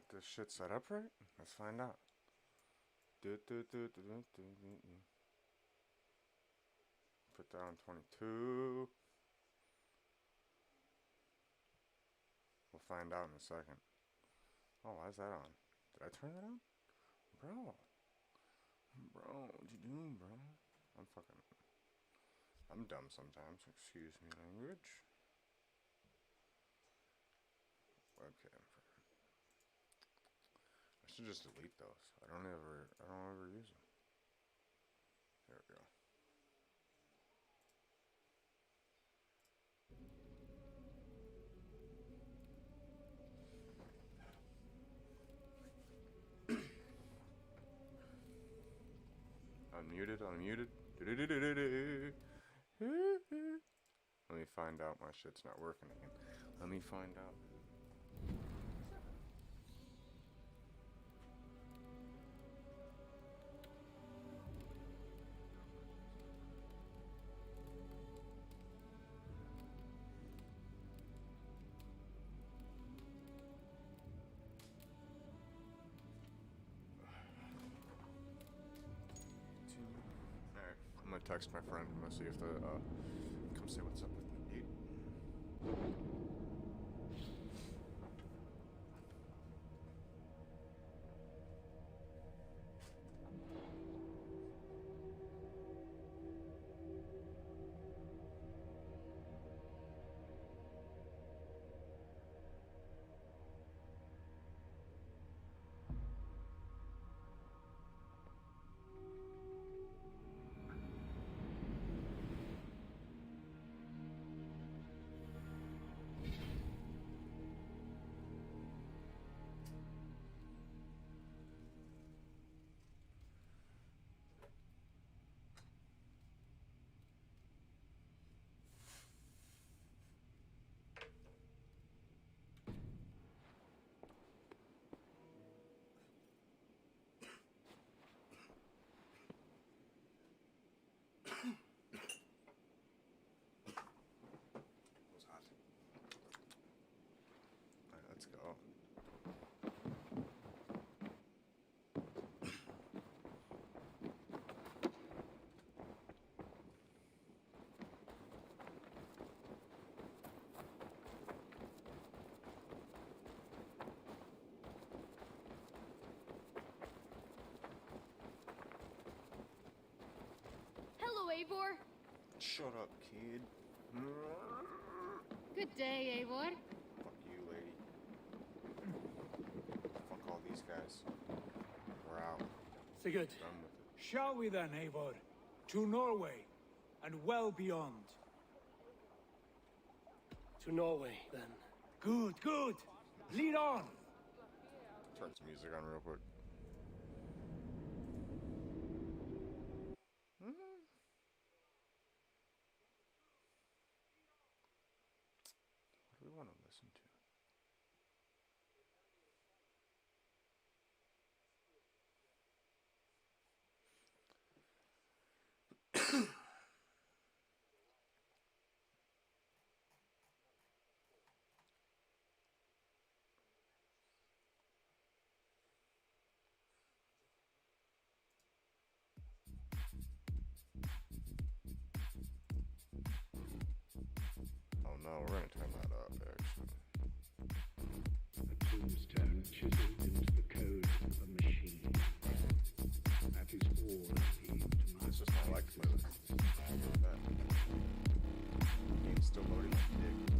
got this shit set up right? Let's find out. Put that on 22. We'll find out in a second. Oh, why is that on? Did I turn that on? Bro, what you doing, bro? I'm dumb sometimes. Excuse me, language. Webcam. I should just delete those. I don't ever use them. There we go. Unmuted. Let me find out. My shit's not working again. Let me find out. Alright, I'm gonna text my friend. I'm gonna see if the come say what's up with me, dude. Alright, let's go. Hello, Eivor. Shut up, kid. Good day, Eivor. Fuck you, lady. Fuck all these guys. We're out. Sigurd, Done with it. shall we then, Eivor? To Norway, and well beyond. To Norway, then. Good, good. Lead on. Turn some music on real quick. What do we want to listen to? Oh no, we're gonna turn that up, actually. A tombstone chiseled into the code of a machine. That is all I need to my It's just not like playlist. That. Game's still loading like dick.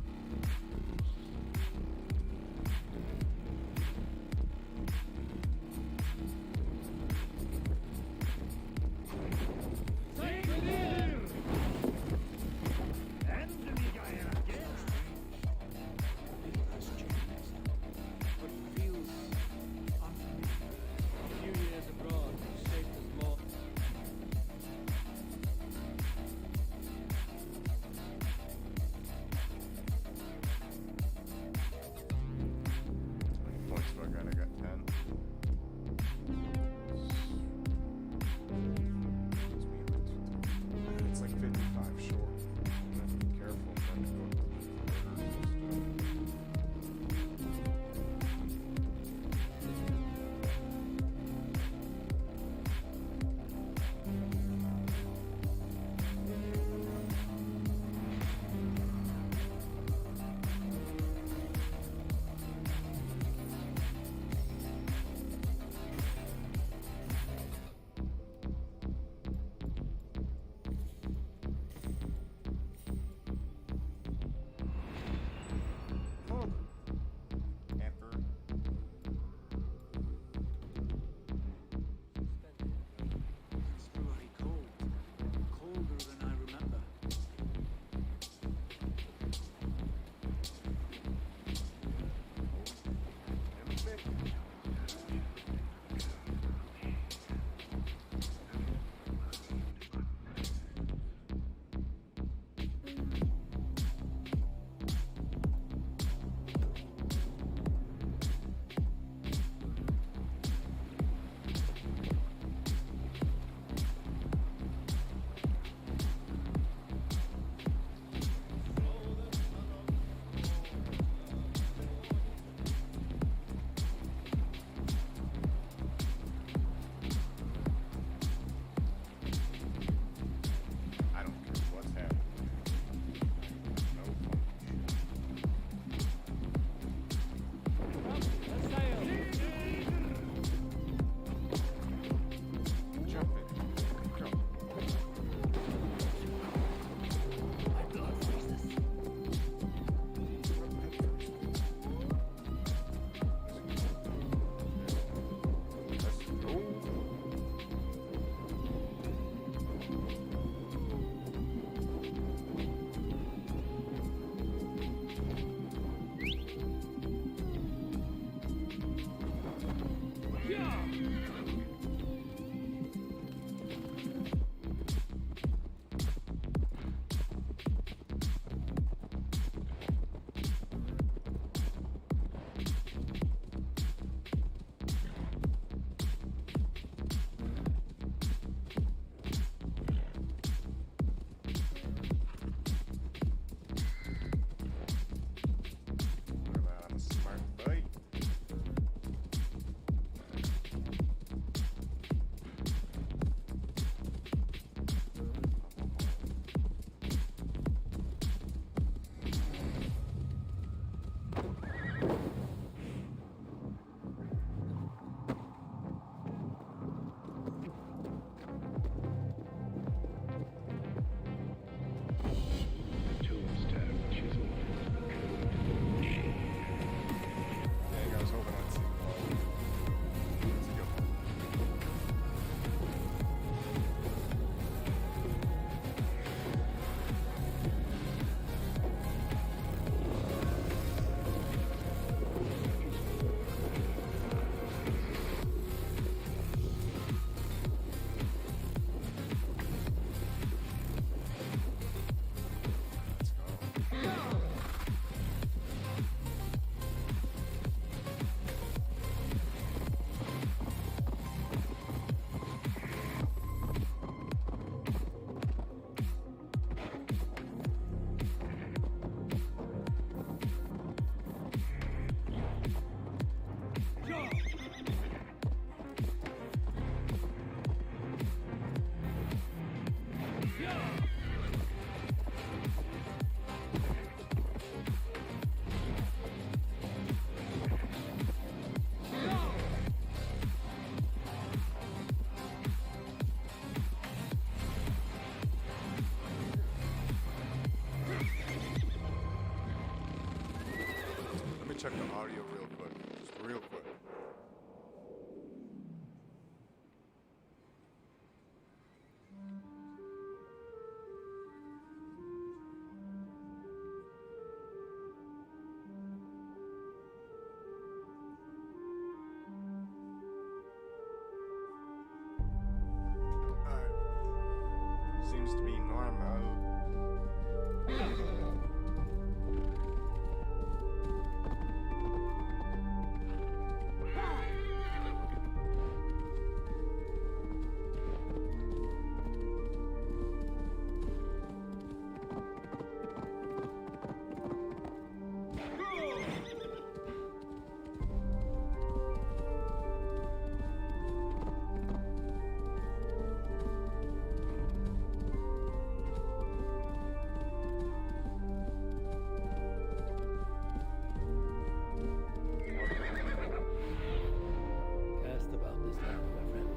check the audio real quick. Just real quick. Alright. Seems to be normal. Asked about this now, my friend.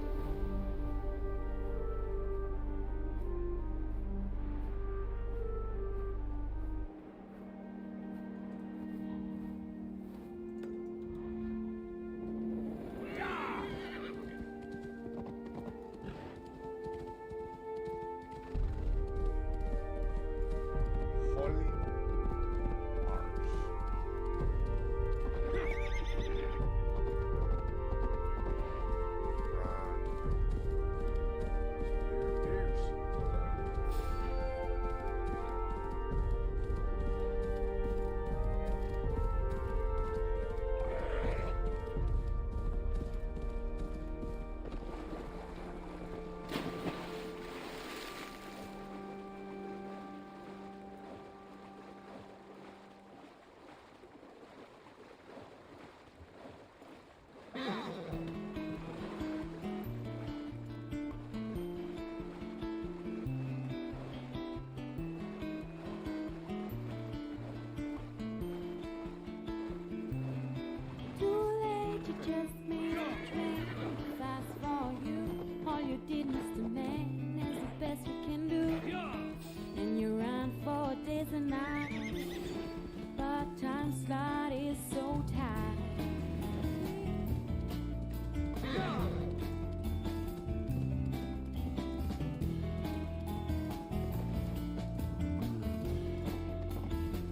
Holy Mars. Too late, you just made a train fast for you. All you did, Mr. Man, is the best we can do. And you ran for days and nights, but time slot is so tight.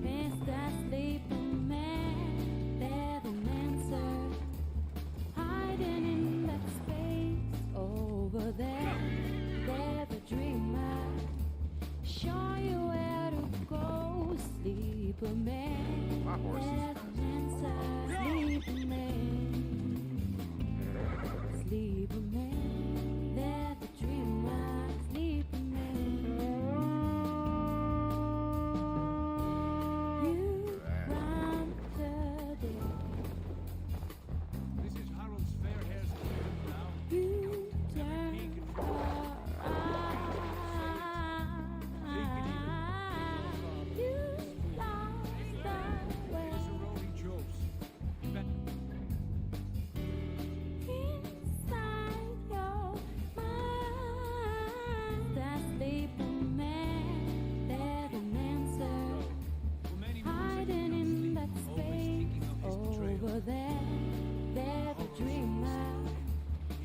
Mr. Sleeping Man, they're the answer, hiding in that space over there. They're the dreamer, show you where to go. Sleeper Man, My horse is they're the answer. Sleeper Man, Sleeper Man, they're the dreamer. Sleeper Man. You run the day. This is Harold's fair hairs now. You turn around. You lost the way. This is Rory Jobs. Inside your mind, that sleeping man, they're the answer, hiding in that space over there. They're the dreamer,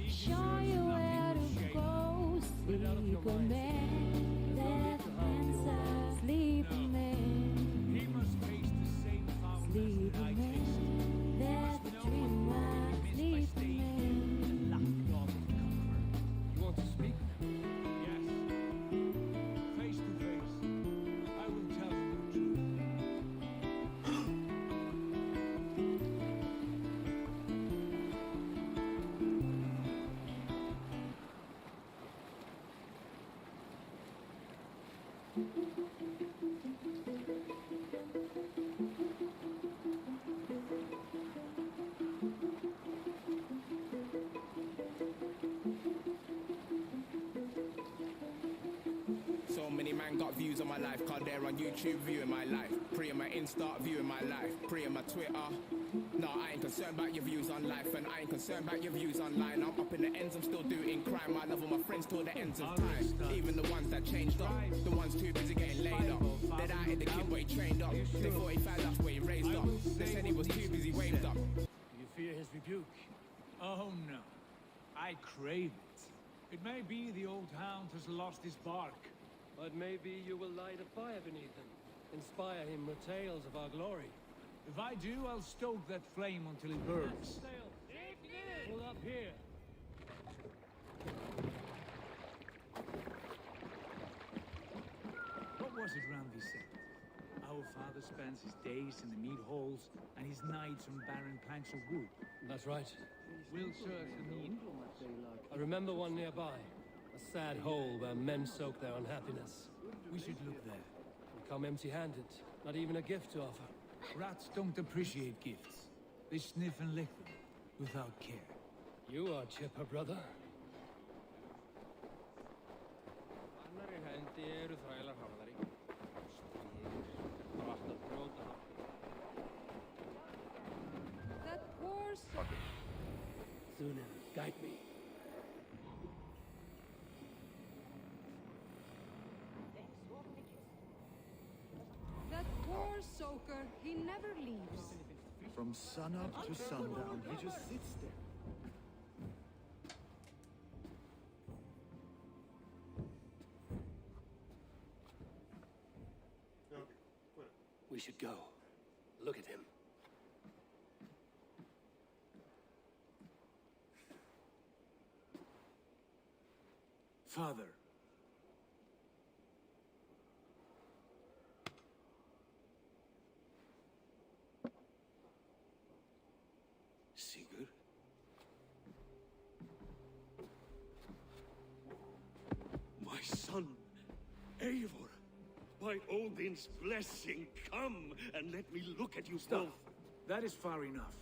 show you where to go. Sleeper man, they're the answer. Sleeper man, He must face the same foul sleeper that I man, faced. they're the dreamer. Sleeper man. Lapdog conqueror. You want to speak? Yes. Face to face. I will tell you the truth. So many man got views on my life, cause they're on YouTube viewing my life. Pre on my Insta viewing my life. Pre on my Twitter. No, I ain't concerned about your views on life, and I ain't concerned about your views online. I'm up in the ends, I'm still doing crime. I love all my friends till the ends of time. Even the ones that changed up, the ones too busy getting laid up. They doubted the kid where he trained up. They thought he found us where he raised up. They said he was too busy waved up. You fear his rebuke? Oh no, I crave it. It may be the old hound has lost his bark. But maybe you will light a fire beneath him. Inspire him with tales of our glory. If I do, I'll stoke that flame until it burns. Pull up here. What was it Randvi said? Our father spends his days in the mead halls and his nights on barren planks of wood. That's right. We'll search the mead. I remember one nearby. A sad hole where men soak their unhappiness. We should look there. We come empty-handed. Not even a gift to offer. Rats don't appreciate gifts. They sniff and lick them without care. You are chipper, brother. That poor soul. Sunan, guide me. That poor soaker, he never leaves. From sunup to sundown, he just sits there. We should go. Look at him. Father. Sigurd? My son, Eivor, by Odin's blessing, come and let me look at you both. That is far enough.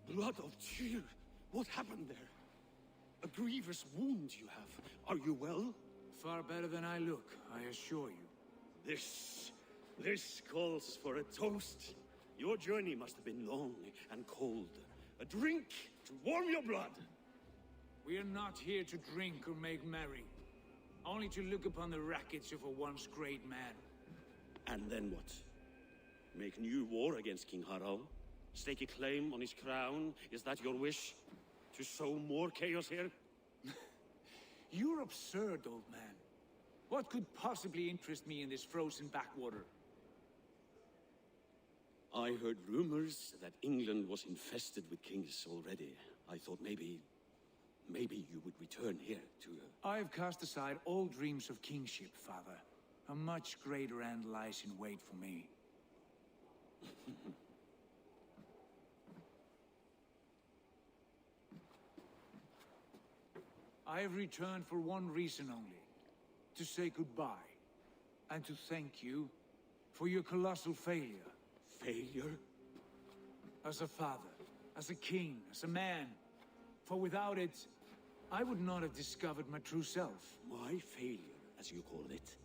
Blood of Tyr, what happened there? A grievous wound you have. Are you well? Far better than I look, I assure you. This calls for a toast. Your journey must have been long and cold. A drink to warm your blood. We are not here to drink or make merry. Only to look upon the rackets of a once great man. And then what? Make new war against King Harald? Stake a claim on his crown? Is that your wish? To sow more chaos here? You're absurd, old man. What could possibly interest me in this frozen backwater? I heard rumors that England was infested with kings already. I thought maybe you would return here to... I've cast aside all dreams of kingship, father. A much greater end lies in wait for me. I have returned for one reason only. To say goodbye. And to thank you for your colossal failure. Failure? As a father, as a king, as a man. For without it, I would not have discovered my true self. My failure, as you call it.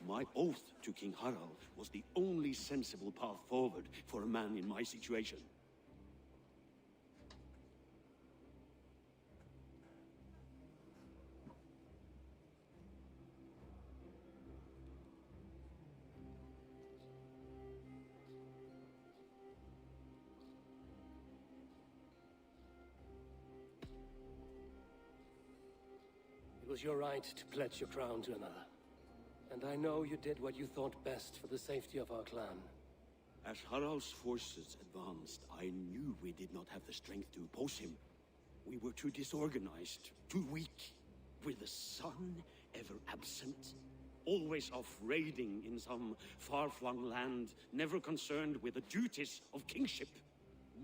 My oath to King Harald was the only sensible path forward for a man in my situation. It was your right to pledge your crown to another. And I know you did what you thought best for the safety of our clan. As Harald's forces advanced, I knew we did not have the strength to oppose him. We were too disorganized, too weak. With the sun ever absent, always off raiding in some far-flung land, never concerned with the duties of kingship.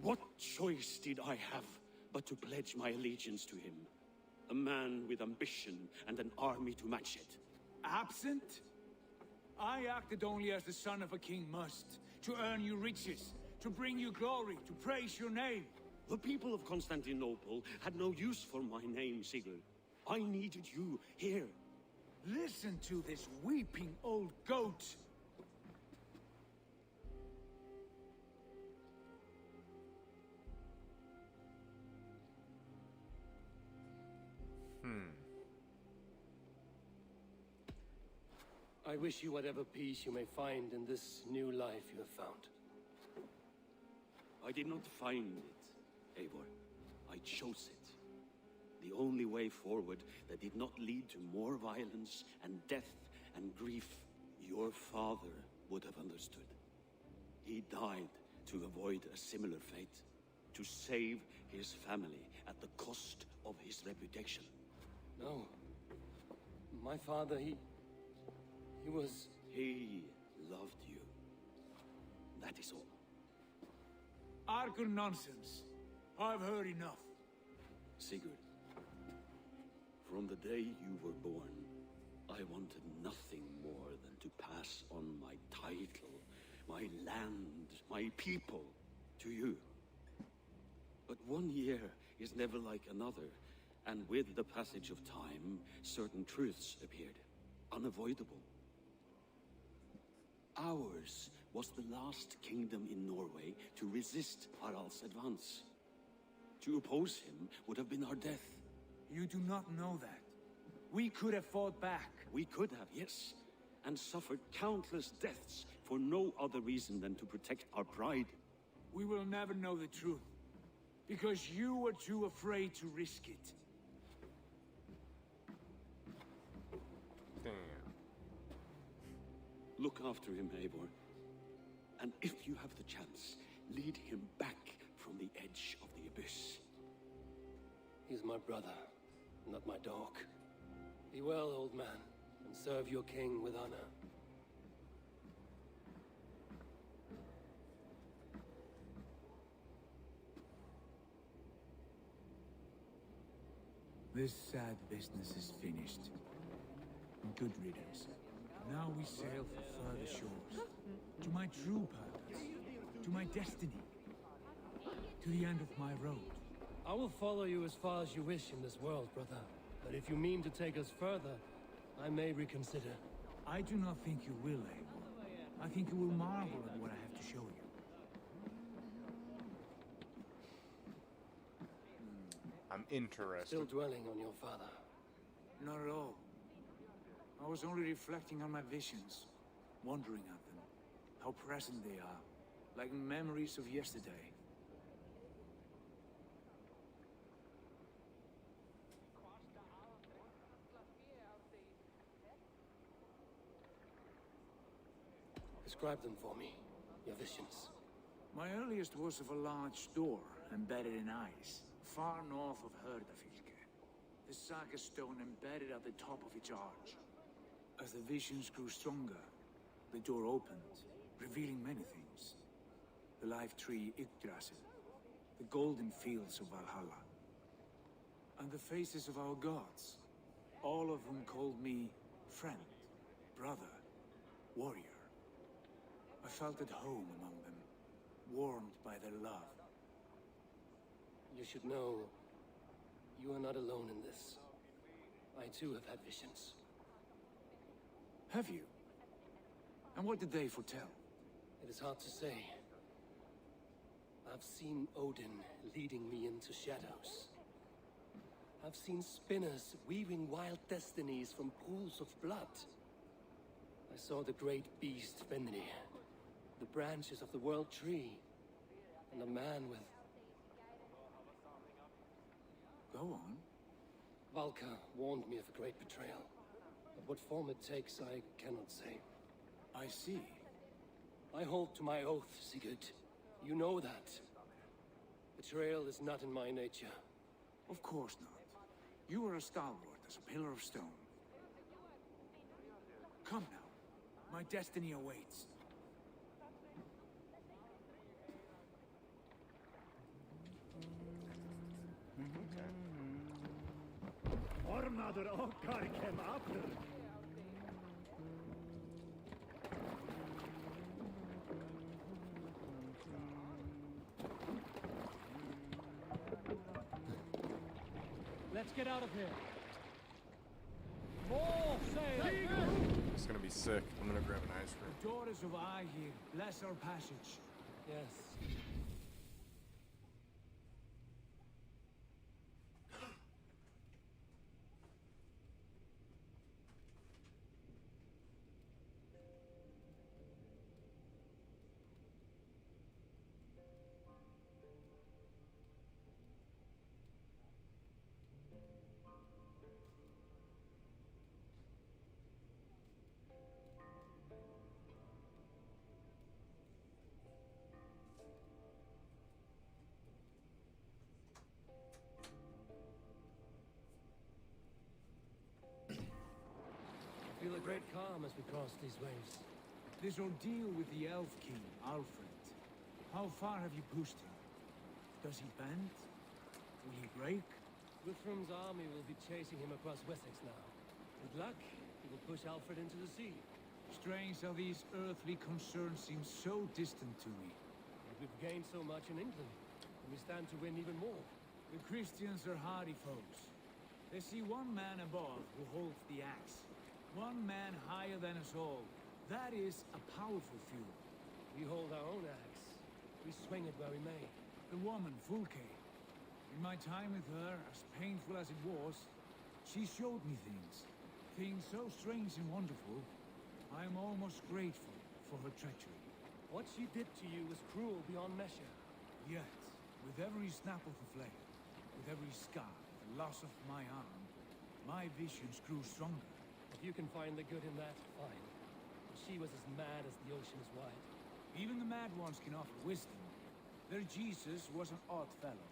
What choice did I have but to pledge my allegiance to him? A man with ambition and an army to match it. Absent? I acted only as the son of a king must, to earn you riches, to bring you glory, to praise your name. The people of Constantinople had no use for my name, Sigurd. I needed you here. Listen to this weeping old goat. I wish you whatever peace you may find in this new life you have found. I did not find it, Eivor. I chose it. The only way forward that did not lead to more violence and death and grief. Your father would have understood. He died to avoid a similar fate. To save his family at the cost of his reputation. No. My father, he was... He loved you. That is all. Argon nonsense. I've heard enough. Sigurd, from the day you were born, I wanted nothing more than to pass on my title, my land, my people, to you. But 1 year is never like another, and with the passage of time, certain truths appeared, unavoidable. Ours was the last kingdom in Norway to resist Harald's advance. To oppose him would have been our death. You do not know that. We could have fought back. We could have, yes, and suffered countless deaths for no other reason than to protect our pride. We will never know the truth. Because you were too afraid to risk it. Damn. Look after him, Eivor. And if you have the chance, lead him back from the edge of the abyss. He's my brother, not my dog. Be well, old man, and serve your king with honor. This sad business is finished. Good riddance. Now we sail for further shores. To my true purpose. To my destiny. To the end of my road. I will follow you as far as you wish in this world, brother. But if you mean to take us further, I may reconsider. I do not think you will, Eivor. I think you will marvel at what I have to show you. I'm interested. Still dwelling on your father. Not at all. I was only reflecting on my visions, wondering at them, how present they are, like memories of yesterday. Describe them for me, your visions. My earliest was of a large door embedded in ice, far north of Herdafylke. The saga stone embedded at the top of its arch. As the visions grew stronger, the door opened, revealing many things. The life tree Yggdrasil, the golden fields of Valhalla, and the faces of our gods, all of whom called me friend, brother, warrior. I felt at home among them, warmed by their love. You should know, you are not alone in this. I too have had visions. Have you? And what did they foretell? It is hard to say. I've seen Odin leading me into shadows. I've seen spinners weaving wild destinies from pools of blood. I saw the great beast Fenrir, the branches of the world tree, and a man with... Go on. Valka warned me of a great betrayal. But what form it takes, I cannot say. I see. I hold to my oath, Sigurd. You know that. Betrayal is not in my nature. Of course not. You are a stalwart as a pillar of stone. Come now. My destiny awaits. Ormaður okkar kem aftur. Let's get out of here. More sail! sick. I'm gonna grab an ice cream. The daughters of Aegir, bless our passage. Yes. Feel a great calm as we cross these waves. This ordeal with the Elf King, Alfred. How far have you pushed him? Does he bend? Will he break? Guthrum's army will be chasing him across Wessex now. With luck, he will push Alfred into the sea. Strange how these earthly concerns seem so distant to me. But we've gained so much in England, and we stand to win even more. The Christians are hardy foes. They see one man above who holds the axe. One man higher than us all. That is a powerful fuel. We hold our own axe. We swing it where we may. The woman, Fulke. In my time with her, as painful as it was, she showed me things. Things so strange and wonderful. I am almost grateful for her treachery. What she did to you was cruel beyond measure. Yet, with every snap of the flame, with every scar, the loss of my arm, my visions grew stronger. If you can find the good in that, fine. But she was as mad as the ocean is wide. Even the mad ones can offer wisdom. Their Jesus was an odd fellow.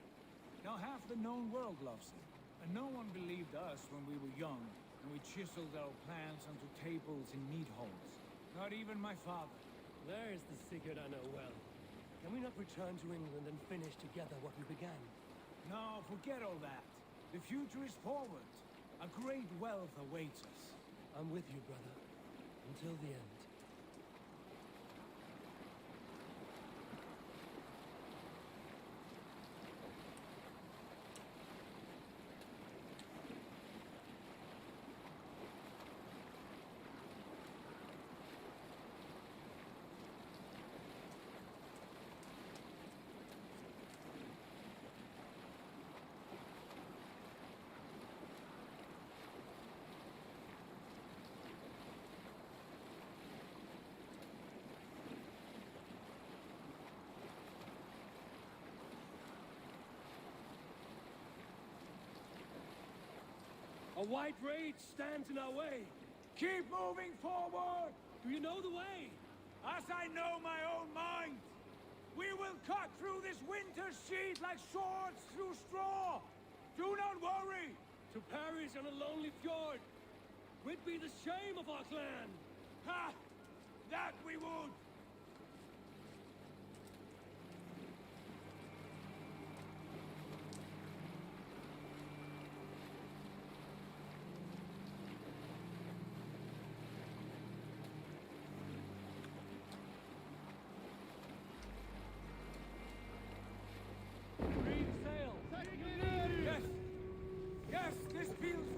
Now half the known world loves him. And no one believed us when we were young, and we chiseled our plans onto tables in meat halls. Not even my father. There is the secret I know well. Can we not return to England and finish together what we began? No, forget all that. The future is forward. A great wealth awaits us. I'm with you, brother. Until the end. A white rage stands in our way. Keep moving forward! Do you know the way? As I know my own mind! We will cut through this winter sheet like swords through straw! Do not worry! To perish on a lonely fjord would be the shame of our clan! Ha! That we would!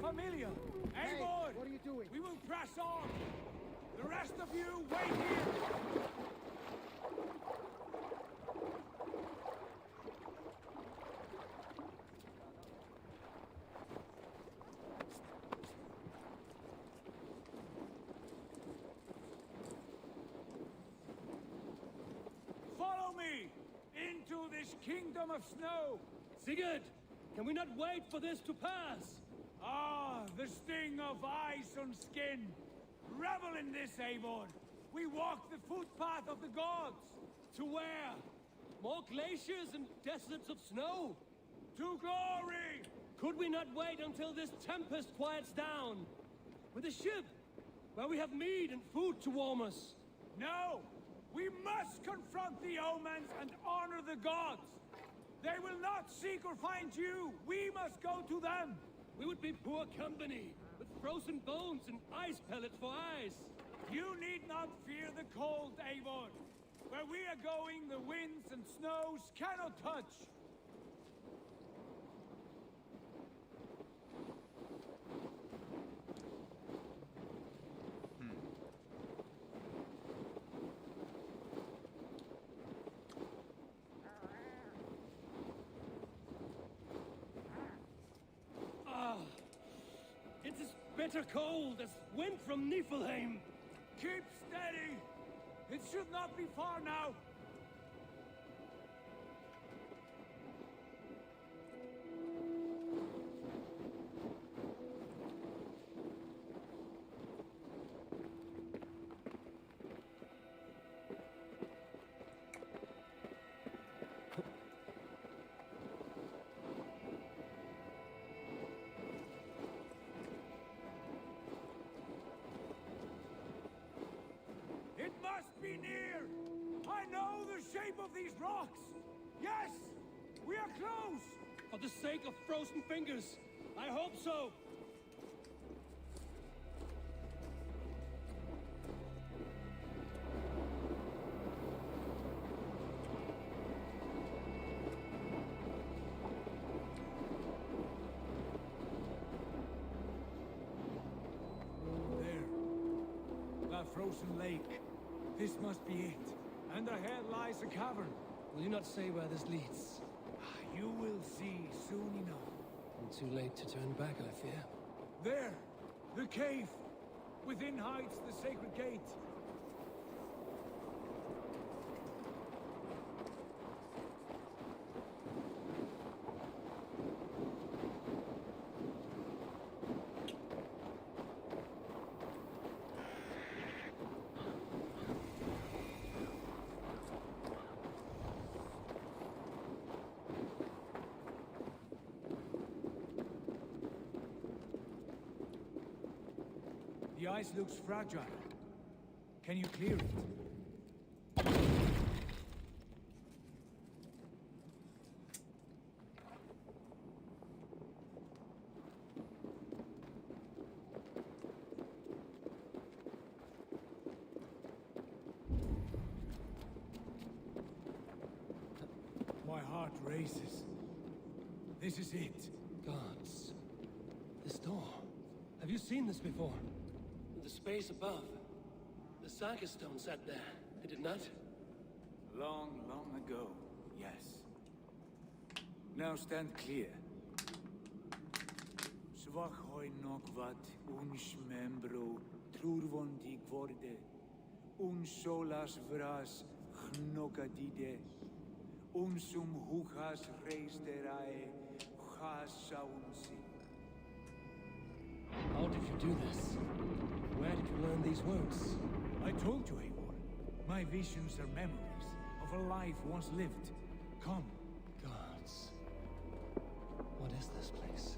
Familiar. Hey, Eivor! what are you doing? We will press on. The rest of you, wait here. Follow me into this kingdom of snow. Sigurd, can we not wait for this to pass? Ah, the sting of ice on skin. Revel in this, Eivor. We walk the footpath of the gods. To where? More glaciers and deserts of snow? To glory! Could we not wait until this tempest quiets down? With a ship, where we have meat and food to warm us. No! We must confront the omens and honor the gods! They will not seek or find you! We must go to them! We would be poor company, with frozen bones and ice pellets for eyes. You need not fear the cold, Eivor. Where we are going, the winds and snows cannot touch. bitter cold as wind from Niflheim. Keep steady! It should not be far now! It must be near! I know the shape of these rocks! Yes! We are close! For the sake of frozen fingers, I hope so. There. That frozen lake. This must be it. And ahead lies a cavern. Will you not say where this leads? You will see soon enough. Too late to turn back, I fear. There! The cave! Within hides the sacred gate. The ice looks fragile. Can you clear it? My heart races. This is it. Gods. This door. Have you seen this before? The space above. The Saga stone sat there, did it not? Long, long ago, yes. Now stand clear. Svach hoi nokvat uns membro trurvondi gvorde solas vras gnokadide huchas reisterae chasaunsi. How did you do this? Where did you learn these words? I told you, Eivor. My visions are memories of a life once lived. Come. Gods. What is this place?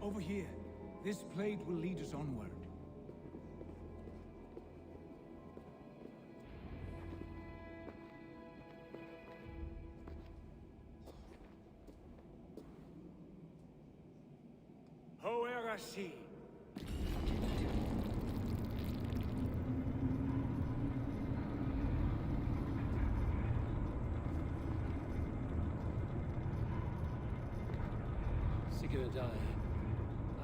Over here. This plate will lead us onward. Hoerasi. Sigurd,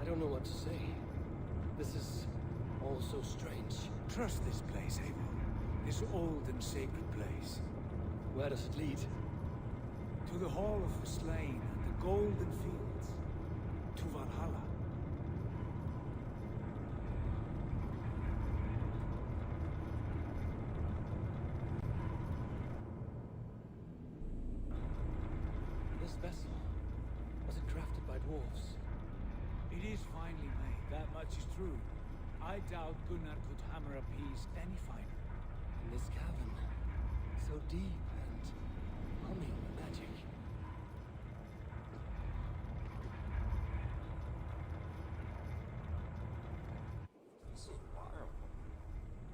I don't know what to say. This is all so strange. Trust this place, Eivor. This old and sacred place. Where does it lead? To the Hall of the Slain and the Golden Fields. To Valhalla. This vessel, was it crafted by dwarves? It is finely made, that much is true. I doubt Gunnar could hammer a piece any finer. In this cavern, so deep and humming with magic. This is wild.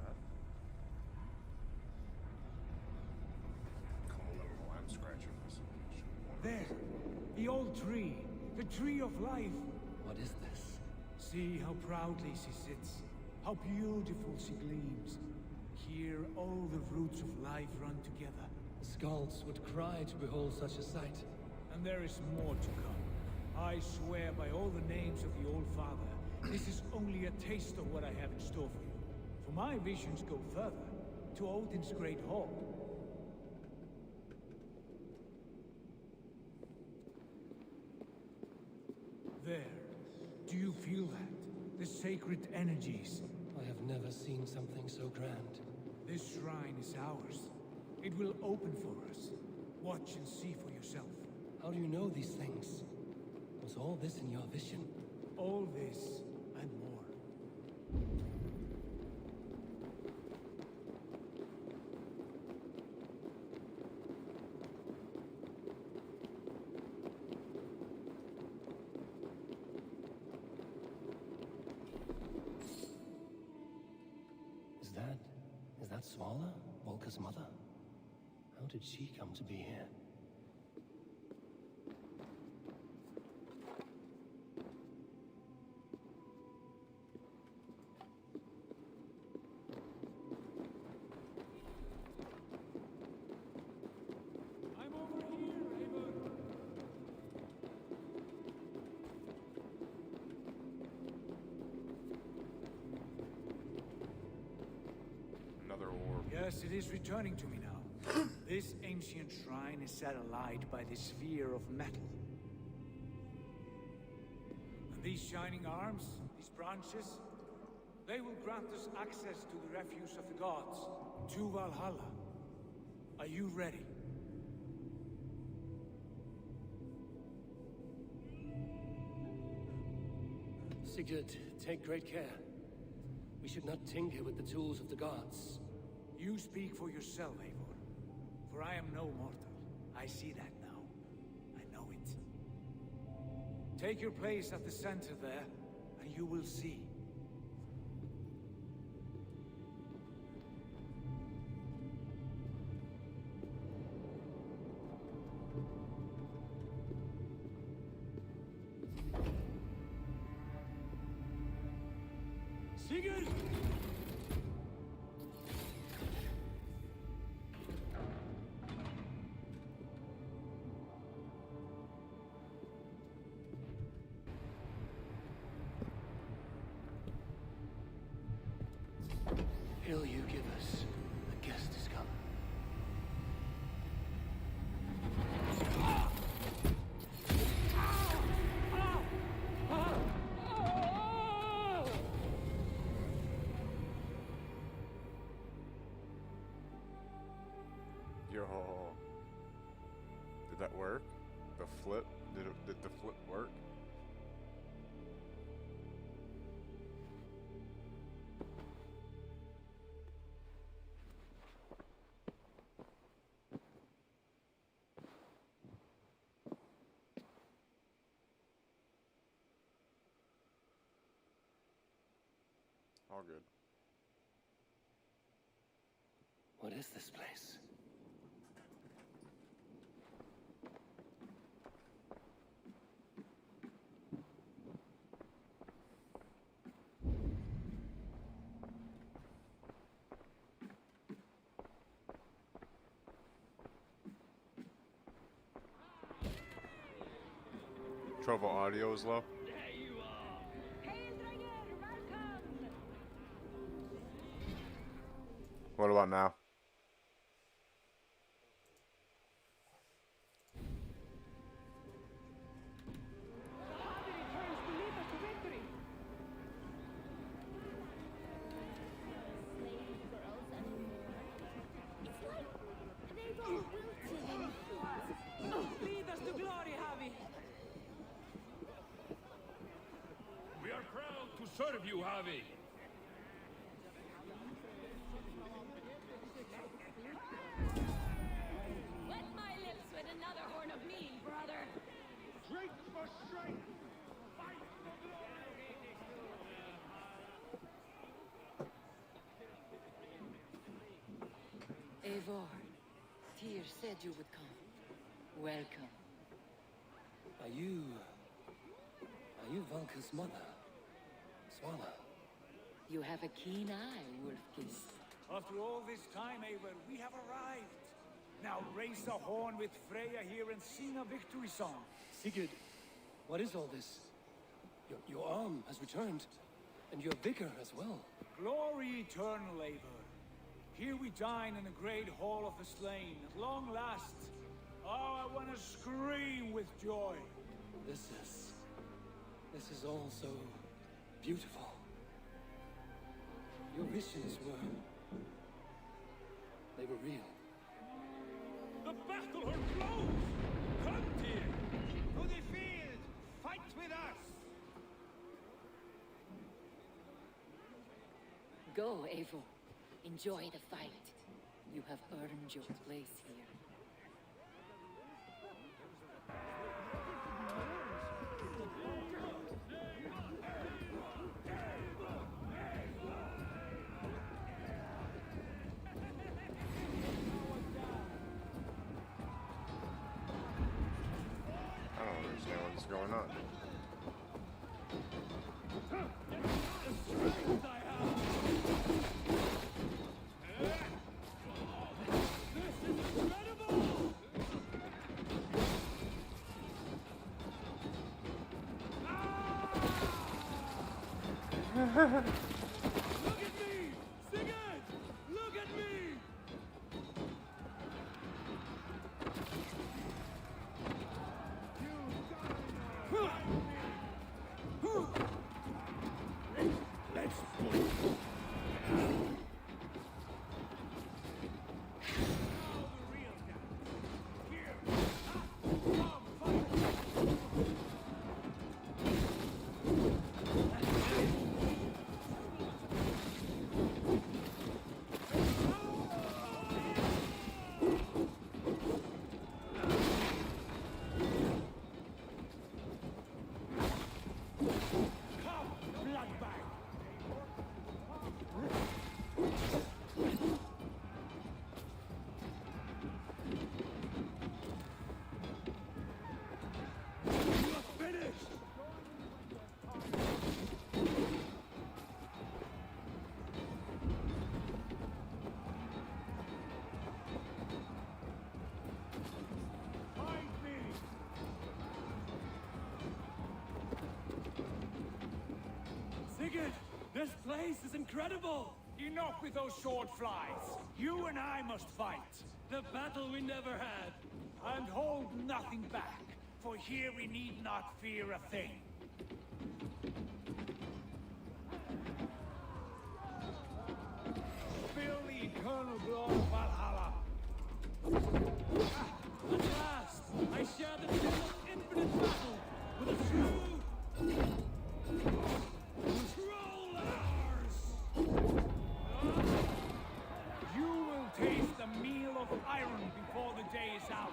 Huh? Cold, I'm scratching this. There! The old tree! The tree of life! What is this? See how proudly she sits. How beautiful she gleams. Here, all the roots of life run together. The Skalds would cry to behold such a sight. And there is more to come. I swear by all the names of the Old Father, this is only a taste of what I have in store for you. For my visions go further, to Odin's great hall. There. Do you feel that? The sacred energies. I have never seen something so grand. This shrine is ours. It will open for us. Watch and see for yourself. How do you know these things? Was all this in your vision? All this and more. Is that Svala, Volka's mother? How did she come to be here? I'm over here, Eivor. Another orb. Yes, it is returning to me now. This ancient shrine is set alight by the sphere of metal. And these shining arms, these branches, they will grant us access to the refuse of the gods, to Valhalla. Are you ready? Sigurd, take great care. We should not tinker with the tools of the gods. You speak for yourself, Eivor. For I am no mortal. I see that now. I know it. Take your place at the center there, and you will see. Sigurd! Hill you give us, a guest is come. Yo. Did that work? The flip? Did the flip work? All good. What is this place? Trovo audio is low. What about now? Lead us to glory, Javi. We are proud to serve you, Javi. Wet my lips with another horn of me, brother. Strength for strength. Fight for glory. Eivor, Tyr said you would come. Welcome. Are you Volka's mother? Svala? You have a keen eye, Wolfkiss. After all this time, Eivor, we have arrived. Now raise a horn with Freya here and sing a victory song. Sigurd, what is all this? Your arm has returned, and your vigor as well. Glory eternal, Eivor. Here we dine in the great hall of the slain, at long last. Oh, I want to scream with joy. This is all so beautiful. Your visions they were real. The battle horn blows! Come, dear! To the field! Fight with us! Go, Eivor. Enjoy the fight. You have earned your place here. I don't understand what's going on. Look at me! Sigurd! Look at me! Let's Sigurd, this place is incredible! Enough with those sword flies. You and I must fight. The battle we never had. And hold nothing back, for here we need not fear a thing. Feel the eternal blood of Valhalla. At last, I share the thrill of infinite battle with a true troll ours! You will taste the meal of iron before the day is out.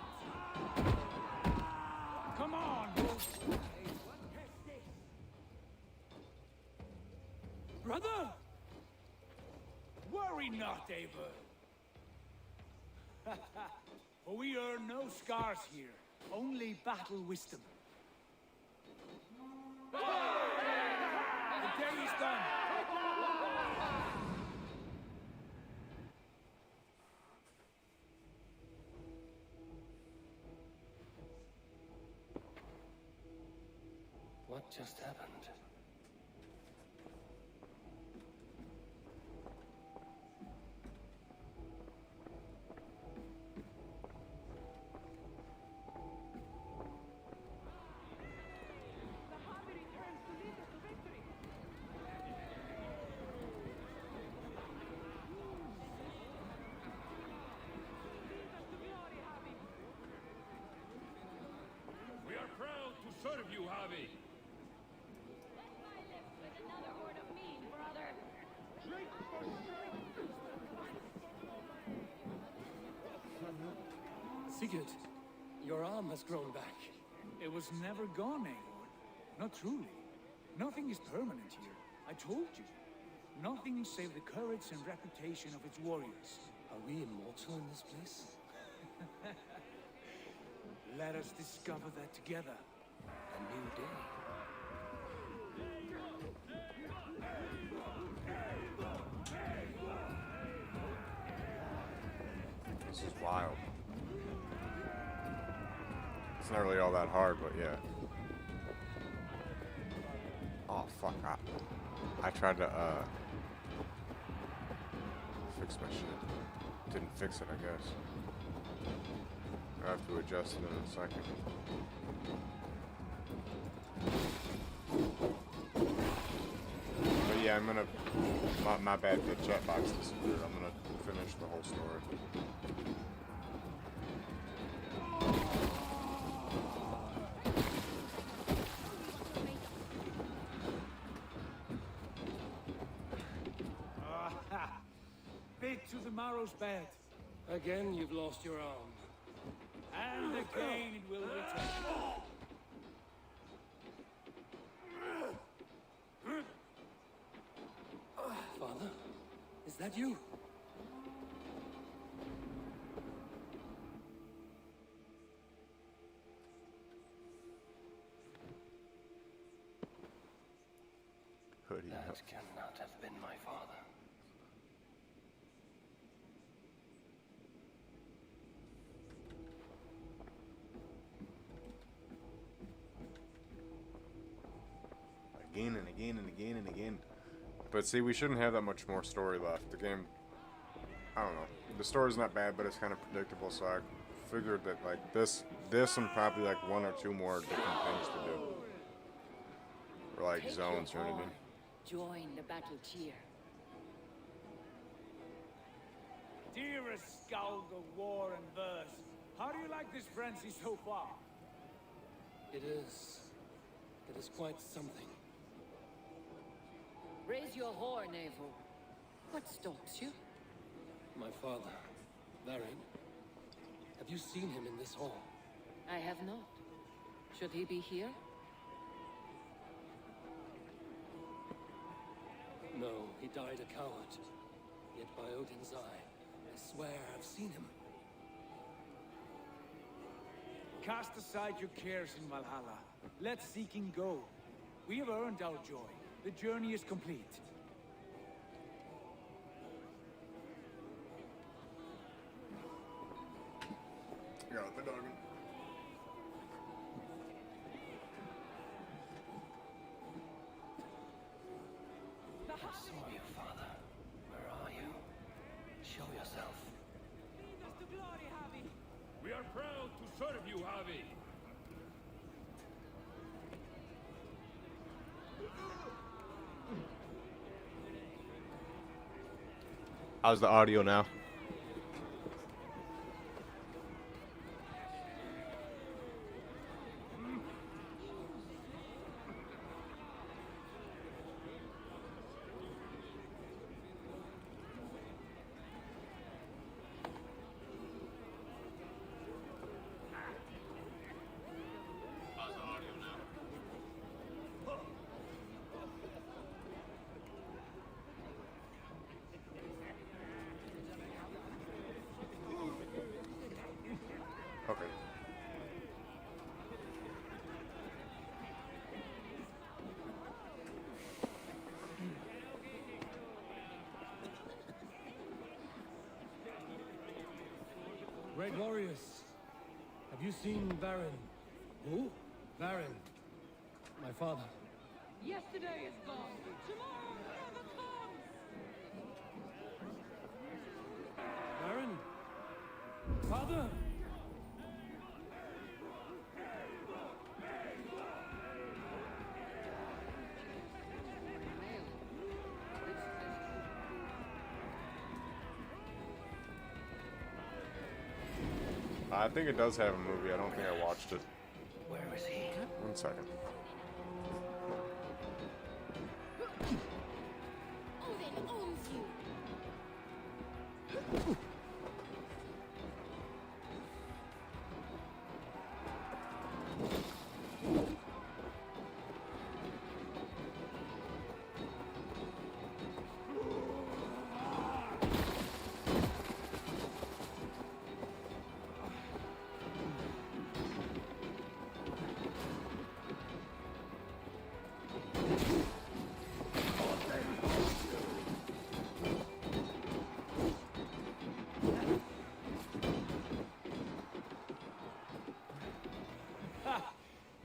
Come on, Brother! worry not, Eivor. For we earn no scars here, only battle wisdom. The day is done. What just happened? We are proud to serve you, Javi. Let my lips with another horn of mead, brother. Drink for strength! Sigurd, your arm has grown back. It was never gone, Eivor. Not truly. Nothing is permanent here. I told you. Nothing save the courage and reputation of its warriors. Are we immortal in this place? Let us discover that together. A new day. is wild. It's not really all that hard, but yeah. Oh fuck! I tried to fix my shit. Didn't fix it, I guess. I have to adjust it in a second. But yeah, I'm gonna. My bad, the chat box disappeared. I'm gonna finish the whole story. Bit to the marrow's bed. Again, you've lost your arm. And again it will return. Father, is that you? Hoodie. That cannot have been my father. Again and again and again and again. But see, we shouldn't have that much more story left. The game, I don't know. The story's not bad, but it's kind of predictable. So I figured that like this and probably like one or two more different things to do, or like Take zones. You your know what I mean? horn. Join the battle cheer. Dearest skald of war and verse, how do you like this frenzy so far? It is quite something. Raise your horn, Eivor. What stops you? My father, Varin. Have you seen him in this hall? I have not. Should he be here? No, he died a coward. Yet by Odin's eye, I swear I've seen him. Cast aside your cares in Valhalla. Let seeking go. We have earned our joy. The journey is complete. Got the dog. I saw you, Father. Where are you? Show yourself. We are proud to serve you, Javi. How's the audio now? Okay. Great warriors. Have you seen Varin? Who? Varin. My father. Yesterday is gone. Tomorrow never comes. Varin? Father? I think it does have a movie. I don't think I watched it. Where is he? 1 second. Odin owns you.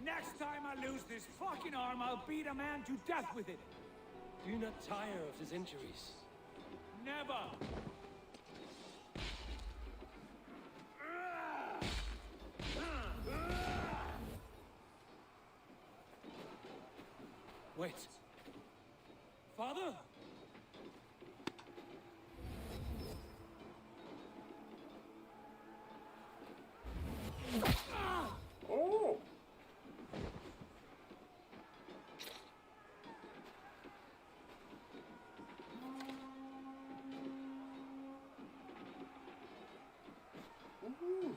Next time I lose this fucking arm, I'll beat a man to death with it. Do you not tire of his injuries? Never! Wait. Father? Oh! Ooh.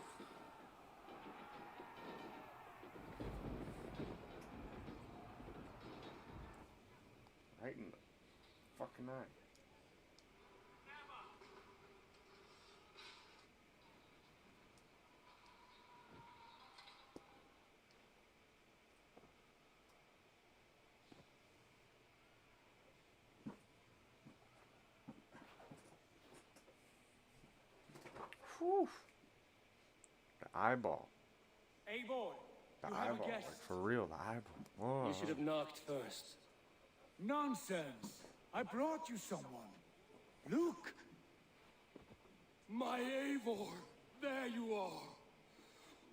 Right in the fucking eye. Whew. The eyeball. Eivor, The you have a eyeball. guest. Like, for real, the eyeball. Whoa. You should have knocked first. Nonsense! I brought you someone. Look! My Eivor! There you are!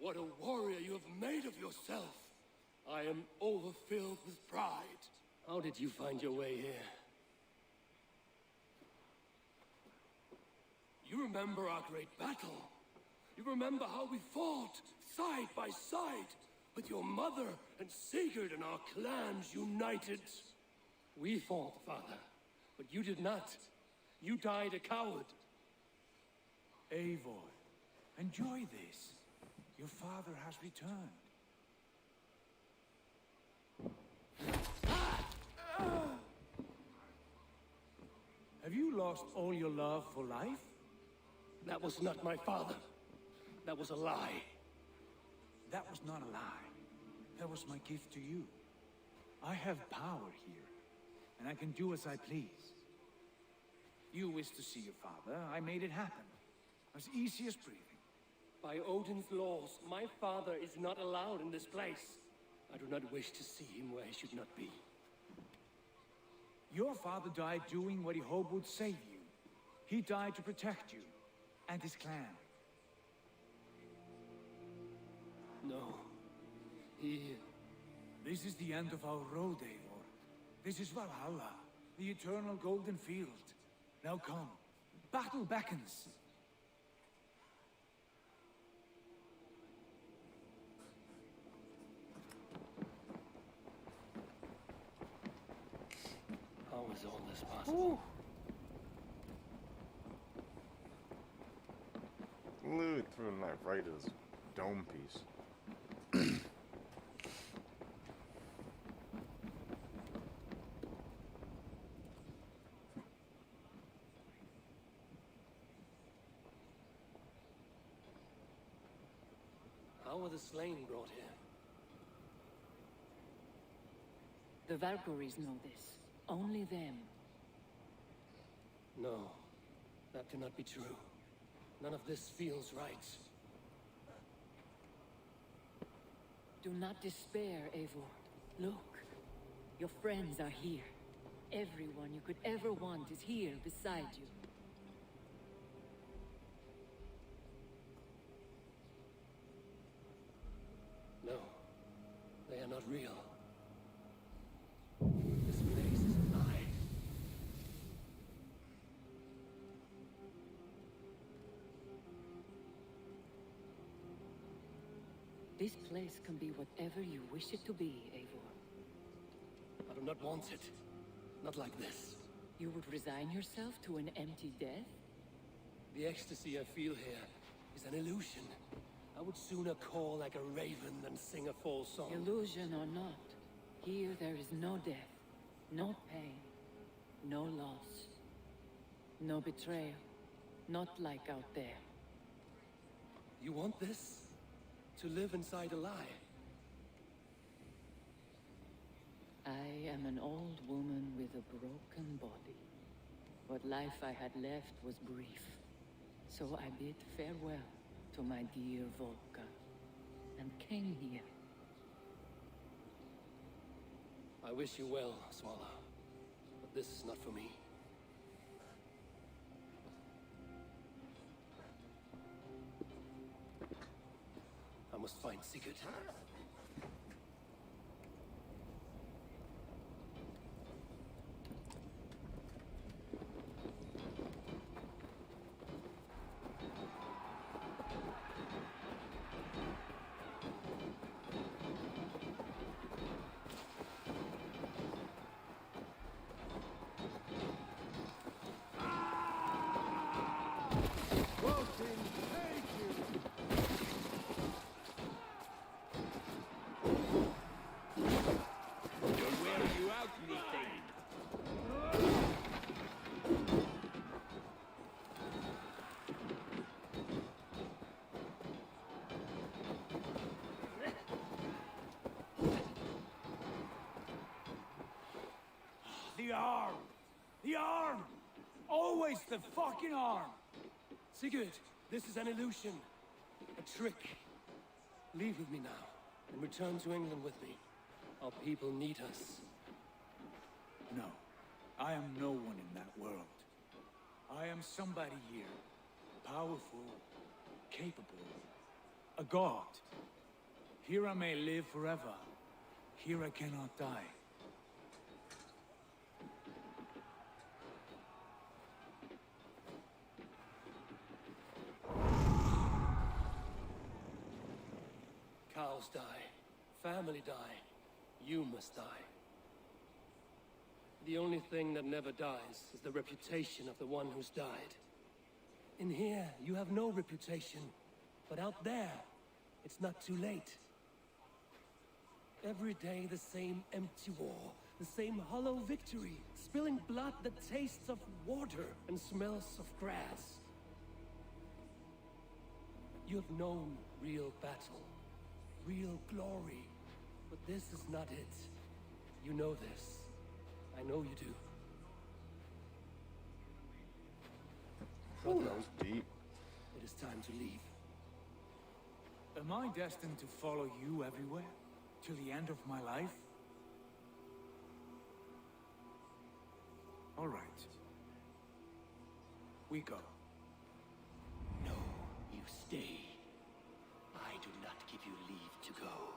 What a warrior you have made of yourself! I am overfilled with pride. How did you find your way here? You remember our great battle? You remember how we fought, side by side, with your mother and Sigurd and our clans united? We fought, father, but you did not. You died a coward. Eivor, enjoy this. Your father has returned. Have you lost all your love for life? That was not my father. That was a lie. That was not a lie. That was my gift to you. I have power here, and I can do as I please. You wished to see your father, I made it happen. As easy as breathing. By Odin's laws, my father is not allowed in this place. I do not wish to see him where he should not be. Your father died doing what he hoped would save you. He died to protect you, and his clan. No. He... This is the end of our road, Eivor. This is Valhalla, the eternal golden field. Now come. Battle beckons. How is all this possible? Literally threw a knife right at his dome piece. How were the slain brought here? The Valkyries know this. Only them. No, that cannot be true. None of this feels right. Do not despair, Eivor. Look. Your friends are here. Everyone you could ever want is here beside you. No, they are not real. This place is a lie. This place can be whatever you wish it to be, Eivor. I do not want it. Not like this. You would resign yourself to an empty death? The ecstasy I feel here is an illusion. I would sooner call like a raven than sing a false song. Illusion or not, here there is no death, no pain, no loss, no betrayal, not like out there. You want this? To live inside a lie? I am an old woman with a broken body. What life I had left was brief. So I bid farewell to my dear Volka, and came here I wish you well, Swallow. But this is not for me. I must find Sigurd. The arm! The arm! Always the fucking arm! Sigurd, this is an illusion. A trick. Leave with me now, and return to England with me. Our people need us. No. I am no one in that world. I am somebody here. Powerful. Capable. A god. Here I may live forever. Here I cannot die. Cows die. Family die. You must die. The only thing that never dies is the reputation of the one who's died. In here, you have no reputation. But out there, it's not too late. Every day the same empty war, the same hollow victory, spilling blood that tastes of water and smells of grass. You have known real battle, real glory, but this is not it. You know this. I know you do. Ooh, that was deep. It is time to leave. Am I destined to follow you everywhere? Till the end of my life? All right. We go. No, you stay. I do not give you leave to go.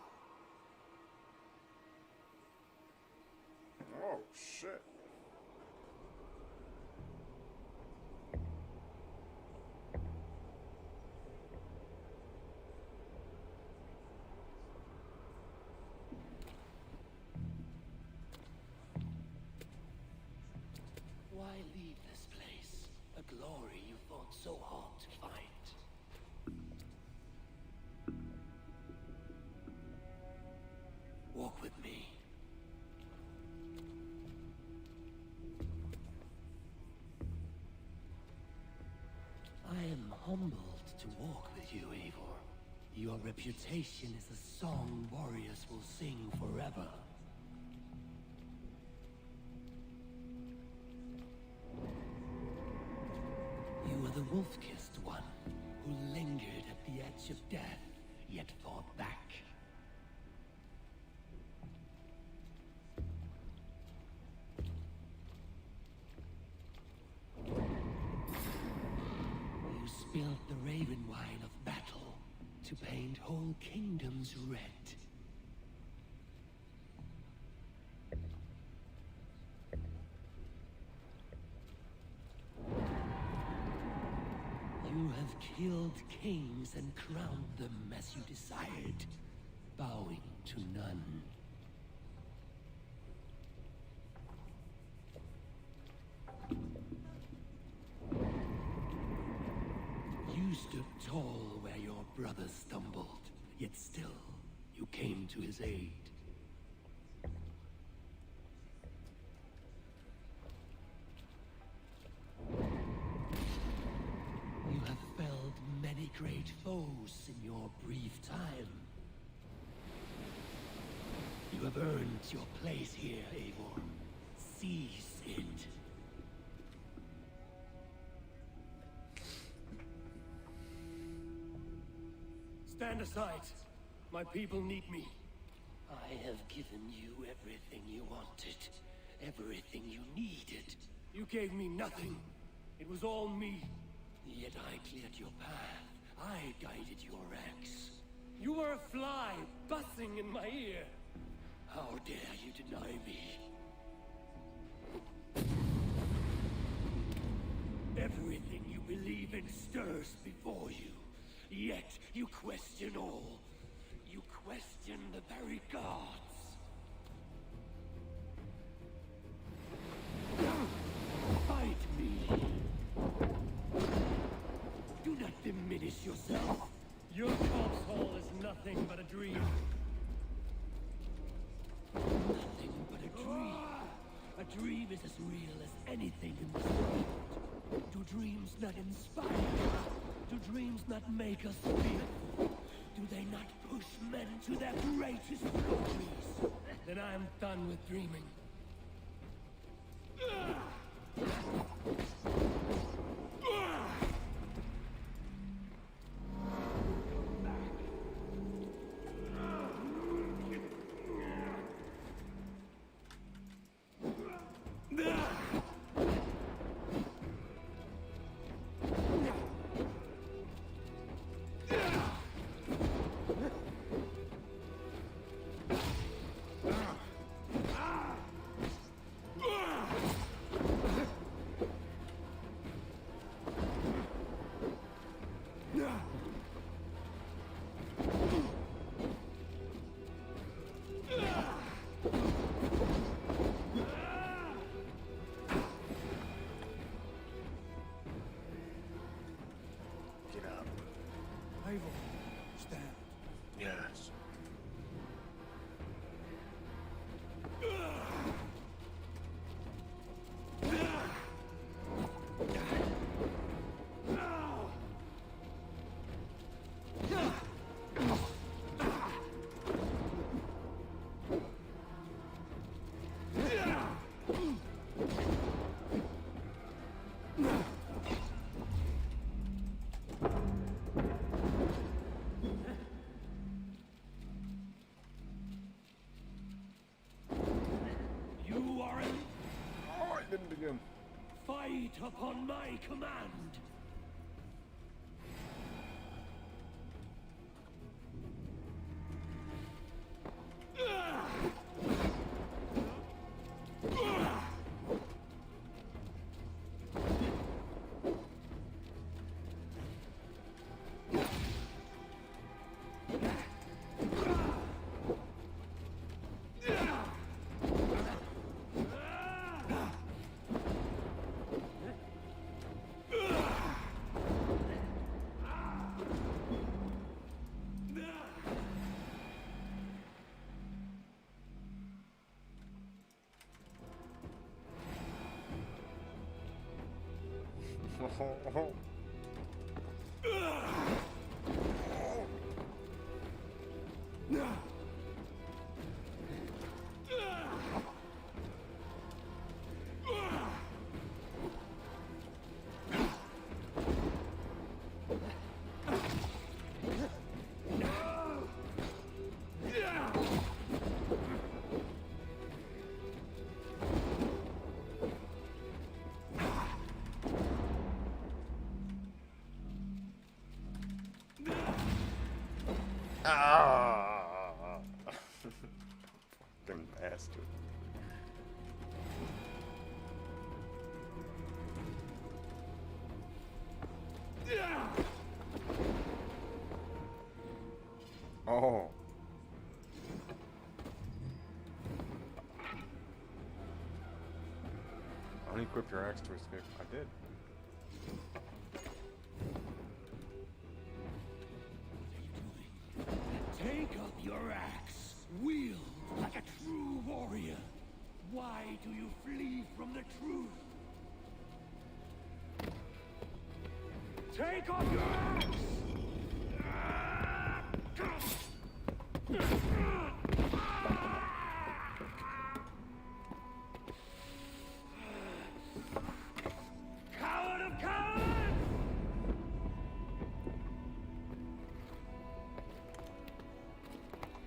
Oh, shit. Why leave this place? A glory you thought so hard to find. Walk with me. I am humbled to walk with you, Eivor. Your reputation is a song warriors will sing forever. You are the wolf-kissed one, who lingered at the edge of death, yet fought back. You spilled the raven wine of battle to paint whole kingdoms red. You have killed kings and crowned them as you desired, bowing to none. You stood tall where your brother stumbled, yet still you came to his aid. You have felled many great foes in your brief time. You have earned your place here, Eivor. Seize it. Stand aside. My people need me. I have given you everything you wanted, everything you needed. You gave me nothing. It was all me. Yet I cleared your path. I guided your axe. You were a fly buzzing in my ear. How dare you deny me? Everything you believe in stirs before you. Yet you question all. You question the very gods. Fight me. Do not diminish yourself. Your corpse hole is nothing but a dream. Nothing but a dream. A dream is as real as anything in this world. Do dreams not inspire? Do dreams not make us feel? Do they not push men to their greatest glories? Then I am done with dreaming. Stand. Yes. Didn't begin. Fight upon my command. Fucking bastard. Oh. Unequip your axe to escape. I did. Take up your axe. Wield like a true warrior. Why do you flee from the truth? Take up your axe! Coward of cowards!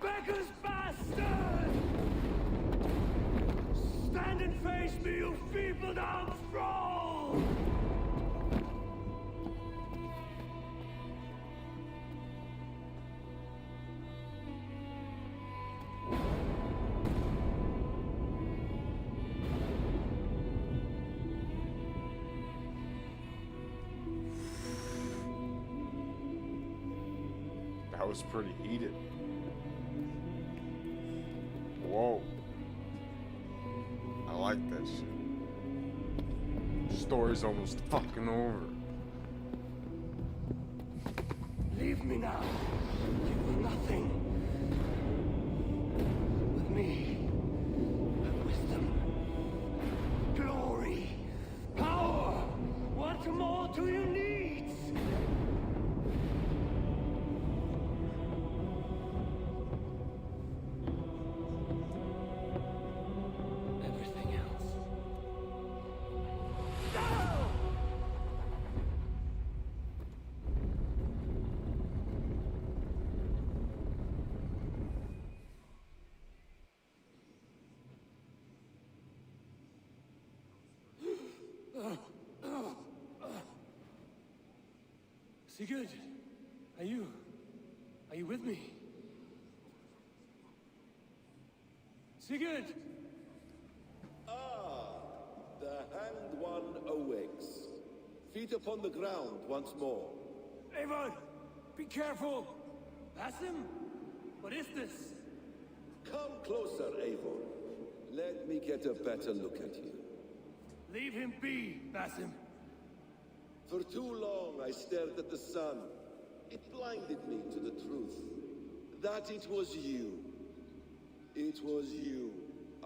Beggar's bastard! Stand! Stand and face me, you feeble down thrall! That was pretty heated. Whoa. I like that shit. Story's almost fucking over. Leave me now. You were nothing. With me, wisdom, glory, power. What more do you need? Everything else. No! Sigurd, are you with me? Sigurd! The hanged one awakes. Feet upon the ground once more. Eivor, be careful! Basim, what is this? Come closer, Eivor. Let me get a better look at you. Leave him be, Basim. For too long I stared at the sun. It blinded me to the truth. That it was you. It was you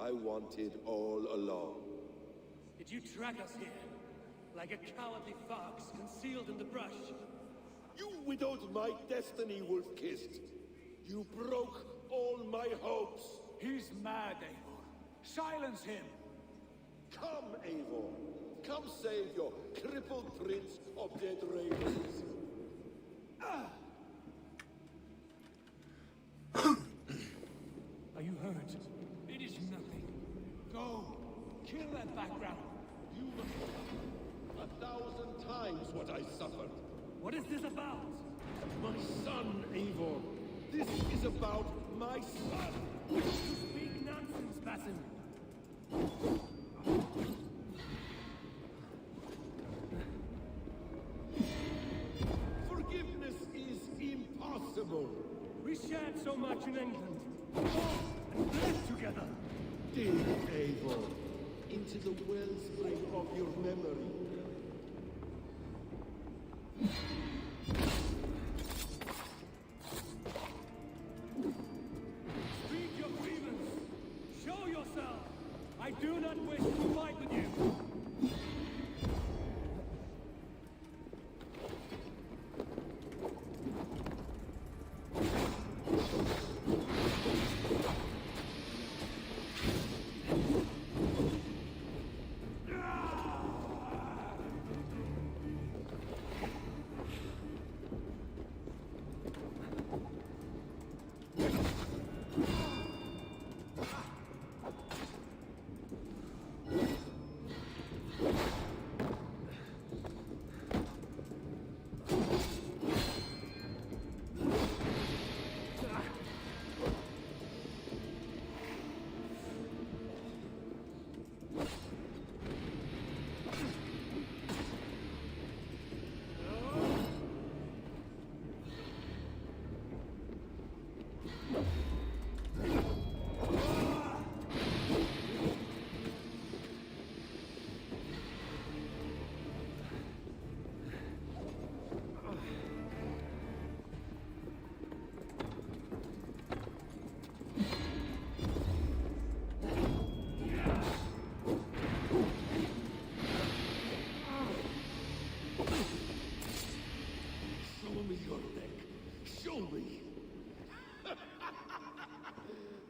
I wanted all along. Did you track us here? Like a cowardly fox concealed in the brush? You widowed my destiny, wolf-kissed. You broke all my hopes. He's mad, Eivor. Silence him! Come, Eivor. Come save your crippled prince of dead ravens. Are you hurt? It is nothing. Go! Kill that background! You must suffer 1,000 times what I suffered. What is this about? My son, Eivor. This is about my son. You speak nonsense, Basim. Forgiveness is impossible. We shared so much in England. Fought and bled together. Dig, Eivor, into the wellspring of your memory. Speak your grievance. Show yourself. I do not wish to fight with you.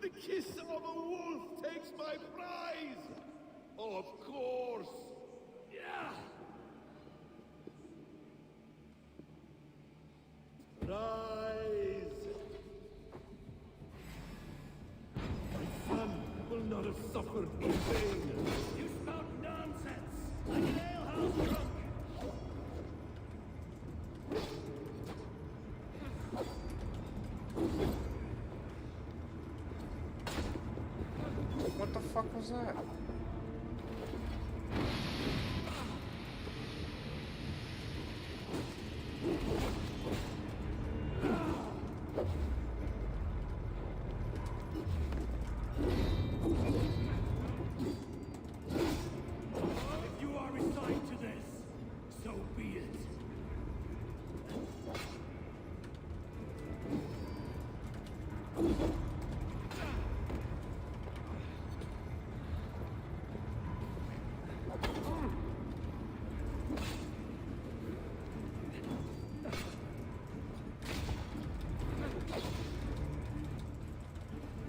The kiss of a wolf takes my prize! Of course! Yeah! Rise! fuck was that? If you are resigned to this, so be it.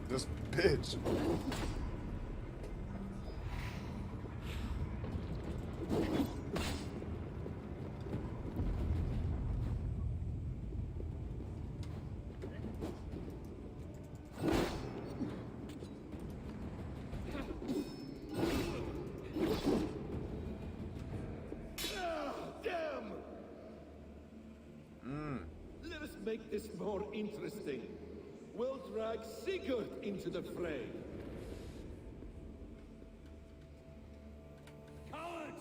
This bitch. Damn! Let us make this more interesting. We'll drag Sigurd into the fray. Coward!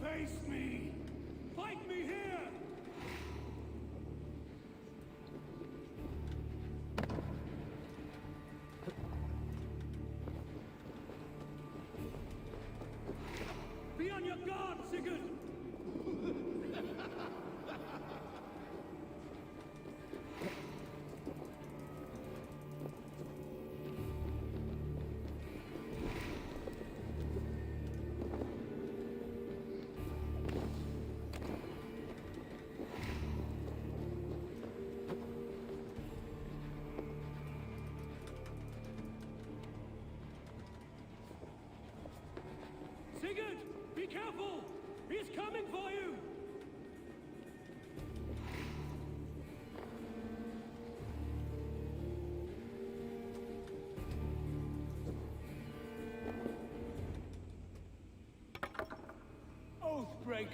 Face me! Fight me here! Be on your guard, Sigurd! Sigurd! Be careful! He's coming for you! Oathbreaker!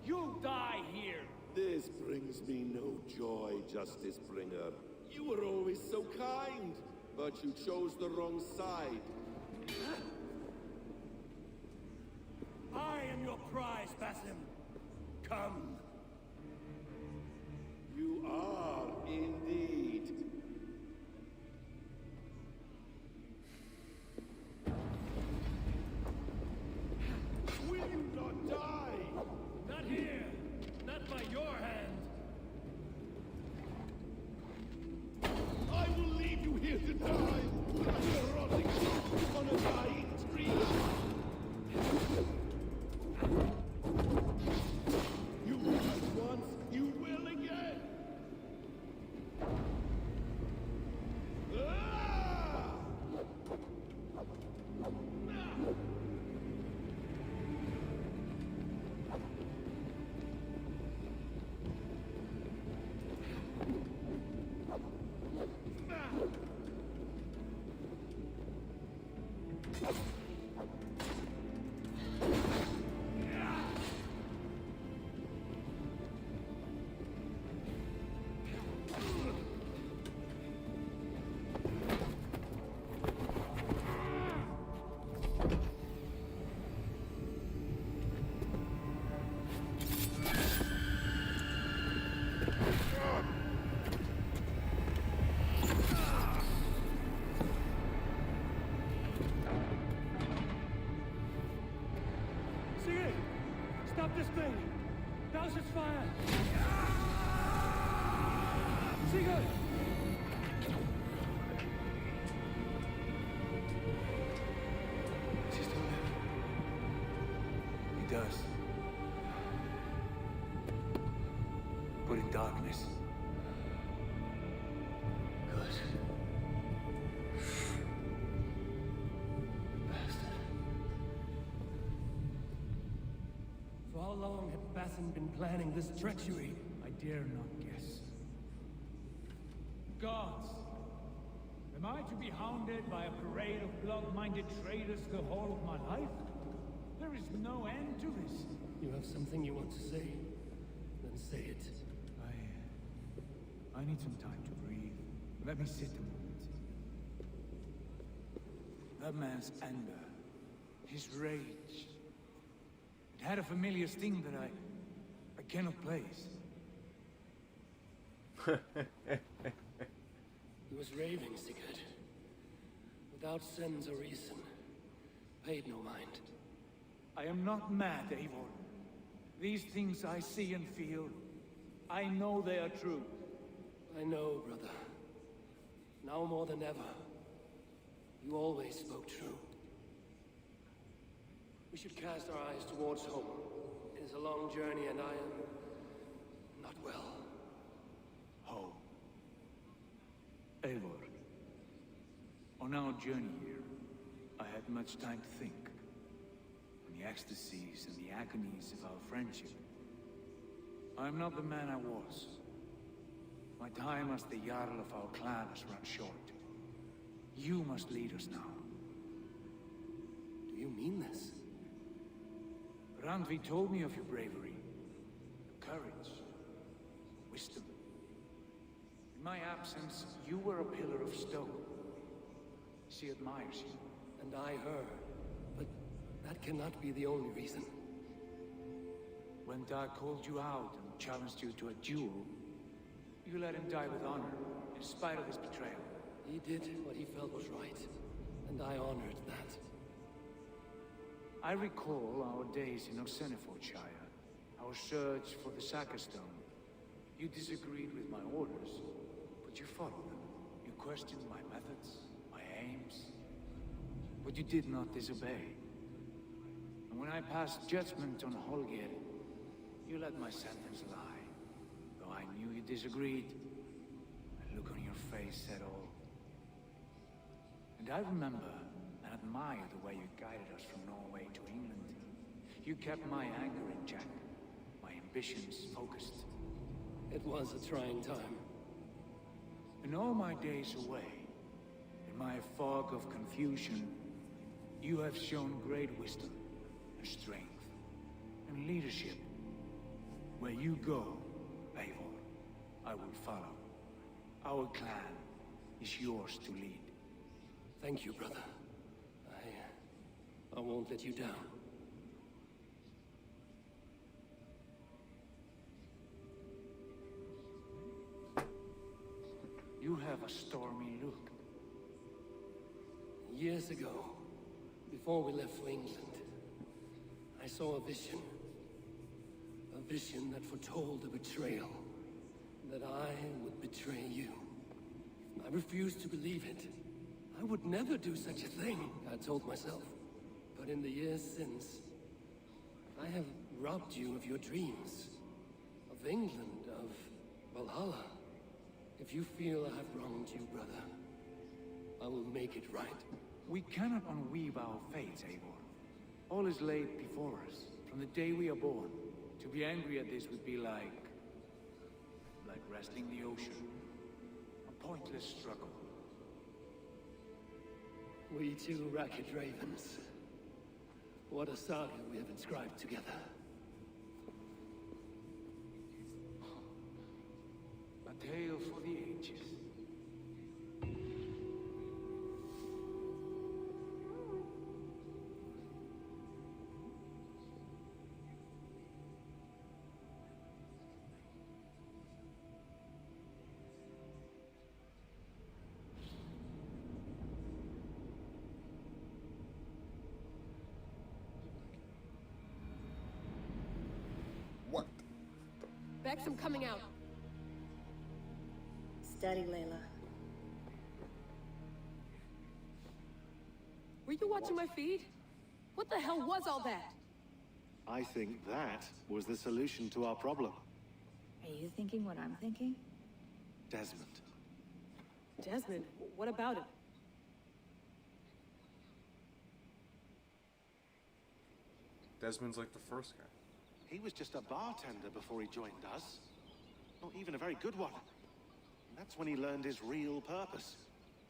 You'll die here! This brings me no joy, Justice Bringer. You were always so kind, but you chose the wrong side. I am your prize, Basim. Come. You are indeed. Will you not die? Not here! Not by your hand! I will leave you here to die, like a rotting corpse on a dying tree. You was once, you will again. Ah! Sigurd! Stop this thing! Douse its fire! Sigurd! Does he still live? He does. But in darkness. Good. Bastard. For how long had Basim been planning this treachery? I dare not guess. Gods! Am I to be hounded by a parade of blood-minded traitors the whole of my life? There is no end to this. You have something you want to say? Then say it. I need some time to breathe. Let me sit a moment. That man's anger his rage. It had a familiar sting that I cannot place. He was raving, Sigurd. Without sense or reason. Paid no mind. I am not mad, Eivor. These things I see and feel, I know they are true. I know, brother. Now more than ever. You always spoke true. We should cast our eyes towards home. It is a long journey and I am... not well. Home. Eivor. On our journey here, I had much time to think. On the ecstasies and the agonies of our friendship. I am not the man I was. My time as the Jarl of our clan has run short. You must lead us now. Do you mean this? Randvi told me of your bravery, your courage, wisdom. In my absence, you were a pillar of stone. She admires you. And I her. But that cannot be the only reason. When Dag called you out and challenged you to a duel, you let him die with honor, in spite of his betrayal. He did what he felt was right, and I honored that. I recall our days in Oxenfordshire, our search for the Sacre Stone. You disagreed with my orders, but you followed them. You questioned my methods, my aims, but you did not disobey. And when I passed judgment on Holger, you let my sentence lie. Though I knew you disagreed, the look on your face said all. And I remember and admire the way you guided us from Norway to England. You kept my anger in check, my ambitions focused. It was a trying time. In all my days away, in my fog of confusion, you have shown great wisdom and strength and leadership. Where you go, Eivor, I will follow. Our clan is yours to lead. Thank you, brother. I won't let you down. You have a stormy look. Years ago, before we left for England, I saw a vision. A vision that foretold a betrayal. That I would betray you. I refused to believe it. I would never do such a thing, I told myself. But in the years since, I have robbed you of your dreams. Of England, of Valhalla. If you feel I have wronged you, brother, I will make it right. We cannot unweave our fates, Eivor. All is laid before us, from the day we are born. To be angry at this would be like wrestling the ocean. A pointless struggle. We two racket ravens. What a saga we have inscribed together. A tale for the ages. What? Bex, I'm coming out. Steady, Layla. Were you watching my feed? What the hell was all that? I think that was the solution to our problem. Are you thinking what I'm thinking? Desmond. Desmond, what about it? Desmond's like the first guy. He was just a bartender before he joined us. Not even a very good one. And that's when he learned his real purpose.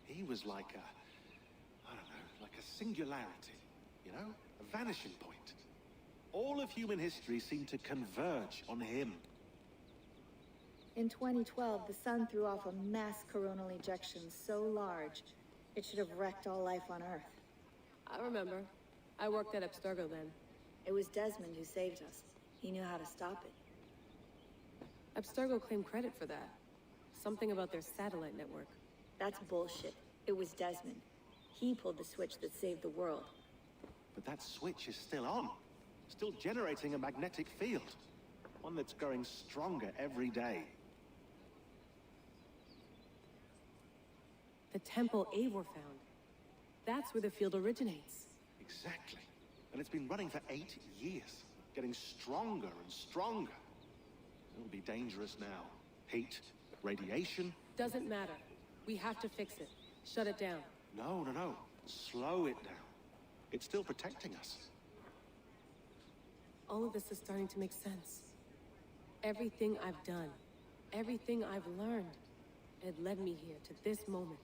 He was like I don't know, like a singularity, you know? A vanishing point. All of human history seemed to converge on him. In 2012, the sun threw off a mass coronal ejection so large, it should have wrecked all life on Earth. I remember. I worked at Abstergo then. It was Desmond who saved us. He knew how to stop it. Abstergo claimed credit for that. Something about their satellite network. That's bullshit. It was Desmond. He pulled the switch that saved the world. But that switch is still on. Still generating a magnetic field. One that's growing stronger every day. The temple Eivor found. That's where the field originates. Exactly. And it's been running for 8 years. Getting stronger and stronger. It'll be dangerous now. Heat, radiation. Doesn't matter. We have to fix it. Shut it down. No. Slow it down. It's still protecting us. All of this is starting to make sense. Everything I've done, everything I've learned, it led me here to this moment.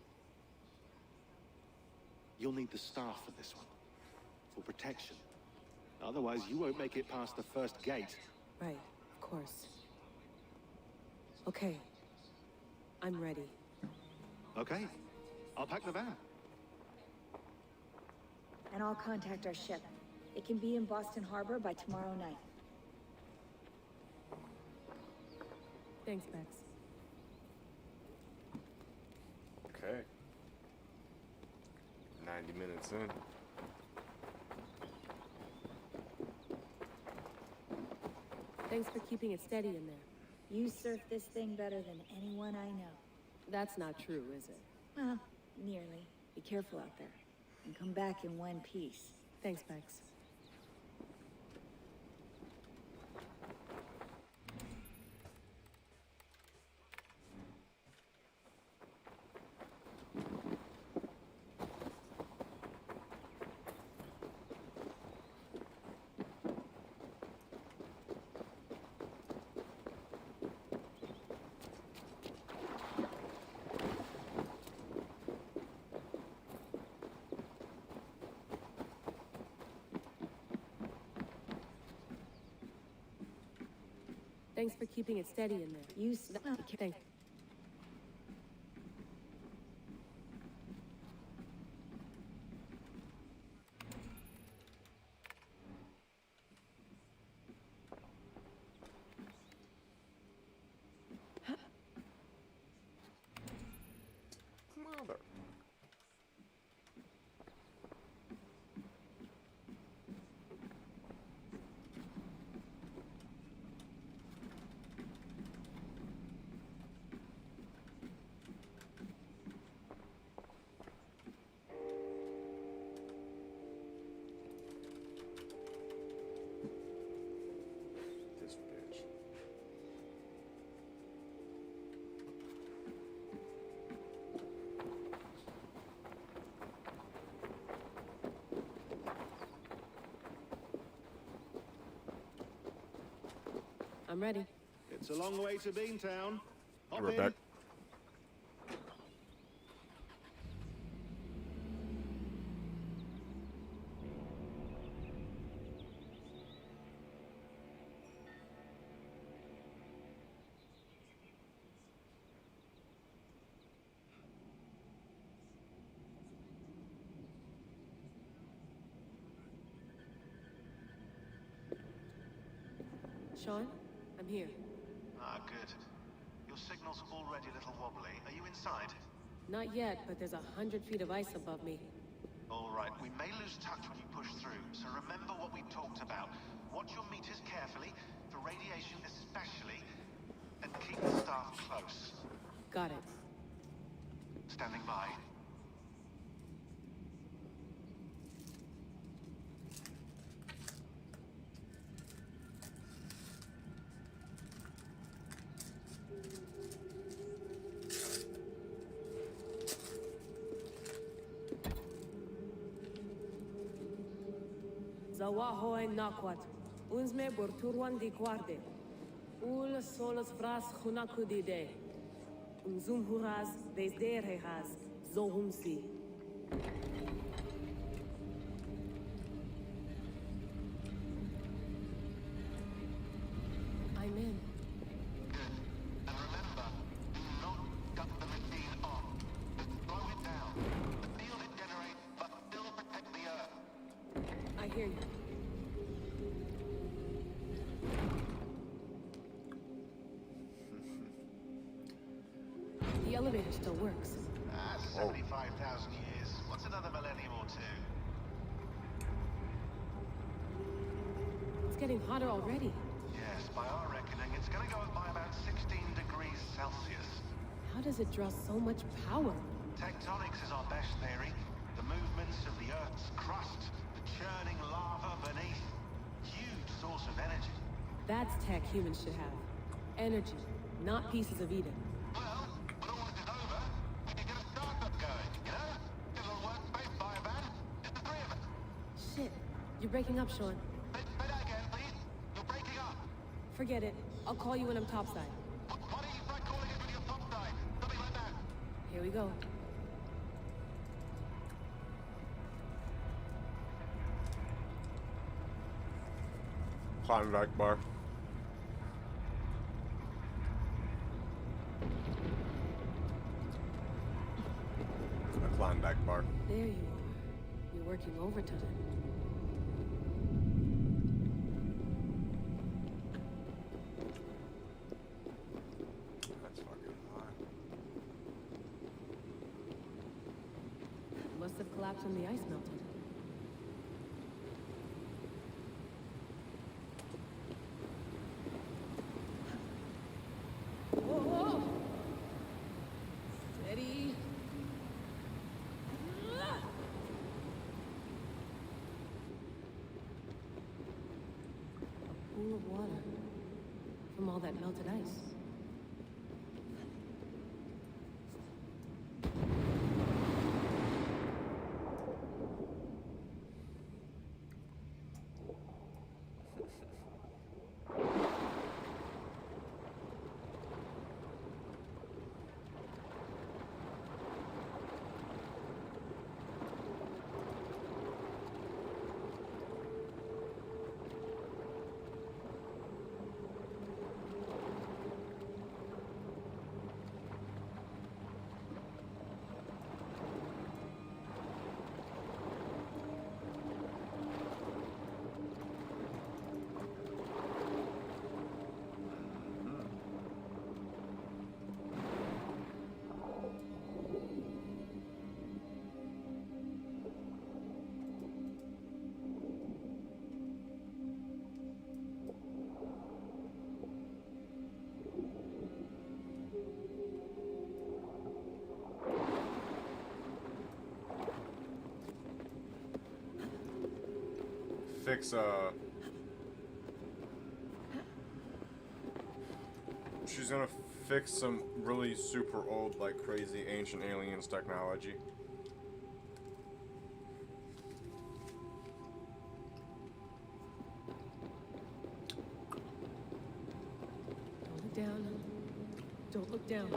You'll need the staff for this one. For protection. Otherwise, you won't make it past the first gate. Right, of course. Okay. I'm ready. Okay. I'll pack the van. And I'll contact our ship. It can be in Boston Harbor by tomorrow night. Thanks, Bex. Okay. 90 minutes in. Thanks for keeping it steady in there. You surf this thing better than anyone I know. That's not true, is it? Well, nearly. Be careful out there. And come back in one piece. Thanks, Bex. Thanks for keeping it steady in there. Thanks. Mother. This bitch. I'm ready. It's a long way to Beantown. Hop We're in. back. Sean, I'm here. Ah, good. Your signal's already a little wobbly. Are you inside? Not yet, but there's 100 feet of ice above me. All right, we may lose touch when you push through, so remember what we talked about. Watch your meters carefully, for radiation especially, and keep the staff close. Got it. Standing by. Zawaho en nakwat. Unzme borturwan di guarde. Ul solos vras hunakudide. Unzum huraz desderehaz. Zohumsi. I'm in. And remember, do not cut the machine off. Just slow it down. The field it generates, but still protect the Earth. I hear you. The elevator still works. 75,000 years. What's another millennium or two? It's getting hotter already. Yes, by our reckoning, it's gonna go up by about 16 degrees Celsius. How does it draw so much power? Tectonics is our best theory. The movements of the Earth's crust, the churning lava beneath. Huge source of energy. That's tech humans should have. Energy, not pieces of Eden. Well, when all this is over, we can get a startup going, you know? Get a little workspace, buy a van, just the three of us. Shit, you're breaking up, Sean. Say that again, please. You're breaking up. Forget it. I'll call you when I'm topside. Why don't you try calling us when you're topside? Something like that. Here we go. Klondike bar. A Klondike bar. There you are. You're working overtime. That's fucking hot. Must have collapsed when the ice melted. Whoa! Steady. A pool of water from all that melted ice. Fix she's gonna fix some really super old, like crazy ancient aliens technology. Don't look down. Don't look down.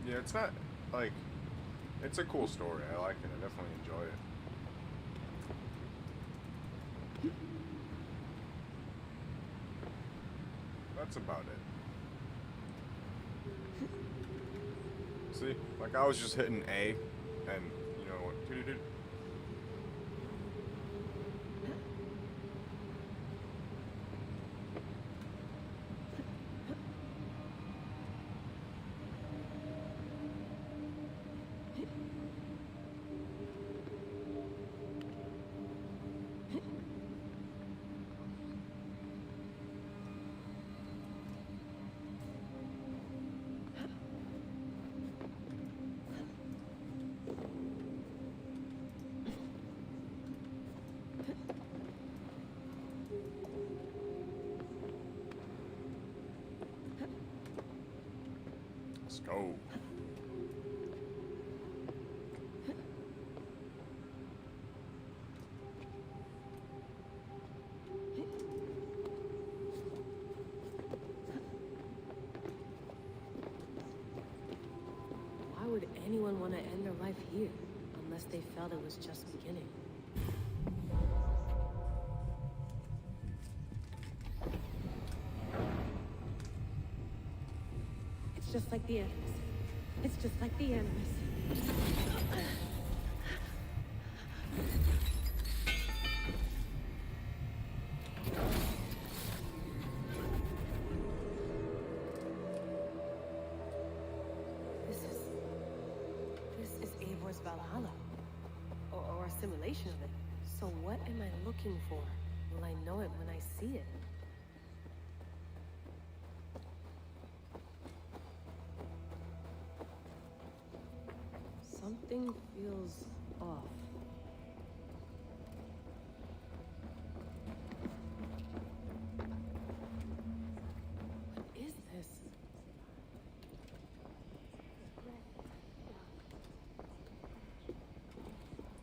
Yeah, it's not, like, it's a cool story. I like it. I definitely enjoy it. That's about it. See? Like, I was just hitting A, and, you know what? go. Why would anyone want to end their life here, unless they felt it was just beginning? It's just like the animals. It's just like the animals. This is Eivor's Valhalla. Or a simulation of it. So what am I looking for? Will I know it when I see it? Something feels off. What is this?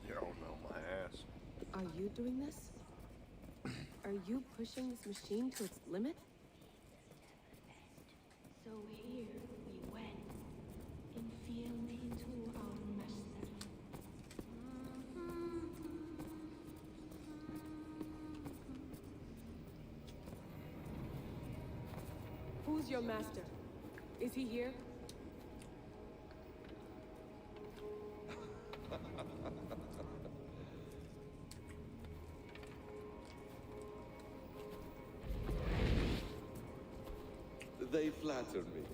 You don't know my ass. Are you doing this? Are you pushing this machine to its limit? So here we went, in fealty to our master. Who's your master? Is he here? They flatter me.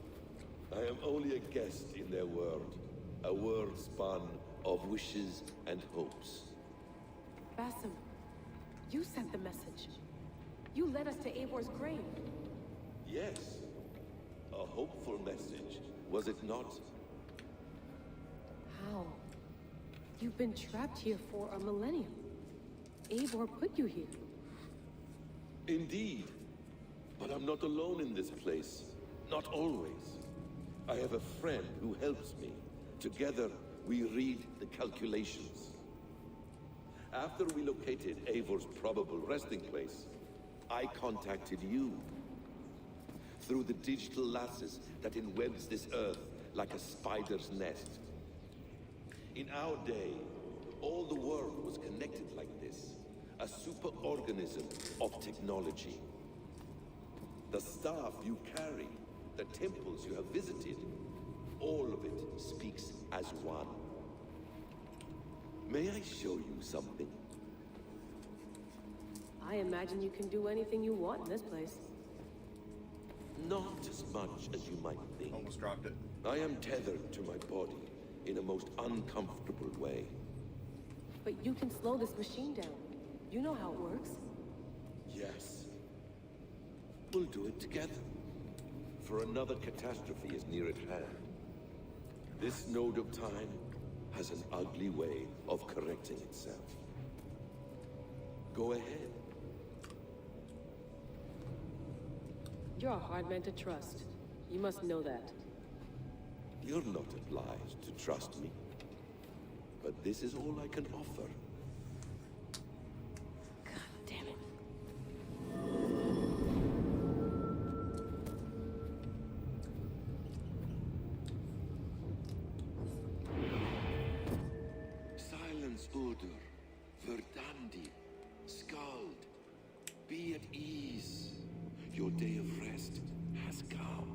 I am only a guest in their world. A world spun of wishes and hopes. Basim, you sent the message. You led us to Eivor's grave. Yes. A hopeful message, was it not? How? You've been trapped here for a millennium. Eivor put you here. Indeed. But I'm not alone in this place. Not always. I have a friend who helps me. Together, we read the calculations. After we located Eivor's probable resting place, I contacted you. Through the digital lasses that enwebs this earth like a spider's nest. In our day, all the world was connected like this. A superorganism of technology. The staff you carry, the temples you have visited, all of it speaks as one. May I show you something? I imagine you can do anything you want in this place. Not as much as you might think. Almost dropped it. I am tethered to my body in a most uncomfortable way. But you can slow this machine down. You know how it works. Yes. We'll do it together. For another catastrophe is near at hand. This node of time has an ugly way of correcting itself. Go ahead. You're a hard man to trust. You must know that. You're not obliged to trust me. But this is all I can offer. God damn it. Silence, Udur. Verdandi. Skald. Be at ease. Your day of rest has come.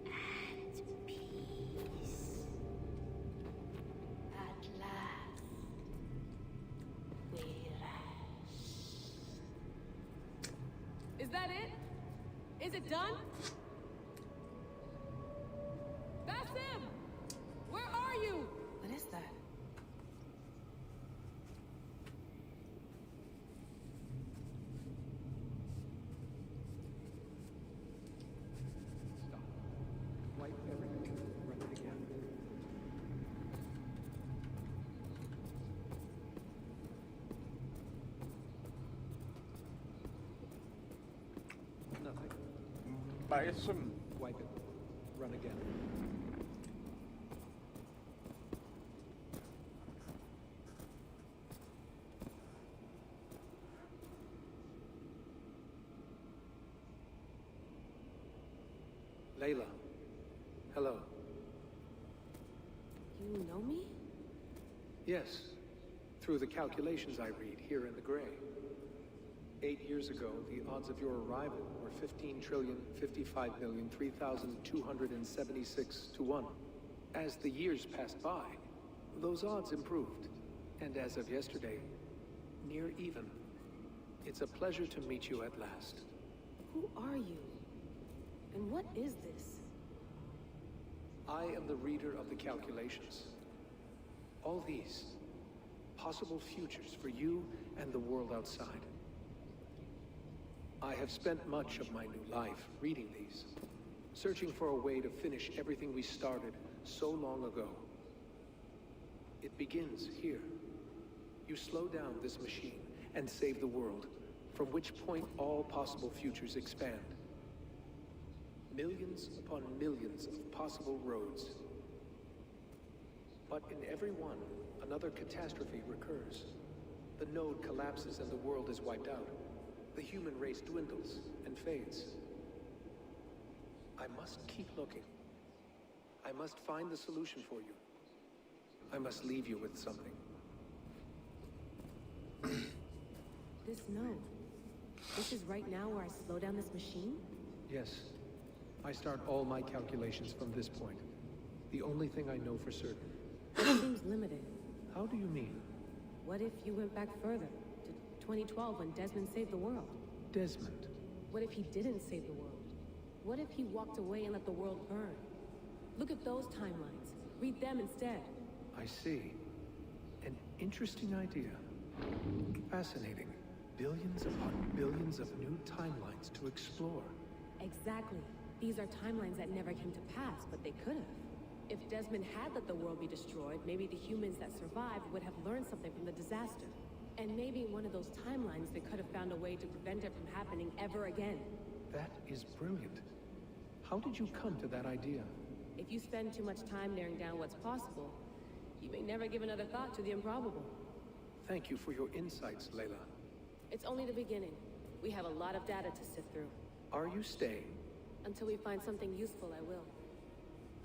At peace. At last, we rest. Is that it? Is it done? Basim! Where are you? What is that? Wipe everything. Run it again. Nothing. Buy some. Wipe it. run again. Layla. Hello. You know me? Yes. Through the calculations I read here in the gray. 8 years ago, the odds of your arrival were 15,055,003,276 to 1. As the years passed by, those odds improved. And as of yesterday, near even. It's a pleasure to meet you at last. Who are you? And what is this? I am the reader of the calculations. All these possible futures for you and the world outside. I have spent much of my new life reading these, searching for a way to finish everything we started so long ago. It begins here. You slow down this machine and save the world, from which point all possible futures expand. Millions upon millions of possible roads. But in every one, another catastrophe recurs. The node collapses and the world is wiped out. The human race dwindles and fades. I must keep looking. I must find the solution for you. I must leave you with something. This node. This is right now where I slow down this machine? Yes. I start all my calculations from this point. The only thing I know for certain. It seems limited. How do you mean? What if you went back further, to 2012 when Desmond saved the world? Desmond? What if he didn't save the world? What if he walked away and let the world burn? Look at those timelines. Read them instead. I see. An interesting idea. Fascinating. Billions upon billions of new timelines to explore. Exactly. These are timelines that never came to pass, but they could have. If Desmond had let the world be destroyed, maybe the humans that survived would have learned something from the disaster. And maybe in one of those timelines they could have found a way to prevent it from happening ever again. That is brilliant. How did you come to that idea? If you spend too much time narrowing down what's possible, you may never give another thought to the improbable. Thank you for your insights, Layla. It's only the beginning. We have a lot of data to sift through. Are you staying? Until we find something useful, I will.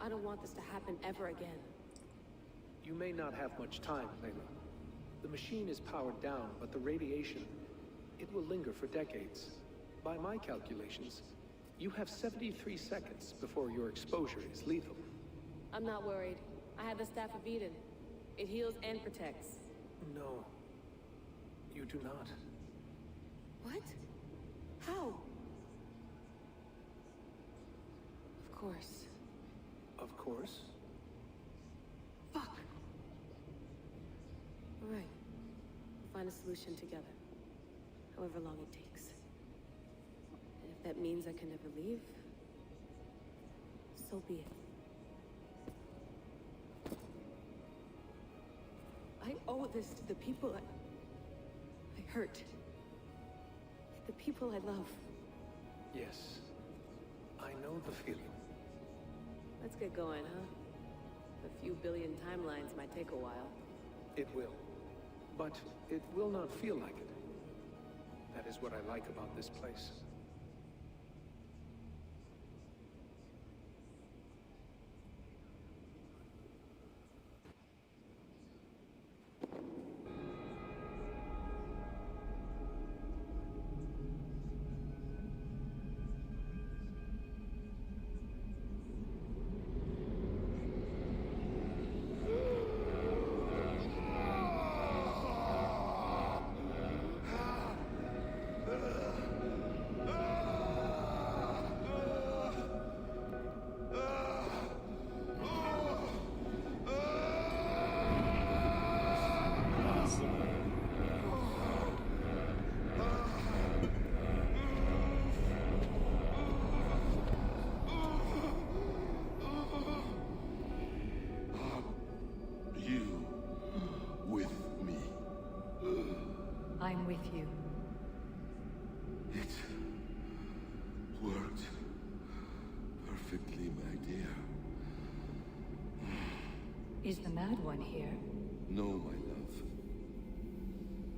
I don't want this to happen ever again. You may not have much time, Layla. The machine is powered down, but the radiation, it will linger for decades. By my calculations, you have 73 seconds before your exposure is lethal. I'm not worried. I have the Staff of Eden. It heals and protects. No. You do not. What? How? Of course. Of course. Fuck! All right. We'll find a solution together. However long it takes. And if that means I can never leave, so be it. I owe this to the people I hurt. The people I love. Yes. I know the feeling. Let's get going, huh? A few billion timelines might take a while. It will. But it will not feel like it. That is what I like about this place. Is the Mad One here? No, my love.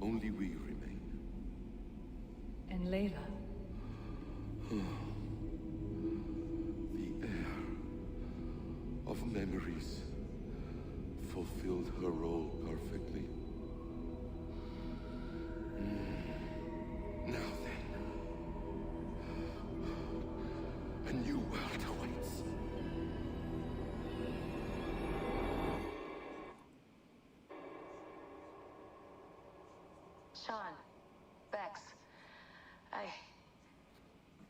Only we remain. And Layla? The air of memories fulfilled her role perfectly. Now then, a new world awaits. Sean, Bex, I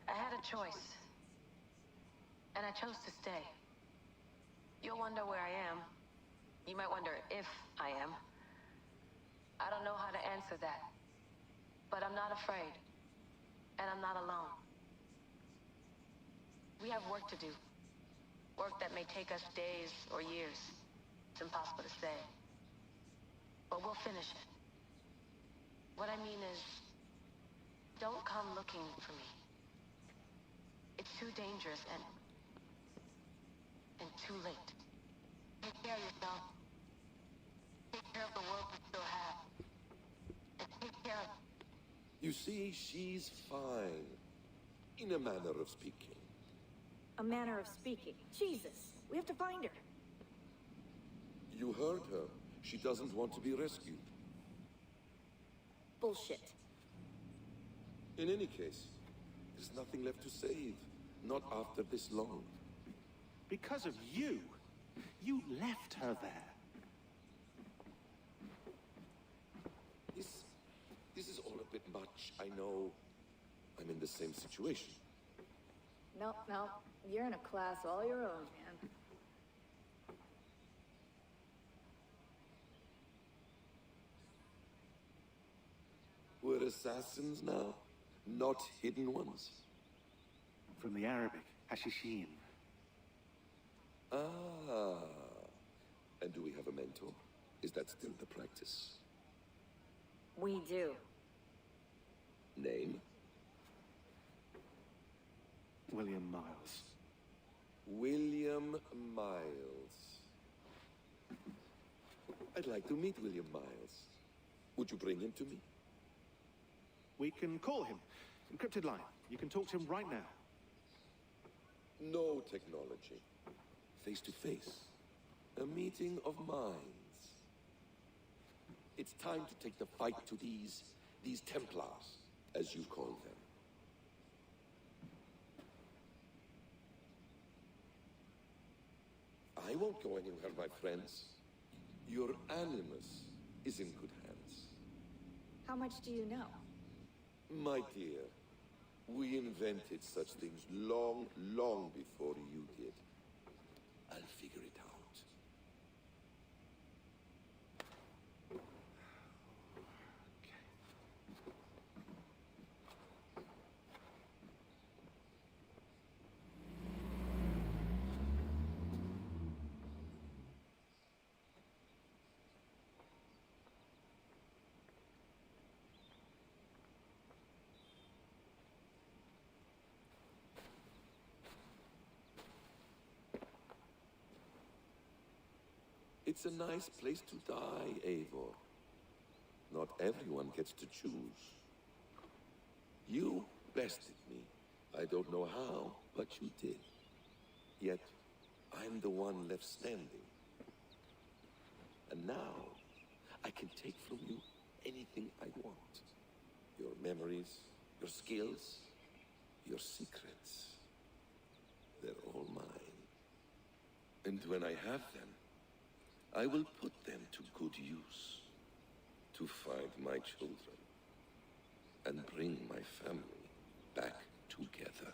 had a choice. And I chose to stay. You'll wonder where I am. You might wonder if I am. I don't know how to answer that. But I'm not afraid. And I'm not alone. We have work to do. Work that may take us days or years. It's impossible to say. But we'll finish it. What I mean is, don't come looking for me. It's too dangerous and too late. Take care of yourself. Take care of the world we still have. And take care of... You see, she's fine. In a manner of speaking. A manner of speaking. Jesus, we have to find her. You heard her. She doesn't want to be rescued. Bullshit. In any case, there's nothing left to save. Not after this long. Because of you. You left her there. This is all a bit much. I know. I'm in the same situation. No, you're in a class all your own, man. We're assassins now, not hidden ones. From the Arabic, Hashishin. Ah. And do we have a mentor? Is that still the practice? We do. Name? William Miles. William Miles. I'd like to meet William Miles. Would you bring him to me? We can call him. Encrypted line. You can talk to him right now. No technology. Face to face. A meeting of minds. It's time to take the fight to these Templars, as you call them. I won't go anywhere, my friends. Your animus is in good hands. How much do you know? My dear, we invented such things long, long before you did. I'll figure it out. It's a nice place to die, Eivor. Not everyone gets to choose. You bested me. I don't know how, but you did. Yet, I'm the one left standing. And now, I can take from you anything I want. Your memories, your skills, your secrets. They're all mine. And when I have them, I will put them to good use. To find my children. And bring my family back together.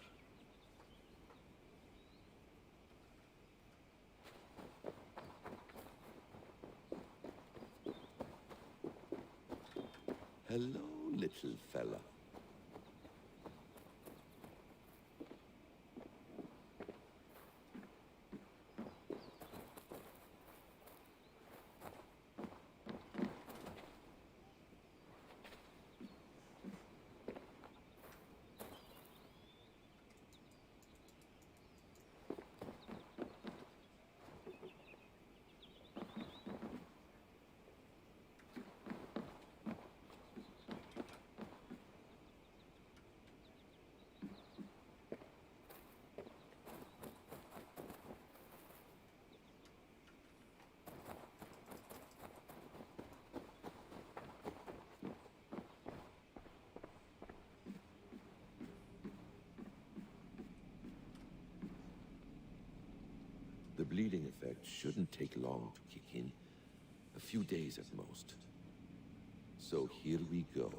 Hello, little fella. bleeding effect shouldn't take long to kick in. A few days at most. So here we go.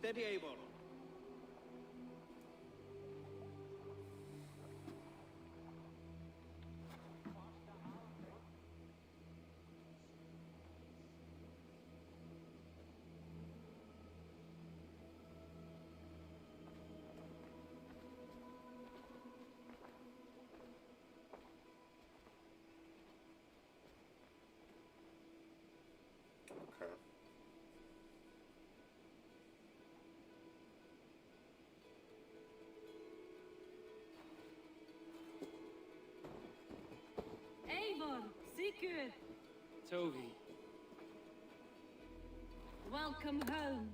Steady, Eivor. Okay. Eivor, Sigurd, Toby. welcome home.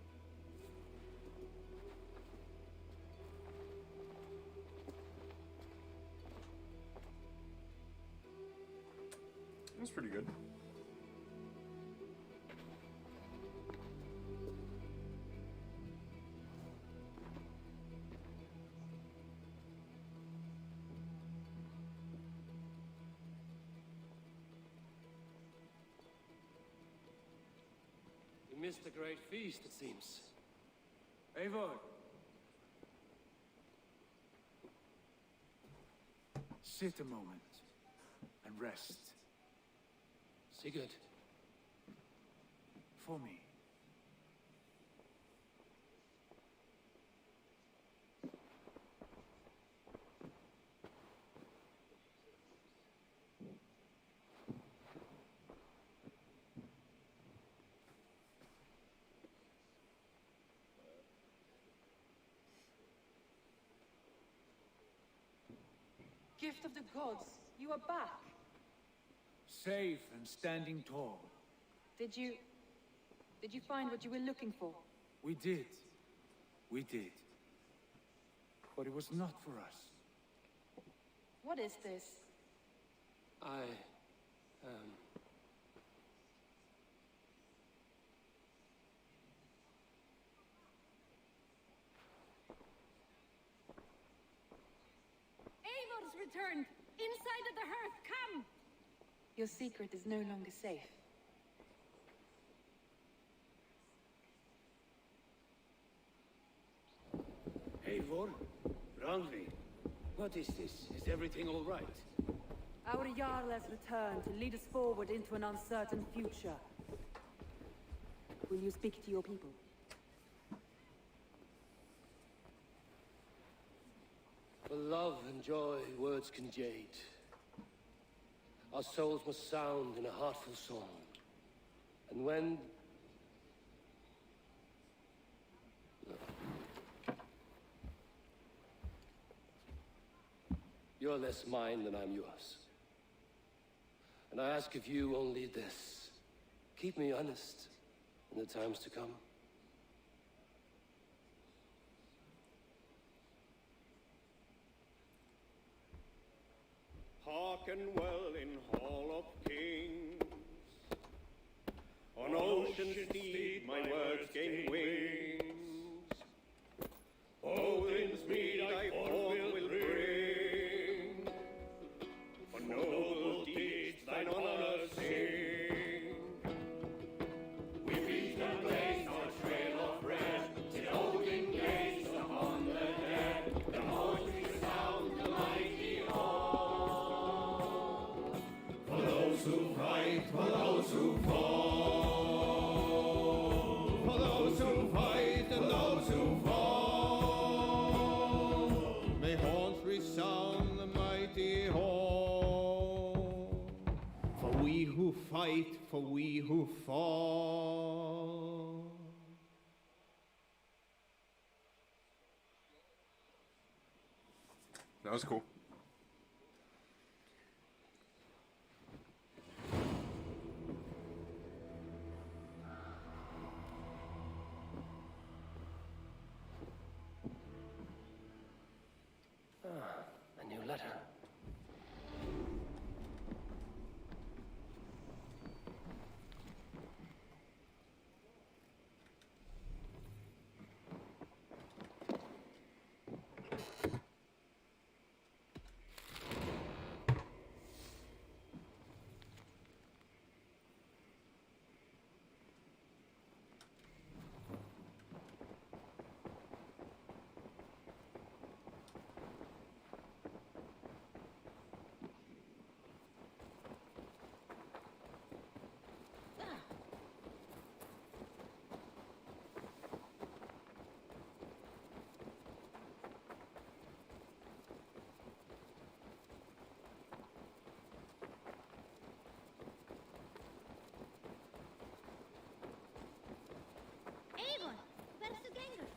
That's pretty good. You missed a great feast, it seems. Eivor! Sit a moment and rest. Sigurd. For me. Gift of the gods, you are back. Safe and standing tall. Did you find what you were looking for? We did. We did. But it was not for us. What is this? Eivor's returned! Inside of the hearth, come! Your secret is no longer safe. Eivor? Rangvi? What is this? Is everything all right? Our Jarl has returned to lead us forward into an uncertain future. Will you speak to your people? For love and joy, words can jade. Our souls must sound in a heartful song. And when... You're less mine than I'm yours. And I ask of you only this. Keep me honest in the times to come. Hearken well in Hall of Kings. On ocean's steed my words gain wings. Odin's mead I fight for we who fall. That was cool. A new letter. Eivor, hversu gengur?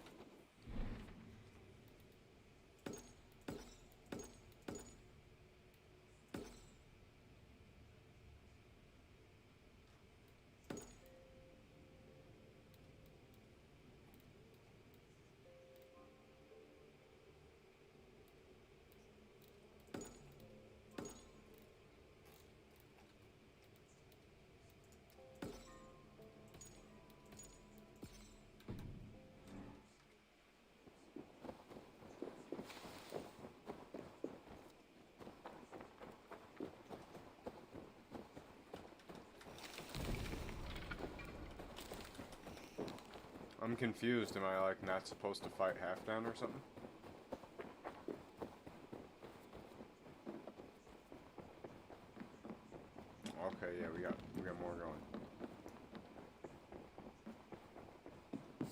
I'm confused. Am I like not supposed to fight Halfdan or something? Okay, yeah, we got more going.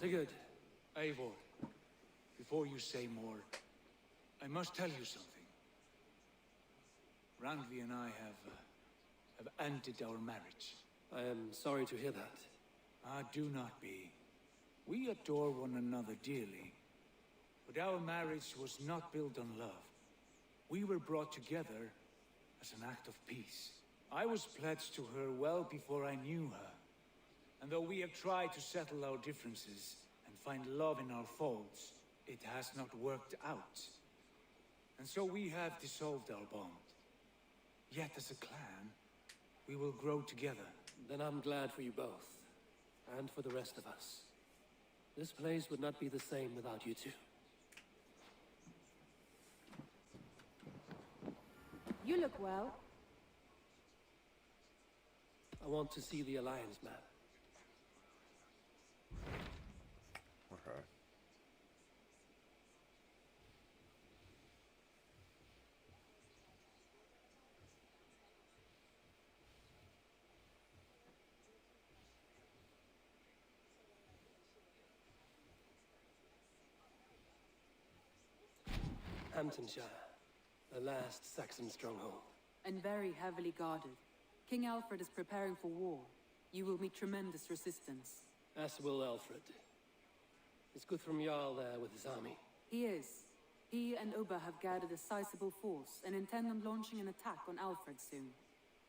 Sigurd, Eivor, before you say more, I must tell you something. Randvi and I have ended our marriage. I am sorry to hear that. Ah, do not be. We adore one another dearly, but our marriage was not built on love. We were brought together as an act of peace. I was pledged to her well before I knew her, and though we have tried to settle our differences and find love in our faults, it has not worked out. And so we have dissolved our bond. Yet as a clan, we will grow together. Then I'm glad for you both, and for the rest of us. This place would not be the same without you two. You look well. I want to see the Alliance map. Okay. Hamptonshire, the last Saxon stronghold. And very heavily guarded. King Alfred is preparing for war. You will meet tremendous resistance. As will Alfred. Is Guthrum Jarl there with his army? He is. He and Ubba have gathered a sizable force and intend on launching an attack on Alfred soon.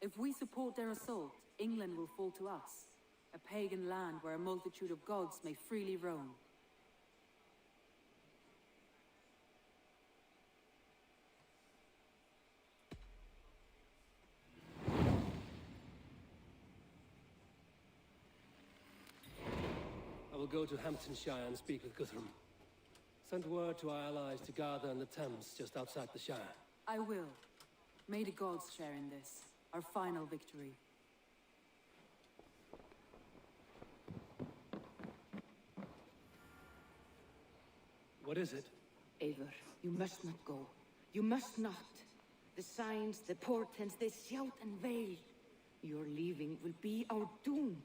If we support their assault, England will fall to us. A pagan land where a multitude of gods may freely roam. I will go to Hamptonshire and speak with Guthrum. Send word to our allies to gather in the Thames just outside the Shire. I will. May the gods share in this, our final victory. What is it? Eivor, you must not go. You must not. The signs, the portents, they shout and wail. Your leaving will be our doom.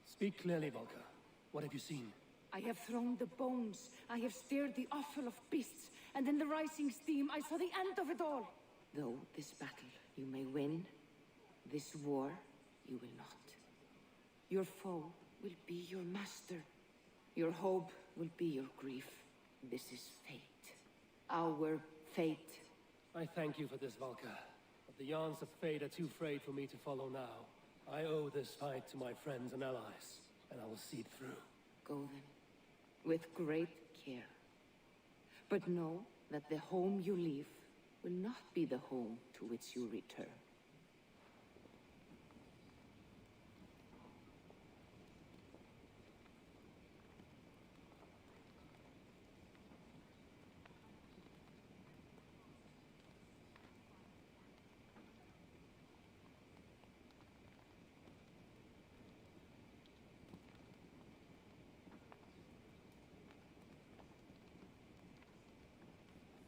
Speak clearly, Volker. What have you seen? I have thrown the bones. I have stirred the offal of beasts. And in the rising steam, I saw the end of it all. Though this battle you may win, this war you will not. Your foe will be your master. Your hope will be your grief. This is fate. Our fate. I thank you for this, Valka. But the yarns of fate are too frayed for me to follow now. I owe this fight to my friends and allies, and I will see it through. Go then, with great care. But know that the home you leave will not be the home to which you return.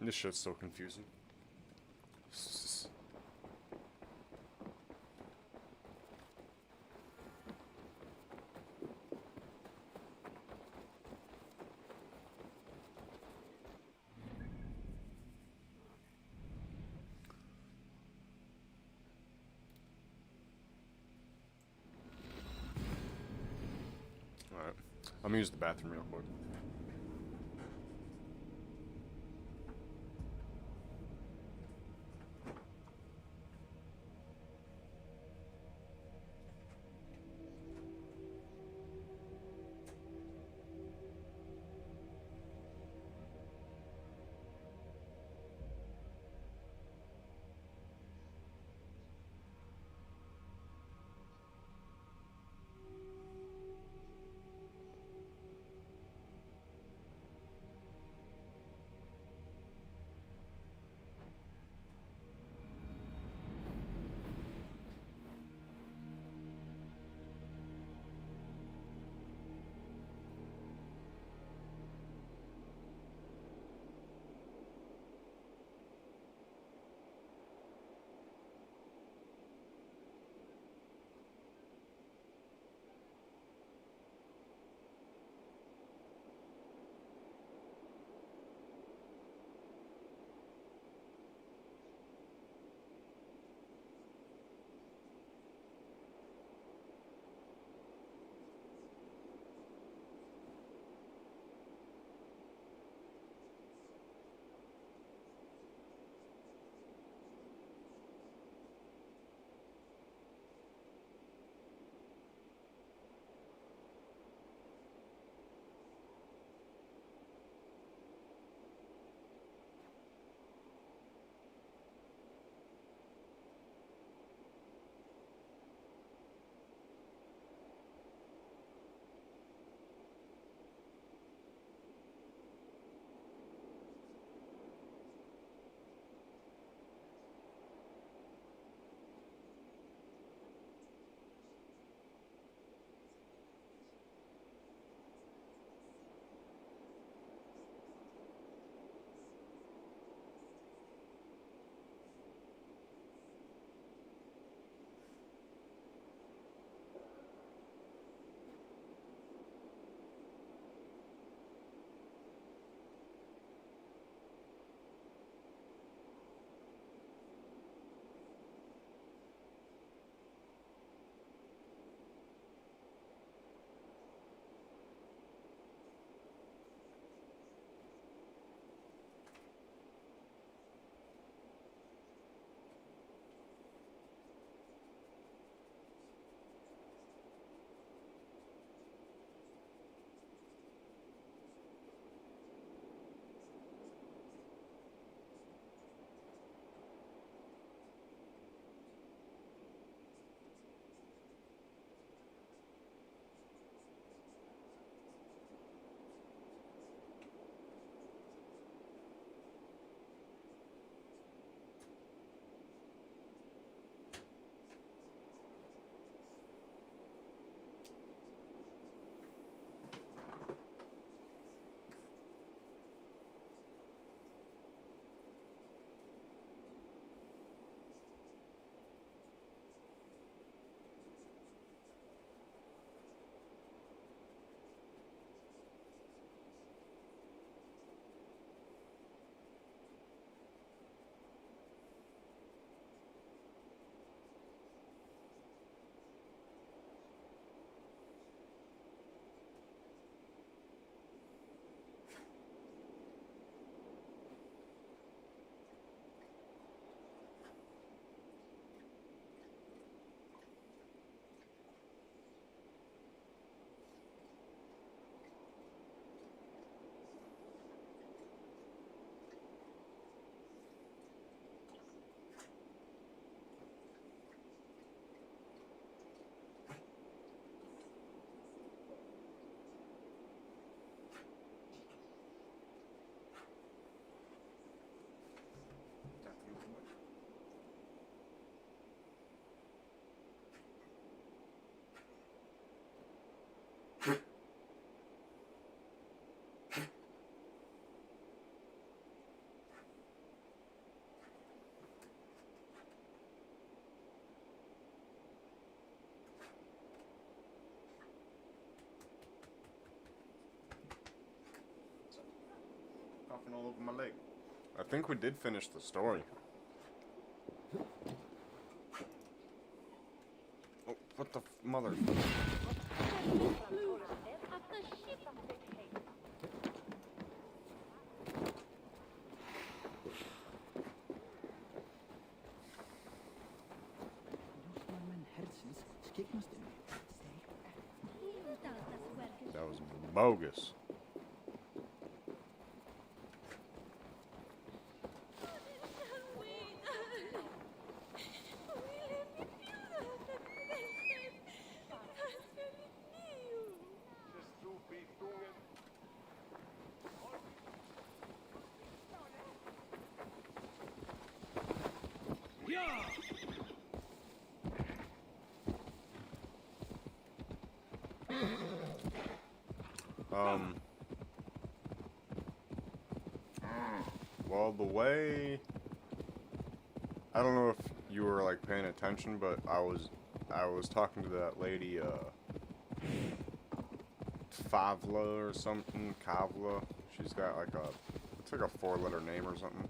This shit's so confusing. Alright. I'm gonna use the bathroom real quick. coughing all over my leg. I think we did finish the story. Oh, what the mother? That was bogus. Well, the way... I don't know if you were, like, paying attention, but I was talking to that lady, Favla or something, Kavla. She's got, like, it's like a 4-letter name or something.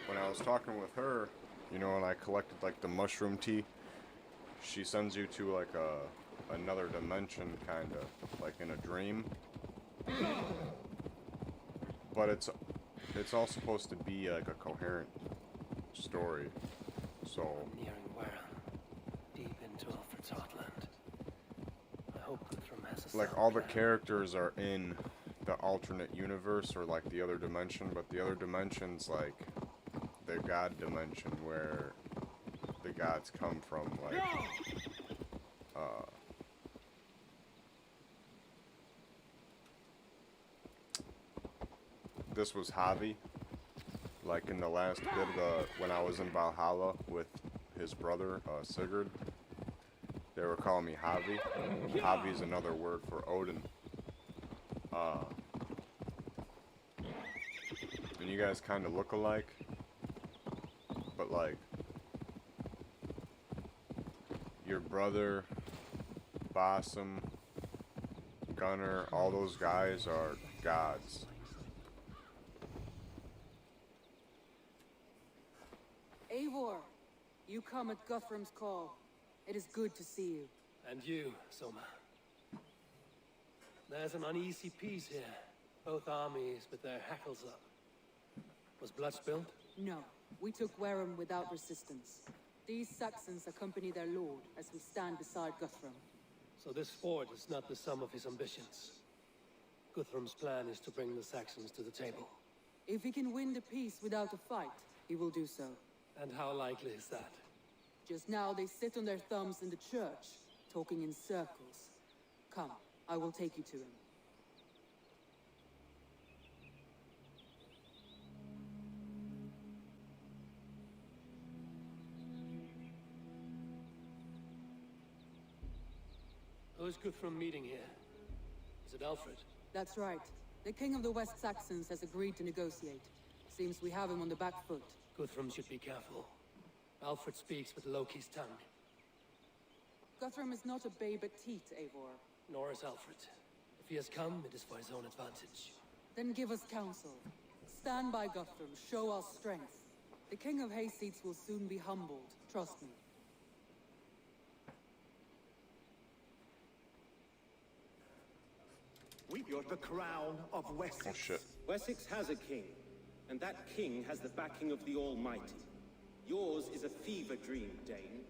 When I was talking with her, you know, when I collected, like, the mushroom tea, she sends you to, like, another dimension, kind of, like in a dream. But it's all supposed to be, like, a coherent story, so... Nearing Warren, deep into Alfred's heartland. I hope Guthrum has a like, all the characters are in the alternate universe, or, like, the other dimension, but the other dimension's, like, the god dimension, where the gods come from, like, this was Javi, like in the last bit of when I was in Valhalla with his brother, Sigurd. They were calling me Javi. Javi is another word for Odin. And you guys kind of look alike, but like, your brother, Bassam, Gunnar, all those guys are gods. Eivor, you come at Guthrum's call. It is good to see you. And you, Soma. There's an uneasy peace here. Both armies with their hackles up. Was blood spilled? No, we took Wareham without resistance. These Saxons accompany their lord as we stand beside Guthrum. So this fort is not the sum of his ambitions. Guthrum's plan is to bring the Saxons to the table. If he can win the peace without a fight, he will do so. And how likely is that? Just now they sit on their thumbs in the church, talking in circles. Come, I will take you to him. Who is Guthrum meeting here? Is it Alfred? That's right. The king of the West Saxons has agreed to negotiate. Seems we have him on the back foot. Guthrum should be careful. Alfred speaks with Loki's tongue. Guthrum is not a babe at teat, Eivor. Nor is Alfred. If he has come, it is for his own advantage. Then give us counsel. Stand by Guthrum, show our strength. The king of Hayseeds will soon be humbled, trust me. You're the crown of Wessex. Oh shit. Wessex has a king, and that king has the backing of the Almighty. Yours is a fever dream, Dane.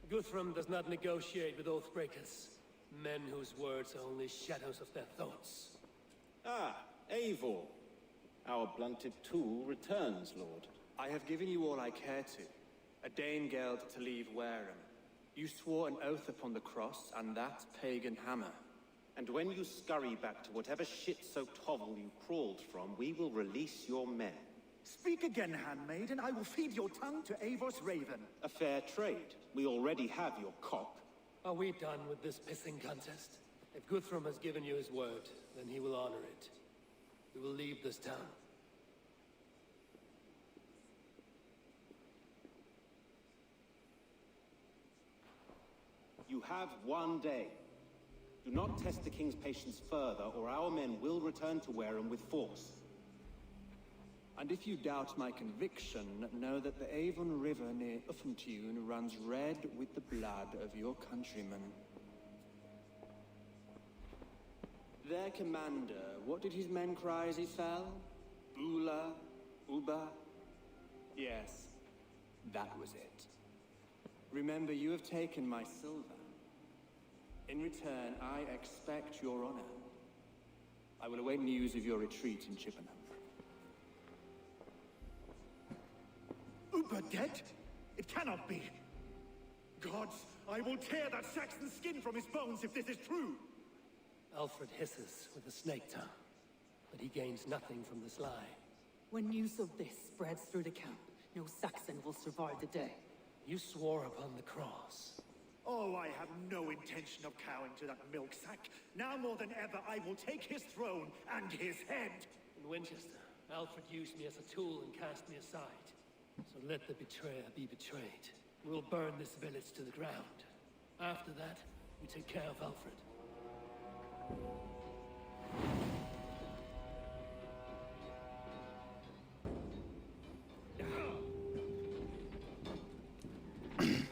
Guthrum does not negotiate with oathbreakers. Men whose words are only shadows of their thoughts. Ah, Eivor. Our blunted tool returns, Lord. I have given you all I care to. A Danegeld to leave Wareham. You swore an oath upon the cross, and that pagan hammer. And when you scurry back to whatever shit-soaked hovel you crawled from, we will release your men. Speak again, handmaid, and I will feed your tongue to Eivor's raven. A fair trade. We already have your cop. Are we done with this pissing contest? If Guthrum has given you his word, then he will honor it. We will leave this town. You have 1 day. Do not test the king's patience further, or our men will return to Wareham with force. And if you doubt my conviction, know that the Avon River near Uffentune runs red with the blood of your countrymen. Their commander, what did his men cry as he fell? Bula? Uba? Yes, that was it. Remember, you have taken my silver. In return, I expect your honor. I will await news of your retreat in Chippenham. Uber dead? It cannot be. Gods, I will tear that Saxon's skin from his bones if this is true. Alfred hisses with a snake tongue, but he gains nothing from this lie. When news of this spreads through the camp, no Saxon will survive the day. You swore upon the cross. Oh, I have no intention of cowing to that milk sack. Now more than ever, I will take his throne and his head. In Winchester, Alfred used me as a tool and cast me aside. So let the betrayer be betrayed. We'll burn this village to the ground. After that, we take care of Alfred.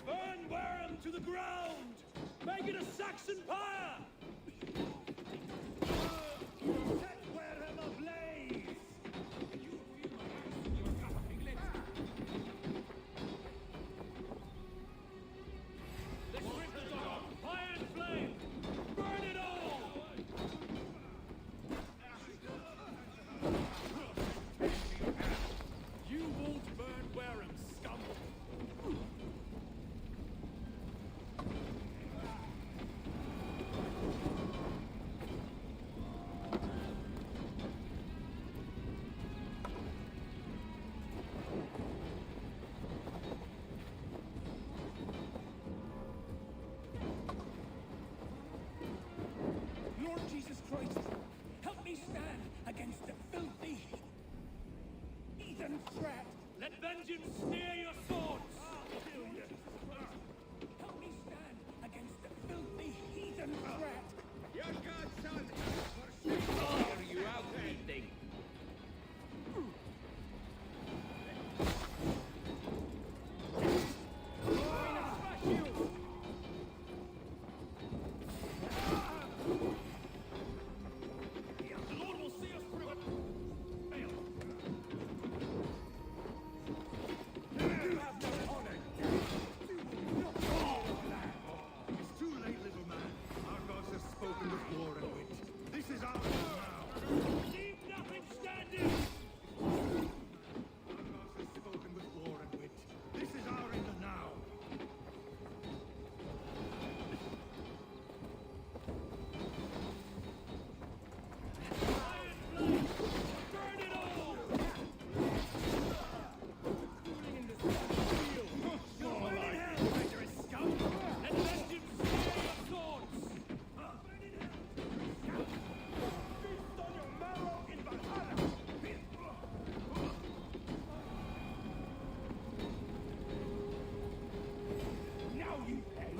Burn Wareham to the ground! Make it a Saxon pyre! Set Wareham ablaze! Let's rip the dog! Fire and flame! Burn it all! You won't burn Wareham, scum! Lord Jesus Christ, help me stand against the filthy heathen threat. Let vengeance sneer your swords. I'll kill you. Help me stand against the filthy heathen threat. Your God's son, for you out anything. The Lord will see us through it. Fail. You have no honor. It's too late, little man. Our gods have spoken with war and wit. This is our now. Leave nothing standing. Our gods have spoken with war and wit. This is our in the now. Burn it all! Cooling in this field. You'll burn in hell, traitorous scum! And vengeance smear your swords! Burn in hell, traitorous scum! Feast on your marrow in Valhalla! Now you pay!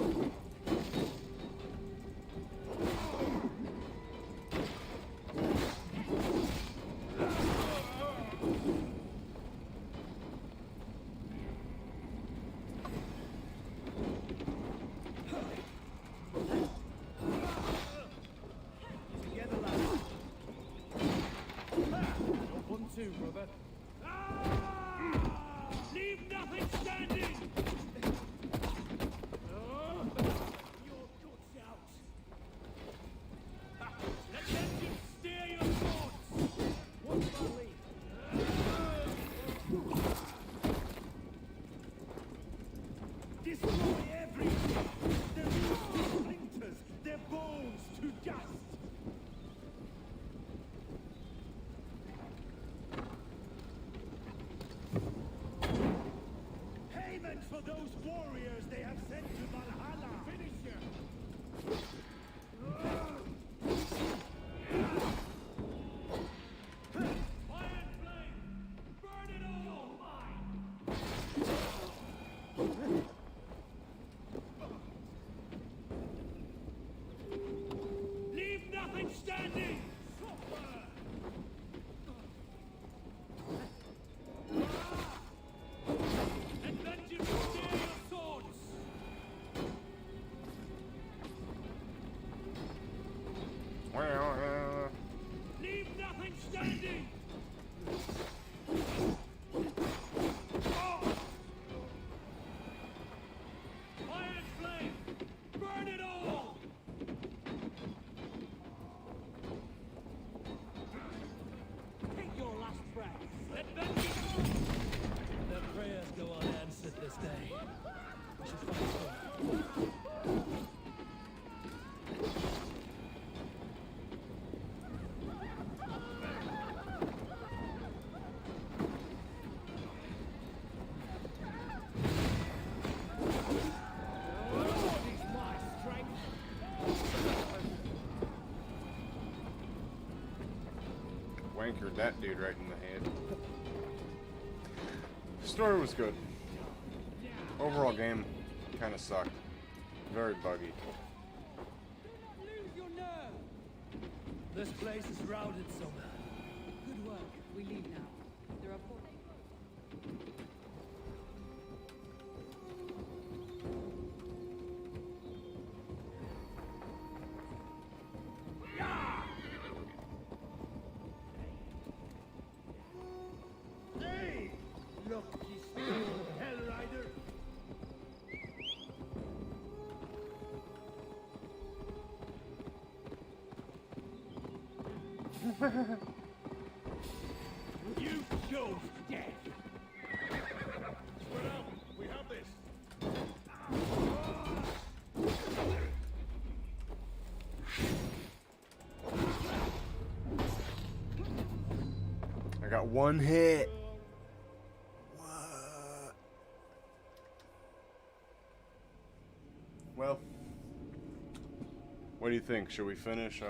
Together, lads. Not 1-2, brother. Leave nothing standing! Your guts out. Let vengeance steer your swords! What's my lead? Destroy everything! Their roots to splinters, their bones to dust! Payment for those warriors they have sent to Valhalla! Finish him! anchored that dude right in the head. The story was good. Overall game kind of sucked. Very buggy. Lose your nerve. This place is routed, Soma. Good work. We leave now. There are four. Hey! Look, you stupid hell rider! You chose death! Spread out! We have this! I got one hit. Well, what do you think? Should we finish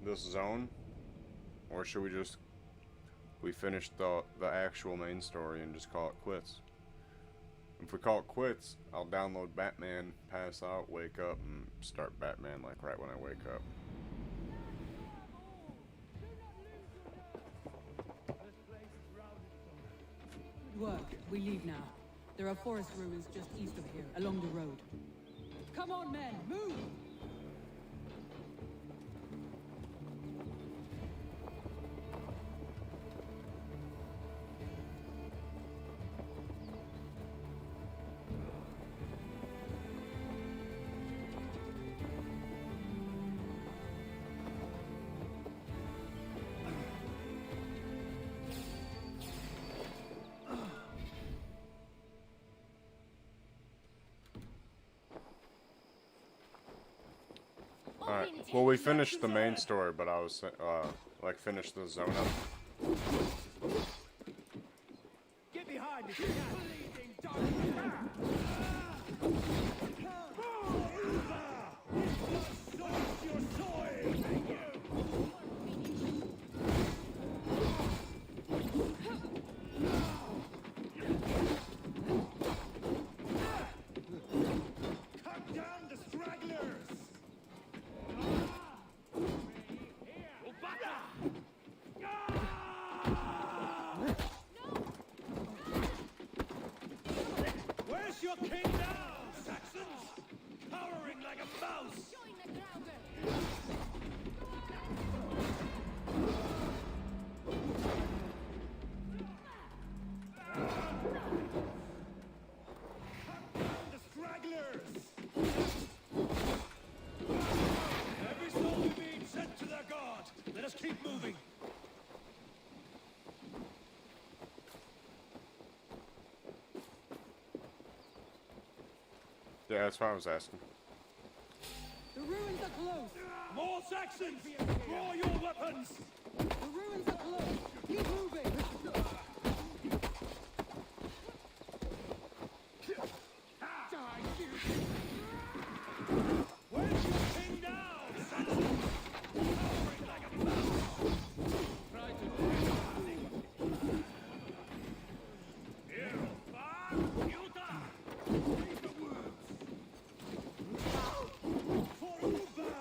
this zone, or should we finish the actual main story and just call it quits? If we call it quits, I'll download Batman, pass out, wake up, and start Batman like right when I wake up. Good work. We leave now. There are forest ruins just east of here, along the road. Come on, men, move! Alright, well we finished the main story, but I was, like, finished the zone up. Get behind me! Bleeding dark! Soaks your soil! Thank you! Cut down the stragglers! Where's your king now, Saxons? Cowering like a mouse! The stragglers! Every soldier being sent to their guard. Let us keep moving. Yeah, that's what I was asking. The ruins are close! More Saxons! Draw your weapons! The ruins are close! Keep moving! Where's your king now, Saxons? Cowering like a mouse! Try to do nothing. Here, Utah! Read the words. For Uba!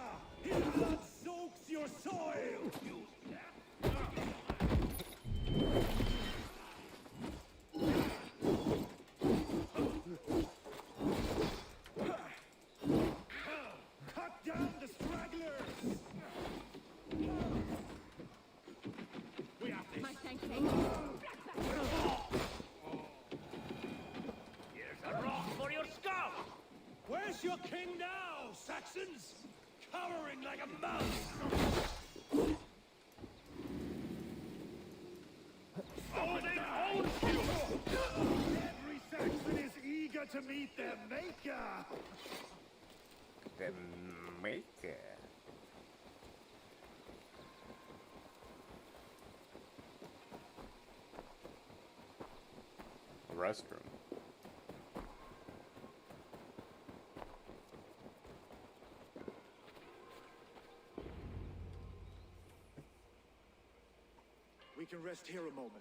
His blood soaks your soil! Cut down the stragglers! We have this. Here's a rock for your skull! Where's your king now, Saxons? Cowering like a mouse! Hold you! Every Saxon is eager to meet their maker! The maker. The restroom. can rest here a moment.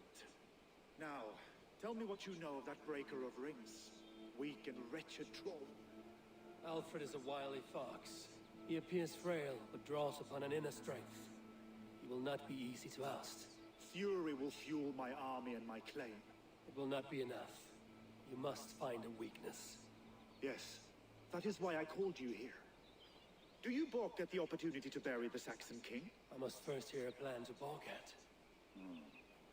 Now, tell me what you know of that breaker of rings. Weak and wretched troll. Alfred is a wily fox. He appears frail, but draws upon an inner strength. He will not be easy to oust. Fury will fuel my army and my claim. It will not be enough. You must find a weakness. Yes, that is why I called you here. Do you balk at the opportunity to bury the Saxon king? I must first hear a plan to balk at.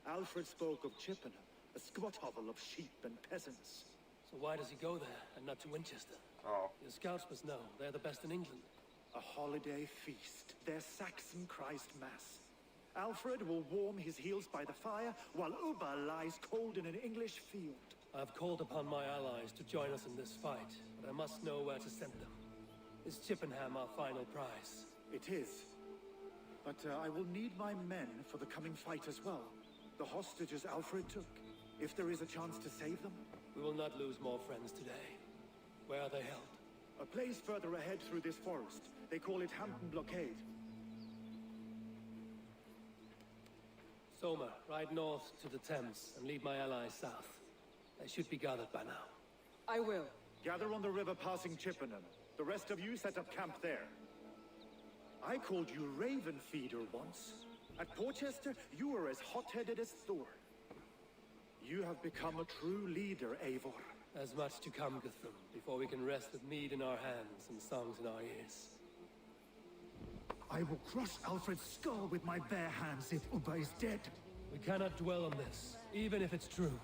Alfred spoke of Chippenham, a squat hovel of sheep and peasants. So why does he go there, and not to Winchester? Oh. Your scouts must know. They're the best in England. A holiday feast. Their Saxon Christ Mass. Alfred will warm his heels by the fire, while Ubba lies cold in an English field. I've called upon my allies to join us in this fight, but I must know where to send them. Is Chippenham our final prize? It is. But I will need my men for the coming fight as well. The hostages Alfred took. If there is a chance to save them. We will not lose more friends today. Where are they held? A place further ahead through this forest. They call it Hampton Blockade. Soma, ride north to the Thames and lead my allies south. They should be gathered by now. I will. Gather on the river passing Chippenham. The rest of you set up camp there. I called you Raven Feeder once. At Porchester, you were as hot-headed as Thor. You have become a true leader, Eivor. There's much to come, Guthrum, before we can rest with mead in our hands and songs in our ears. I will crush Alfred's skull with my bare hands if Ubba is dead. We cannot dwell on this, even if it's true.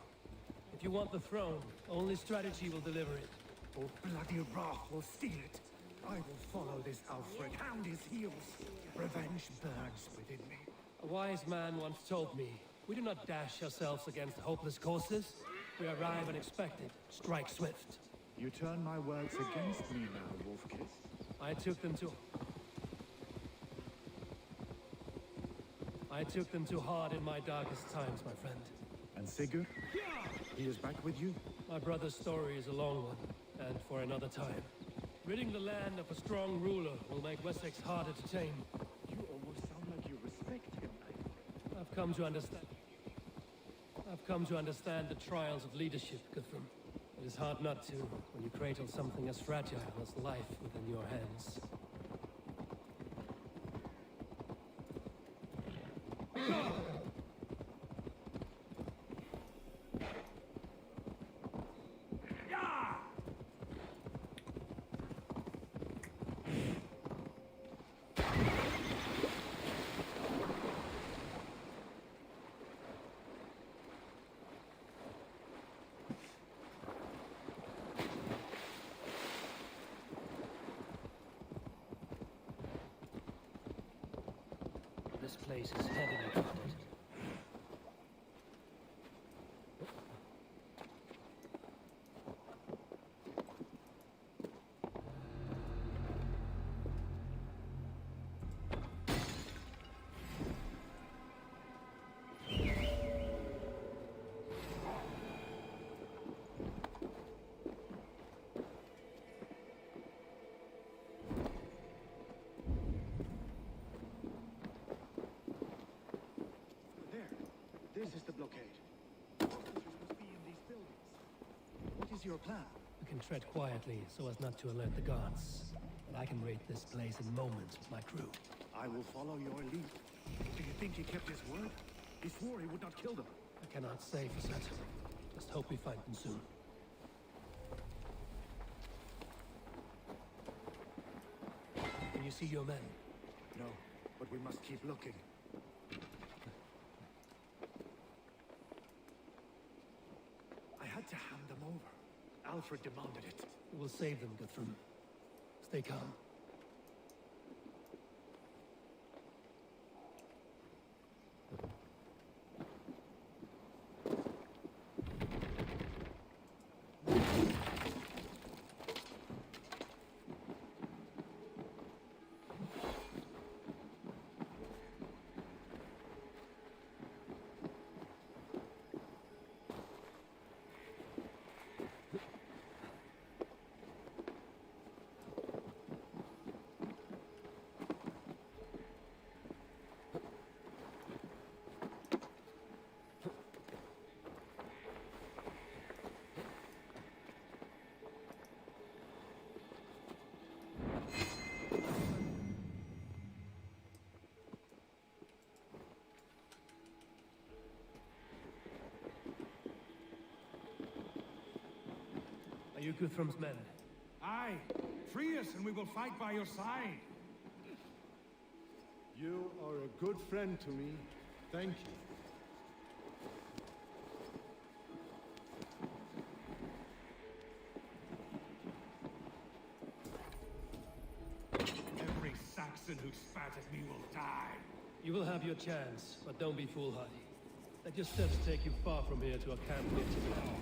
If you want the throne, only strategy will deliver it. Or bloody wrath will steal it. I will follow this Alfred, hound his heels. Revenge burns within me. A wise man once told me, we do not dash ourselves against hopeless courses. We arrive unexpected, strike swift. You turn my words against me now, Wolfkiss. I took them too hard in my darkest times, my friend. And Sigurd? He is back with you? My brother's story is a long one, and for another time. Ridding the land of a strong ruler will make Wessex harder to tame. You almost sound like you respect him. I've come to understand the trials of leadership, Guthrum. It is hard not to, when you cradle something as fragile as life within your hands. This place is heavily guarded. This is the blockade. Officers must be in these buildings. What is your plan? We can tread quietly so as not to alert the guards. But I can raid this place in moments with my crew. I will follow your lead. Do you think he kept his word? He swore he would not kill them. I cannot say for certain. Just hope we find them soon. Can you see your men? No, but we must keep looking. I had to hand them over. Alfred demanded it. We will save them, Guthrum. Stay calm. Are you Guthrum's men? Aye. Free us and we will fight by your side. You are a good friend to me. Thank you. Every Saxon who spat at me will die. You will have your chance, but don't be foolhardy. Let your steps take you far from here to a camp near Tiverton.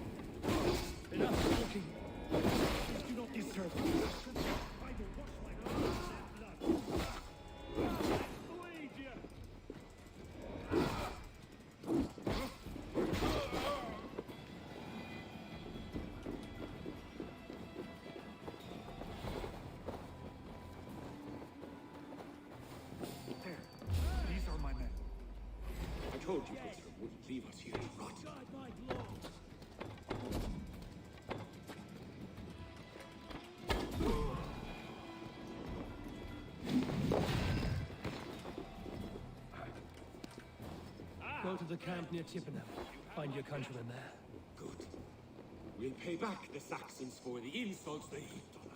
Enough talking! These do not deserve this. I will wash my hands in that blood. Bleed you! There. These are my men. I told you Guthrum wouldn't leave us here to rot. Go to the camp near Chippenham. Find your countrymen there. Good. We'll pay back the Saxons for the insults they heaped on us.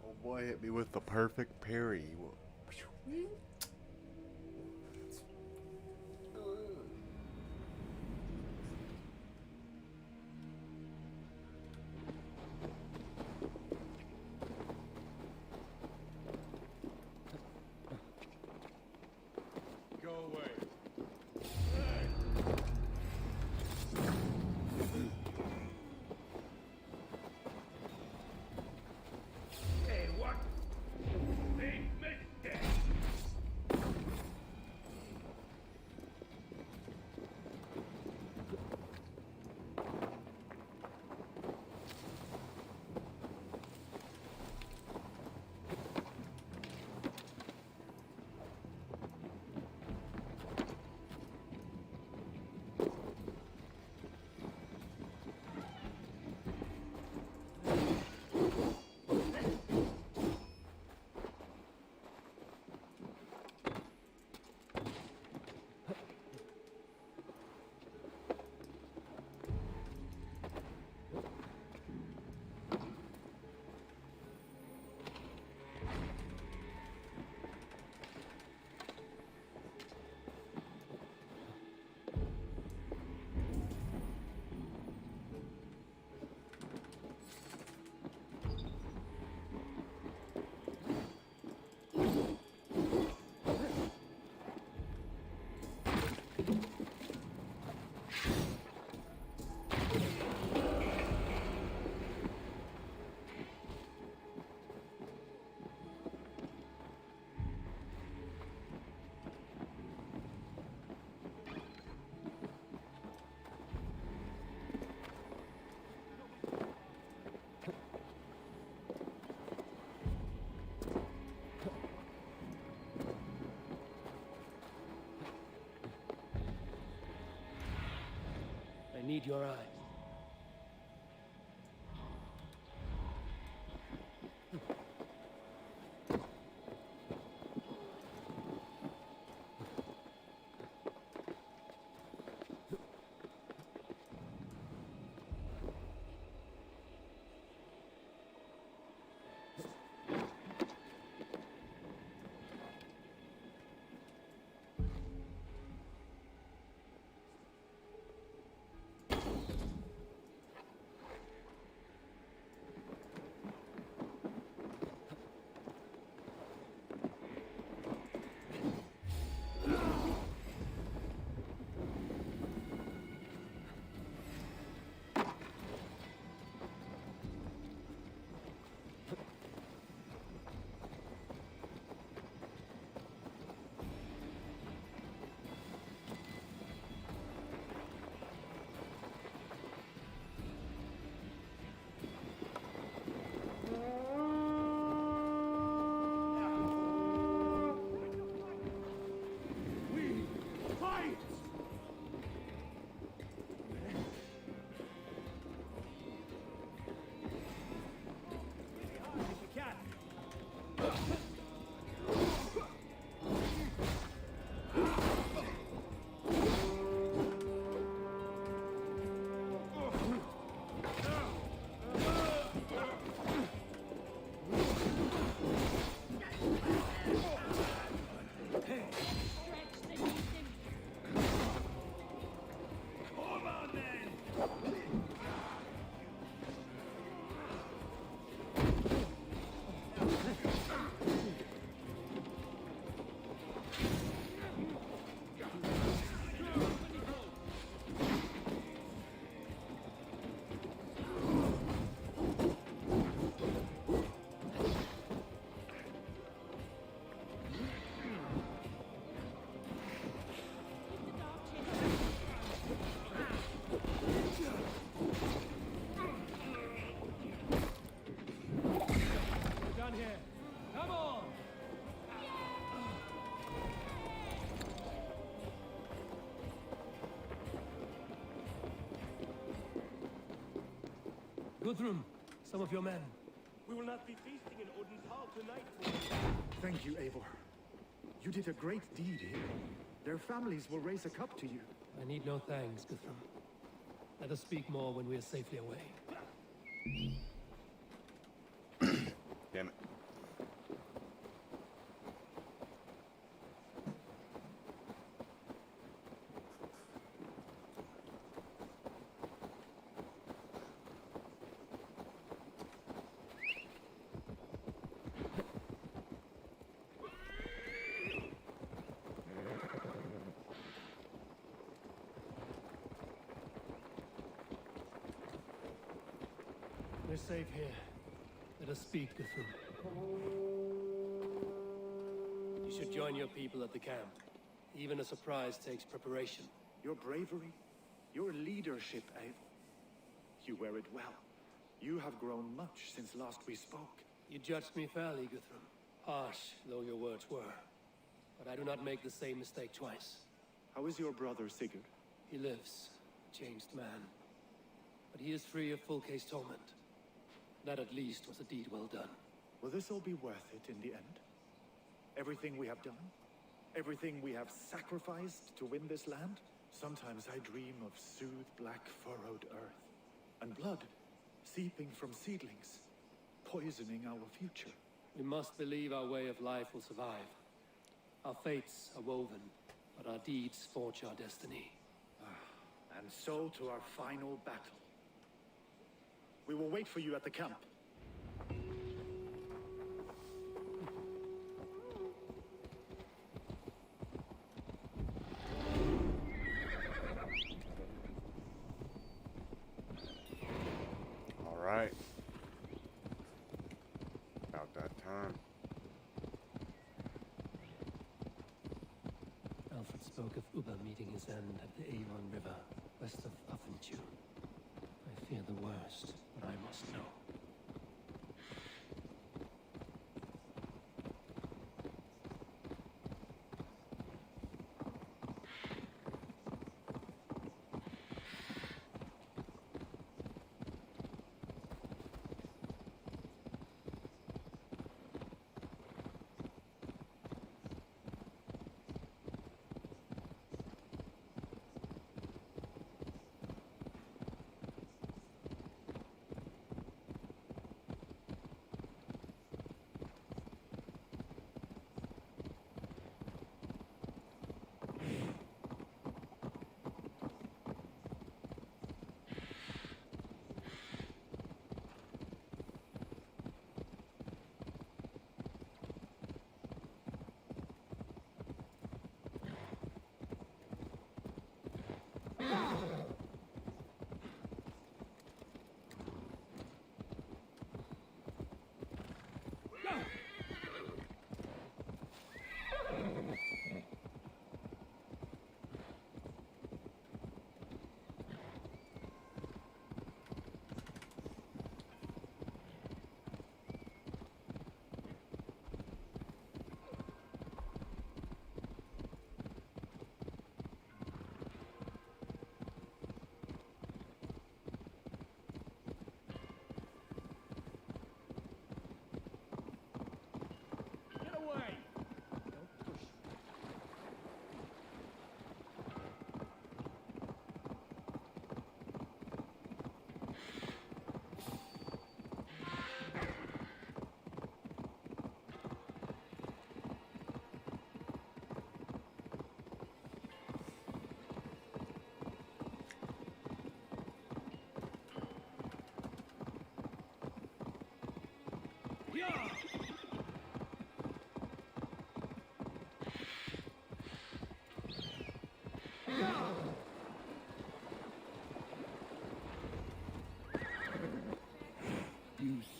Oh boy, hit me with the perfect parry. Go away. Hey, what? Big mistake. need your eyes. Guthrum, some of your men. We will not be feasting in Odin's hall tonight. Thank you, Eivor. You did a great deed here. Their families will raise a cup to you. I need no thanks, Guthrum. Let us speak more when we are safely away. Damn it. We're safe here. Let us speak, Guthrum. You should join your people at the camp. Even a surprise takes preparation. Your bravery, your leadership, Eivor. You wear it well. You have grown much since last we spoke. You judged me fairly, Guthrum. Harsh though your words were. But I do not make the same mistake twice. How is your brother, Sigurd? He lives, a changed man. But he is free of full case torment. That at least was a deed well done. Will this all be worth it in the end? Everything we have done? Everything we have sacrificed to win this land? Sometimes I dream of soothed black furrowed earth. And blood seeping from seedlings, poisoning our future. We must believe our way of life will survive. Our fates are woven, but our deeds forge our destiny. And so to our final battle. We will wait for you at the camp. All right. About that time. Alfred spoke of Ubba meeting his end at the Avon River, west of Uffentu. I fear the worst, but I must know.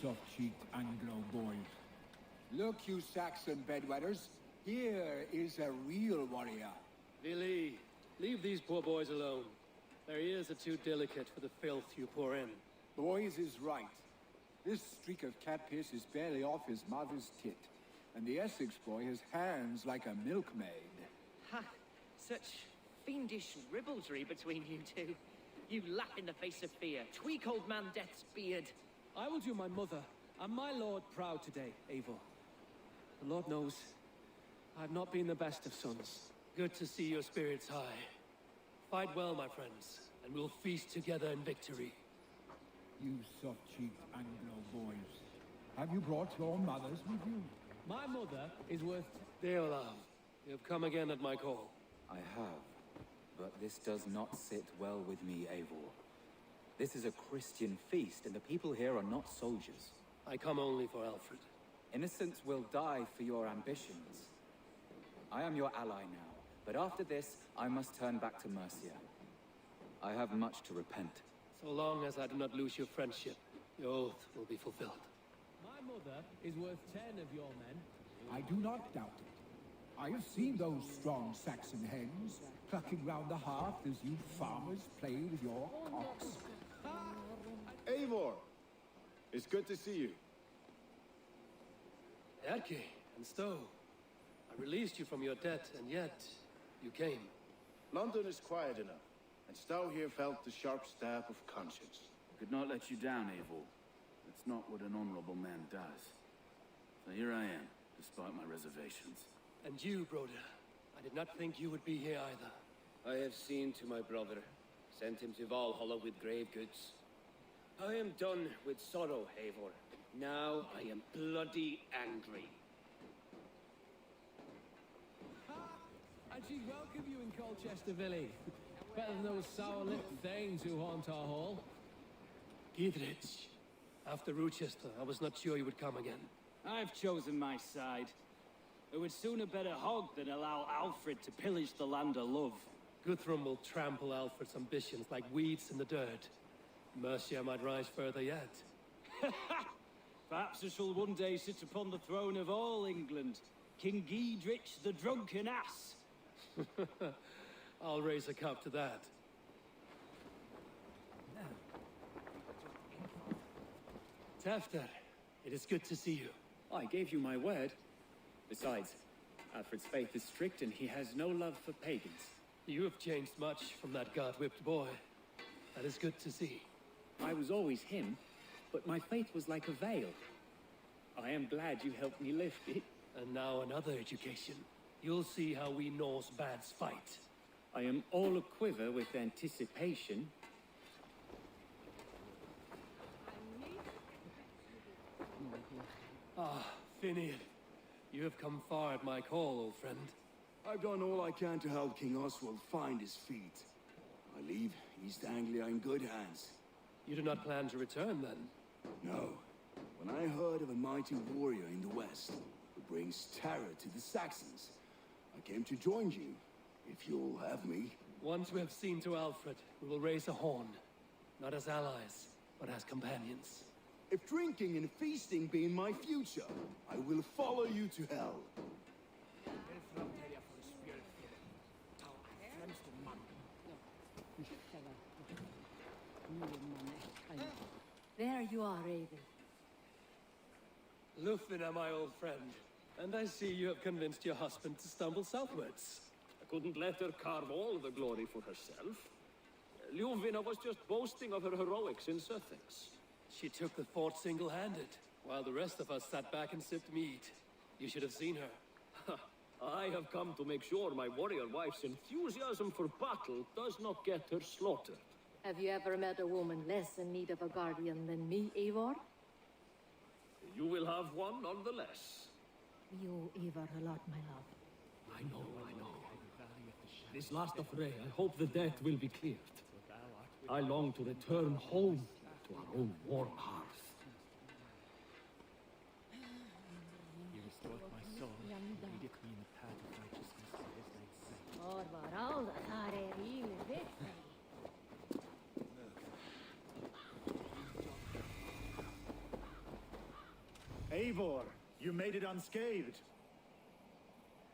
soft-cheeked Anglo boys. Look, you Saxon bedwetters. Here is a real warrior. Vili, leave these poor boys alone. Their ears are too delicate for the filth you pour in. Boys is right. This streak of cat piss is barely off his mother's tit. And the Essex boy has hands like a milkmaid. Ha! Such fiendish ribaldry between you two. You laugh in the face of fear. Tweak old man Death's beard. I will do my mother and my lord proud today, Eivor. The Lord knows I've not been the best of sons. Good to see your spirits high. Fight well, my friends, and we'll feast together in victory. You soft-cheeked Anglo boys. Have you brought your mothers with you? My mother is worth... Deolav, you have come again at my call. I have, but this does not sit well with me, Eivor. This is a Christian feast, and the people here are not soldiers. I come only for Alfred. Innocents will die for your ambitions. I am your ally now, but after this, I must turn back to Mercia. I have much to repent. So long as I do not lose your friendship, your oath will be fulfilled. My mother is worth 10 of your men. I do not doubt it. I have seen those strong Saxon hens clucking round the hearth as you farmers play with your cocks. Eivor! It's good to see you. Erke and Stowe. I released you from your debt, and yet you came. London is quiet enough, and Stowe here felt the sharp stab of conscience. Could not let you down, Eivor. It's not what an honorable man does. So here I am, despite my reservations. And you, Broder. I did not think you would be here either. I have seen to my brother. Sent him to Valhalla with grave goods. I am done with sorrow, Eivor. Now I am bloody angry. And she welcome you in Colchester, Vili. Better than those sour-lipped thanes who haunt our hall. Gidrich. After Rochester, I was not sure you would come again. I've chosen my side. I would sooner bet a hog than allow Alfred to pillage the land of love. Guthrum will trample Alfred's ambitions like weeds in the dirt. Mercia might rise further yet. Perhaps I shall one day sit upon the throne of all England. King Giedrich the drunken ass. I'll raise a cup to that. Tefter, it is good to see you. I gave you my word. Besides, Alfred's faith is strict and he has no love for pagans. You have changed much from that god-whipped boy. That is good to see. I was always him, but my faith was like a veil. I am glad you helped me lift it. And now another education. You'll see how we Norse bads fight. I am all aquiver with anticipation. Ah, Finian. You have come far at my call, old friend. I've done all I can to help King Oswald find his feet. I leave East Anglia in good hands. You do not plan to return, then? No. When I heard of a mighty warrior in the west who brings terror to the Saxons, I came to join you, if you'll have me. Once we have seen to Alfred, we will raise a horn. Not as allies, but as companions. If drinking and feasting be in my future, I will follow you to hell. There you are, Raven. Lufina, my old friend. And I see you have convinced your husband to stumble southwards. I couldn't let her carve all the glory for herself. Ljuvina was just boasting of her heroics in Sussex. She took the fort single-handed, while the rest of us sat back and sipped mead. You should have seen her. I have come to make sure my warrior wife's enthusiasm for battle does not get her slaughtered. Have you ever met a woman less in need of a guardian than me, Eivor? You will have one nonetheless. You owe Eivor a lot, my love. I know. This last affray, I hope the debt will be cleared. I long to return home to our own warm hearth. You restored my soul, leadeth me in the path of righteousness for his name's sake. Eivor, you made it unscathed.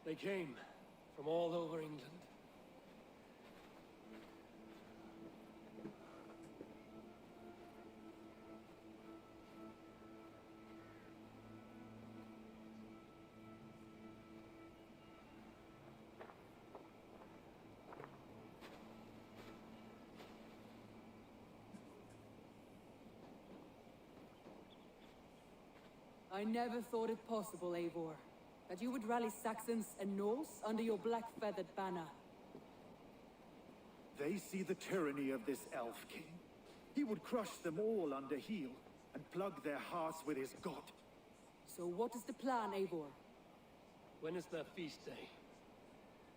They came from all over England. I never thought it possible, Eivor, that you would rally Saxons and Norse under your black-feathered banner. They see the tyranny of this elf king. He would crush them all under heel and plug their hearts with his god. So what is the plan, Eivor? When is their feast day?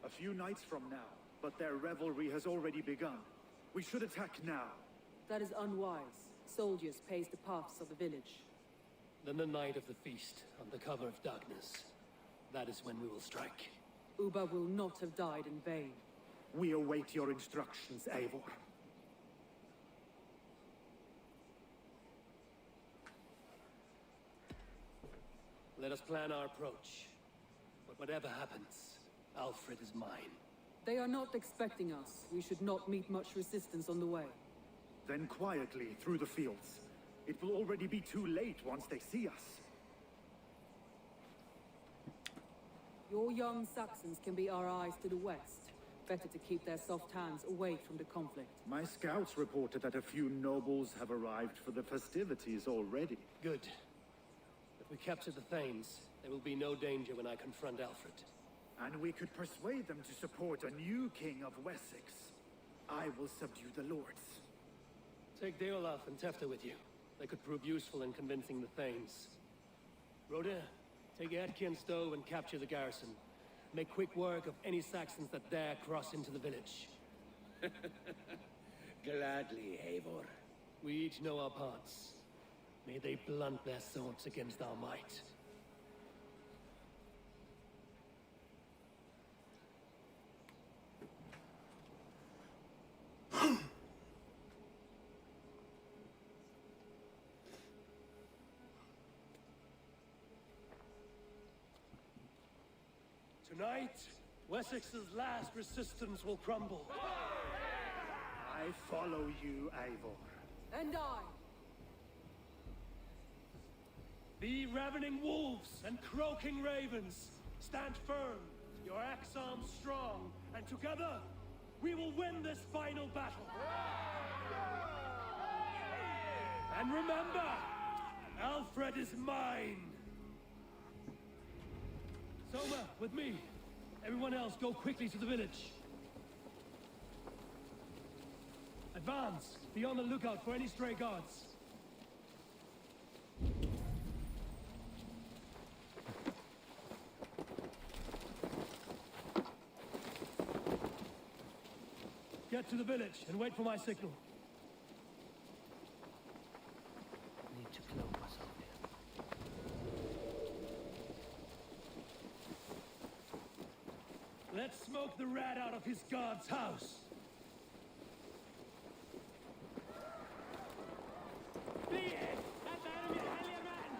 A few nights from now, but their revelry has already begun. We should attack now. That is unwise. Soldiers pace the paths of the village. Then the night of the feast, under cover of darkness. That is when we will strike. Ubba will not have died in vain. We await your instructions, Eivor. Let us plan our approach. But whatever happens, Alfred is mine. They are not expecting us. We should not meet much resistance on the way. Then quietly through the fields. It will already be too late once they see us. Your young Saxons can be our eyes to the west. Better to keep their soft hands away from the conflict. My scouts reported that a few nobles have arrived for the festivities already. Good. If we capture the Thanes, there will be no danger when I confront Alfred. And we could persuade them to support a new king of Wessex. I will subdue the lords. Take Deolaf and Tefta with you. They could prove useful in convincing the Thanes. Rhoda, take Etki and Stowe and capture the garrison. Make quick work of any Saxons that dare cross into the village. Gladly, Eivor. We each know our parts. May they blunt their swords against our might. Tonight, Wessex's last resistance will crumble. I follow you, Eivor. And I. Be ravening wolves and croaking ravens. Stand firm, your axe arms strong, and together, we will win this final battle. And remember, Alfred is mine. Soma, with me. Everyone else, go quickly to the village. Advance. Be on the lookout for any stray guards. Get to the village and wait for my signal. Need to cloak myself here. Let's smoke the rat out of his guard's house. Be it! That's enemy Hellier-man!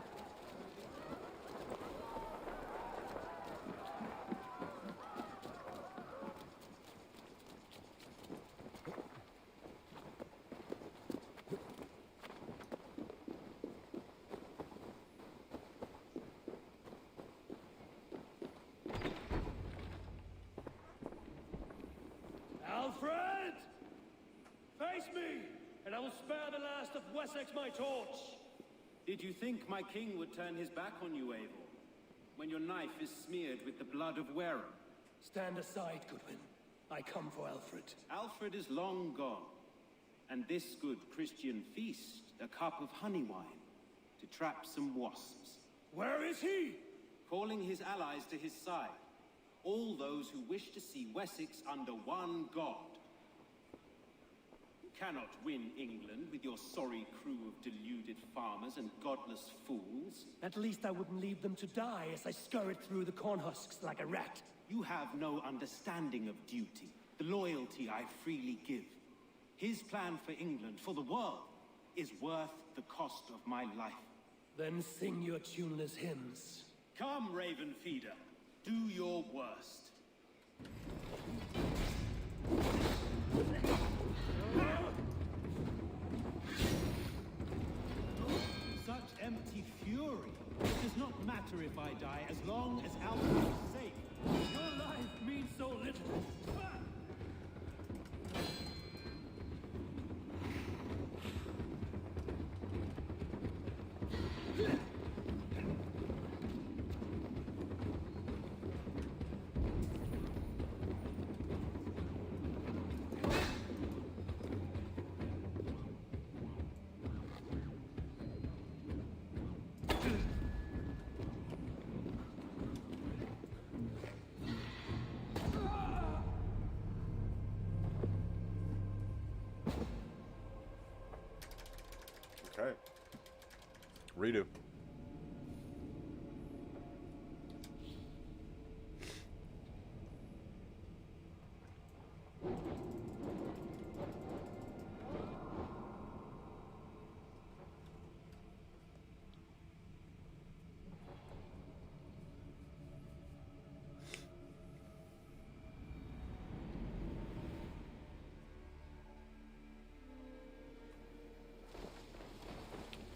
Alfred! Face me, and I will spare the last of Wessex my torch. Did you think my king would turn his back on you, Eivor? When your knife is smeared with the blood of Wareham? Stand aside, Goodwin. I come for Alfred. Alfred is long gone. And this good Christian feast, a cup of honey wine, to trap some wasps. Where is he? Calling his allies to his side. All those who wish to see Wessex under one god. You cannot win England with your sorry crew of deluded farmers and godless fools. At least I wouldn't leave them to die as I scurried through the corn husks like a rat. You have no understanding of duty, the loyalty I freely give. His plan for England, for the world, is worth the cost of my life. Then sing your tuneless hymns. Come, Raven Feeder. Do your worst. Such empty fury. It does not matter if I die as long as Alfred is safe. Your life means so little. Okay. Redo.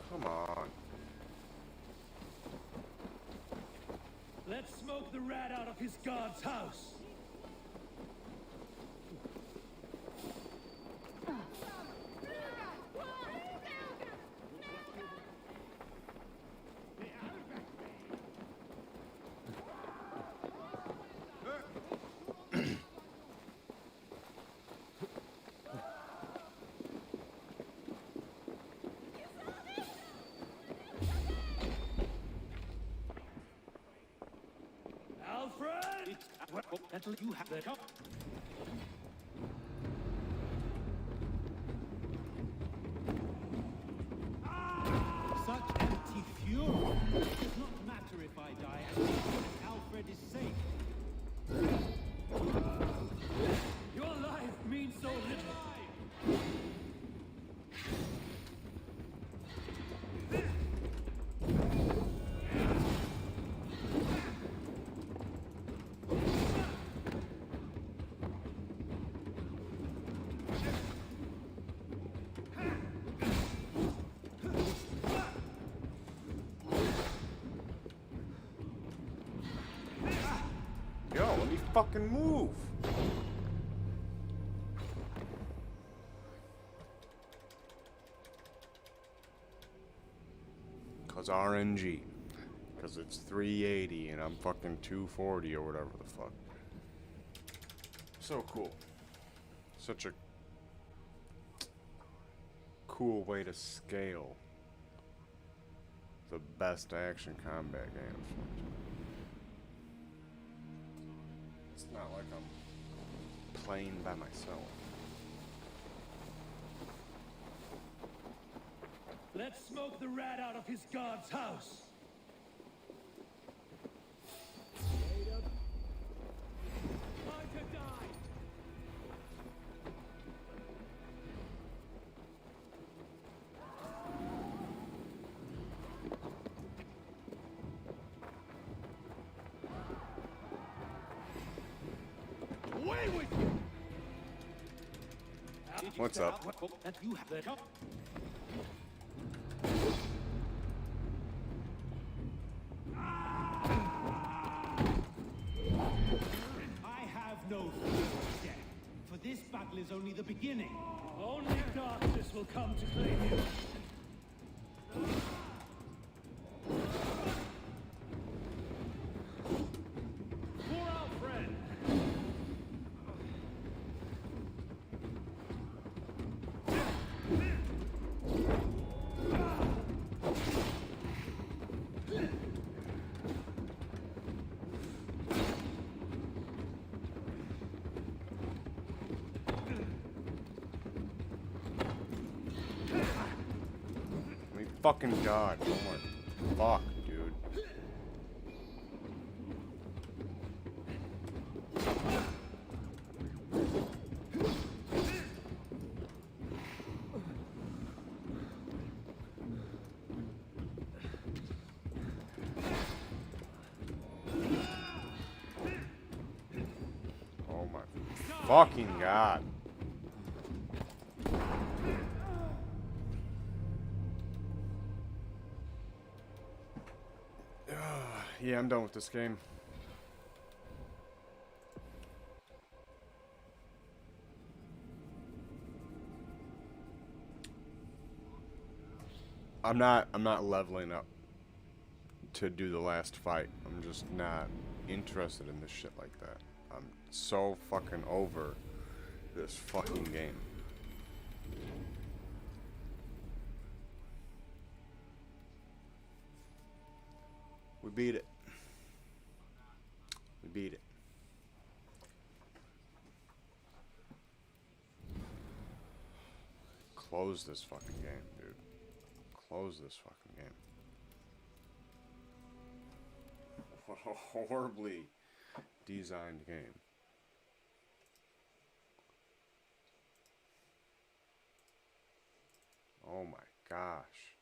Come on. Let's smoke the rat out of his guard's house. Alfred! That'll you have the cup. Such empty fury. It does not matter if I die as long as Alfred is safe. Your life means so little. Yo, let me fucking move. Cause RNG. Cause it's 380 and I'm fucking 240 or whatever the fuck. So cool. Such a cool way to scale the best action combat games. It's not like I'm playing by myself. Let's smoke the rat out of his guard's house. Time to die. Away with you! What's up? That you have the cup. I have no fear of death, for this battle is only the beginning. Only darkness will come to claim you. For our friend. I mean, fucking God. Oh my fuck, dude. fucking god. Yeah, I'm done with this game. I'm not leveling up to do the last fight. I'm just not interested in this shit like that. I'm so fucking over this fucking game. We beat it. We beat it. Close this fucking game, dude. Close this fucking game. What a horribly designed game. Oh my gosh.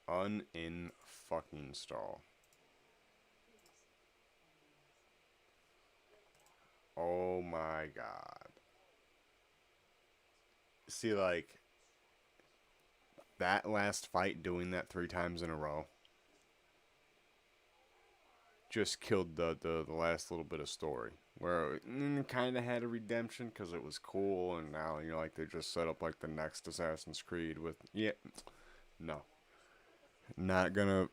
Uninstall. Oh my god. See, like, that last fight, doing that 3 times in a row, just killed the last little bit of story. Where it kind of had a redemption because it was cool, and now, you know, like, they just set up, like, the next Assassin's Creed with, yeah, no. Not gonna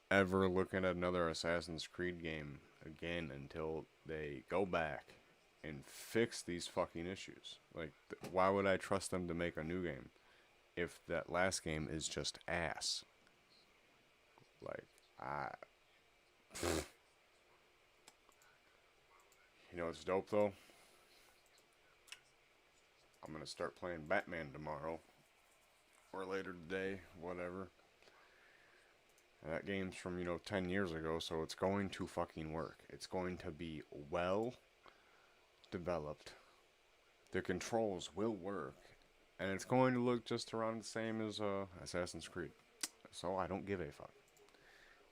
ever look at another Assassin's Creed game again until they go back and fix these fucking issues. Like, why would I trust them to make a new game if that last game is just ass? Like, you know what's dope though? I'm gonna start playing Batman tomorrow or later today, whatever. And that game's from, you know, 10 years ago, so it's going to fucking work. It's going to be well developed. The controls will work, and it's going to look just around the same as Assassin's Creed. So I don't give a fuck.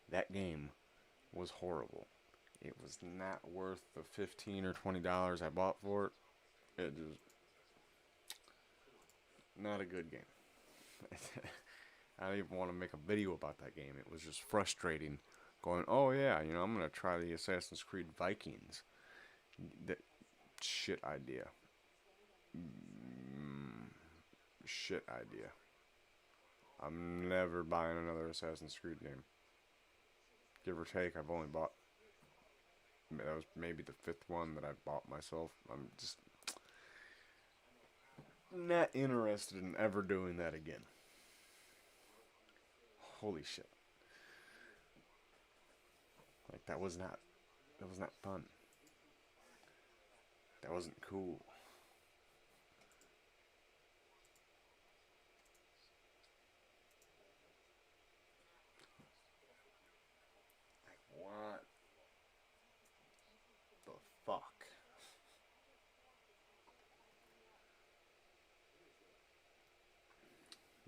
That game was horrible. It was not worth the $15 or $20 I bought for it. It just not a good game. I don't even want to make a video about that game. It was just frustrating. Going, oh yeah, you know, I'm gonna try the Assassin's Creed Vikings. That shit idea. Shit idea. I'm never buying another Assassin's Creed game. Give or take, I've only bought. That was maybe the 5th one that I bought myself. I'm just not interested in ever doing that again. Holy shit. Like, that was not fun. That wasn't cool. What the fuck?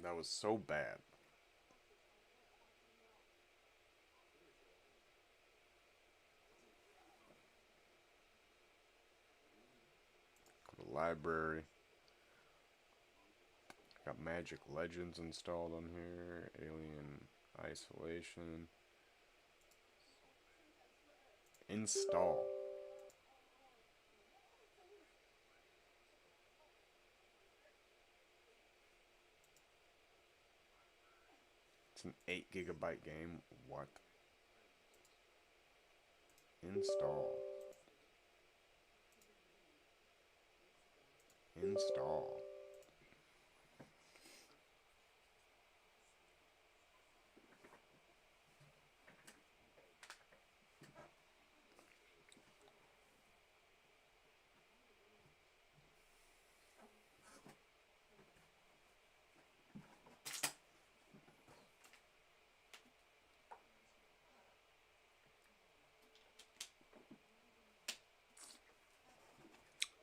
That was so bad. Go to library. Got Magic Legends installed on here. Alien Isolation. Install. It's an 8 gigabyte game. What? Install. Install.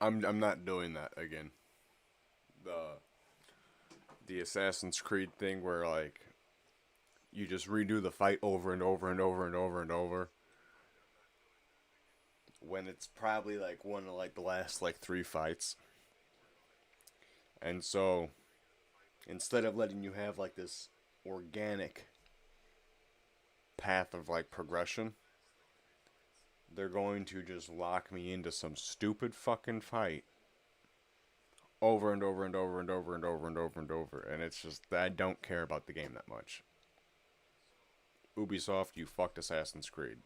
I'm not doing that again. The Assassin's Creed thing where, like, you just redo the fight over and over and over and over and over. when it's probably like one of like the last like 3 fights. And so instead of letting you have like this organic path of like progression, they're going to just lock me into some stupid fucking fight over and over and over and over and over and over and over. And it's just, I don't care about the game that much. Ubisoft, you fucked Assassin's Creed.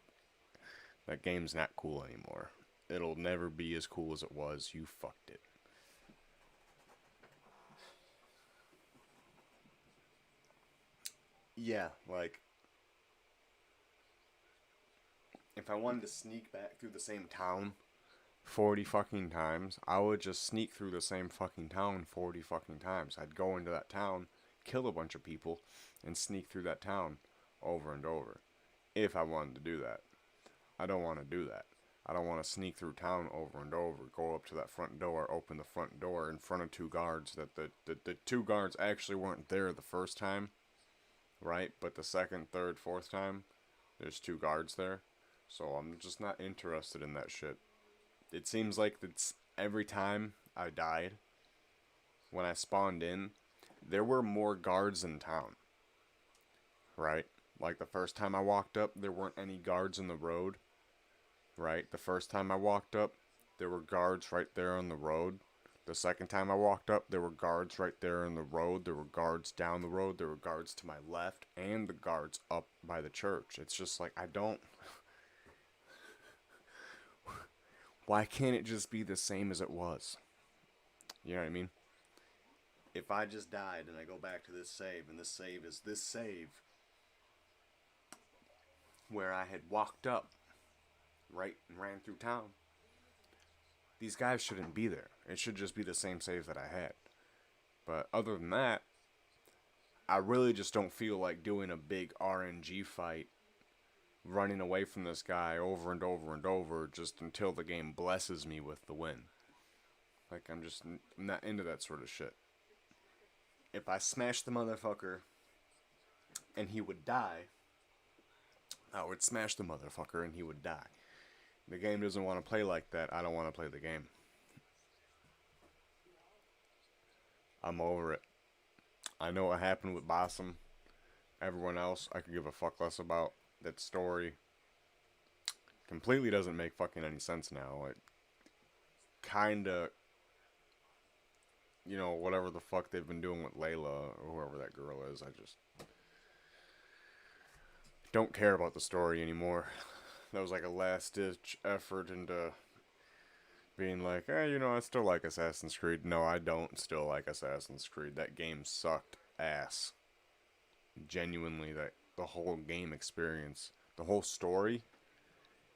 That game's not cool anymore. It'll never be as cool as it was. You fucked it. Yeah, like, if I wanted to sneak back through the same town 40 fucking times, I would just sneak through the same fucking town 40 fucking times. I'd go into that town, kill a bunch of people, and sneak through that town over and over. If I wanted to do that. I don't want to do that. I don't want to sneak through town over and over, go up to that front door, open the front door in front of 2 guards that the 2 guards actually weren't there the first time, right? But the second, third, fourth time, there's 2 guards there. So I'm just not interested in that shit. It seems like it's every time I died, when I spawned in, there were more guards in town, right? Like the first time I walked up, there weren't any guards in the road, right? The first time I walked up, there were guards right there on the road. The second time I walked up, there were guards right there on the road. There were guards down the road. There were guards to my left and the guards up by the church. It's just like, I don't... Why can't it just be the same as it was? You know what I mean? If I just died and I go back to this save, and this save is this save where I had walked up, right, and ran through town, these guys shouldn't be there. It should just be the same save that I had. But other than that, I really just don't feel like doing a big RNG fight, running away from this guy over and over and over just until the game blesses me with the win. Like, I'm not into that sort of shit. If I smashed the motherfucker and he would die, I would smash the motherfucker and he would die. The game doesn't want to play like that. I don't want to play the game. I'm over it. I know what happened with Bossum. Everyone else, I could give a fuck less about. That story completely doesn't make fucking any sense now. It kinda, you know, whatever the fuck they've been doing with Layla or whoever that girl is, I just don't care about the story anymore. That was like a last-ditch effort into being like, you know, I still like Assassin's Creed. No, I don't still like Assassin's Creed. That game sucked ass. Genuinely, the whole game experience, the whole story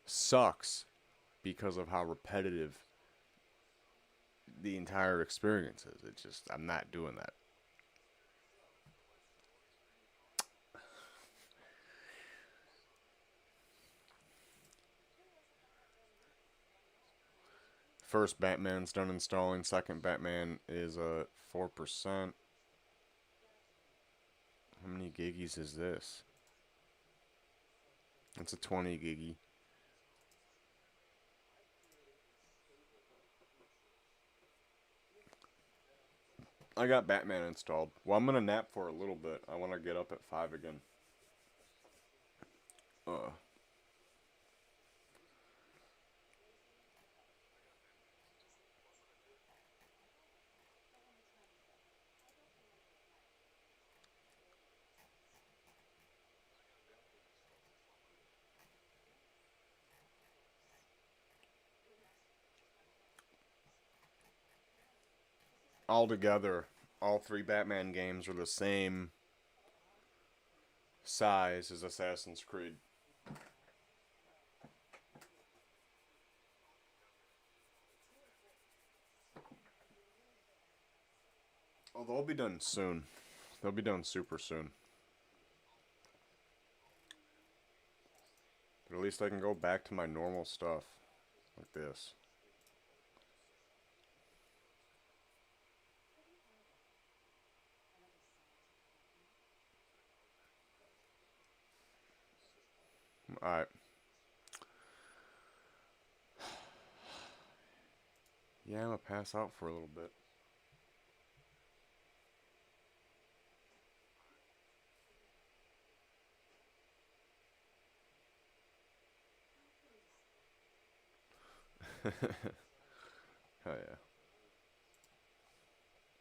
sucks because of how repetitive the entire experience is. It's just, I'm not doing that. First Batman's done installing. Second Batman is 4%. How many giggies is this? It's a 20 giggy. I got Batman installed. Well, I'm gonna nap for a little bit. I want to get up at 5 again. Altogether, all 3 Batman games are the same size as Assassin's Creed. Oh, they'll be done soon. They'll be done super soon. But at least I can go back to my normal stuff. Like this. Alright. Yeah, I'm gonna pass out for a little bit. Oh yeah.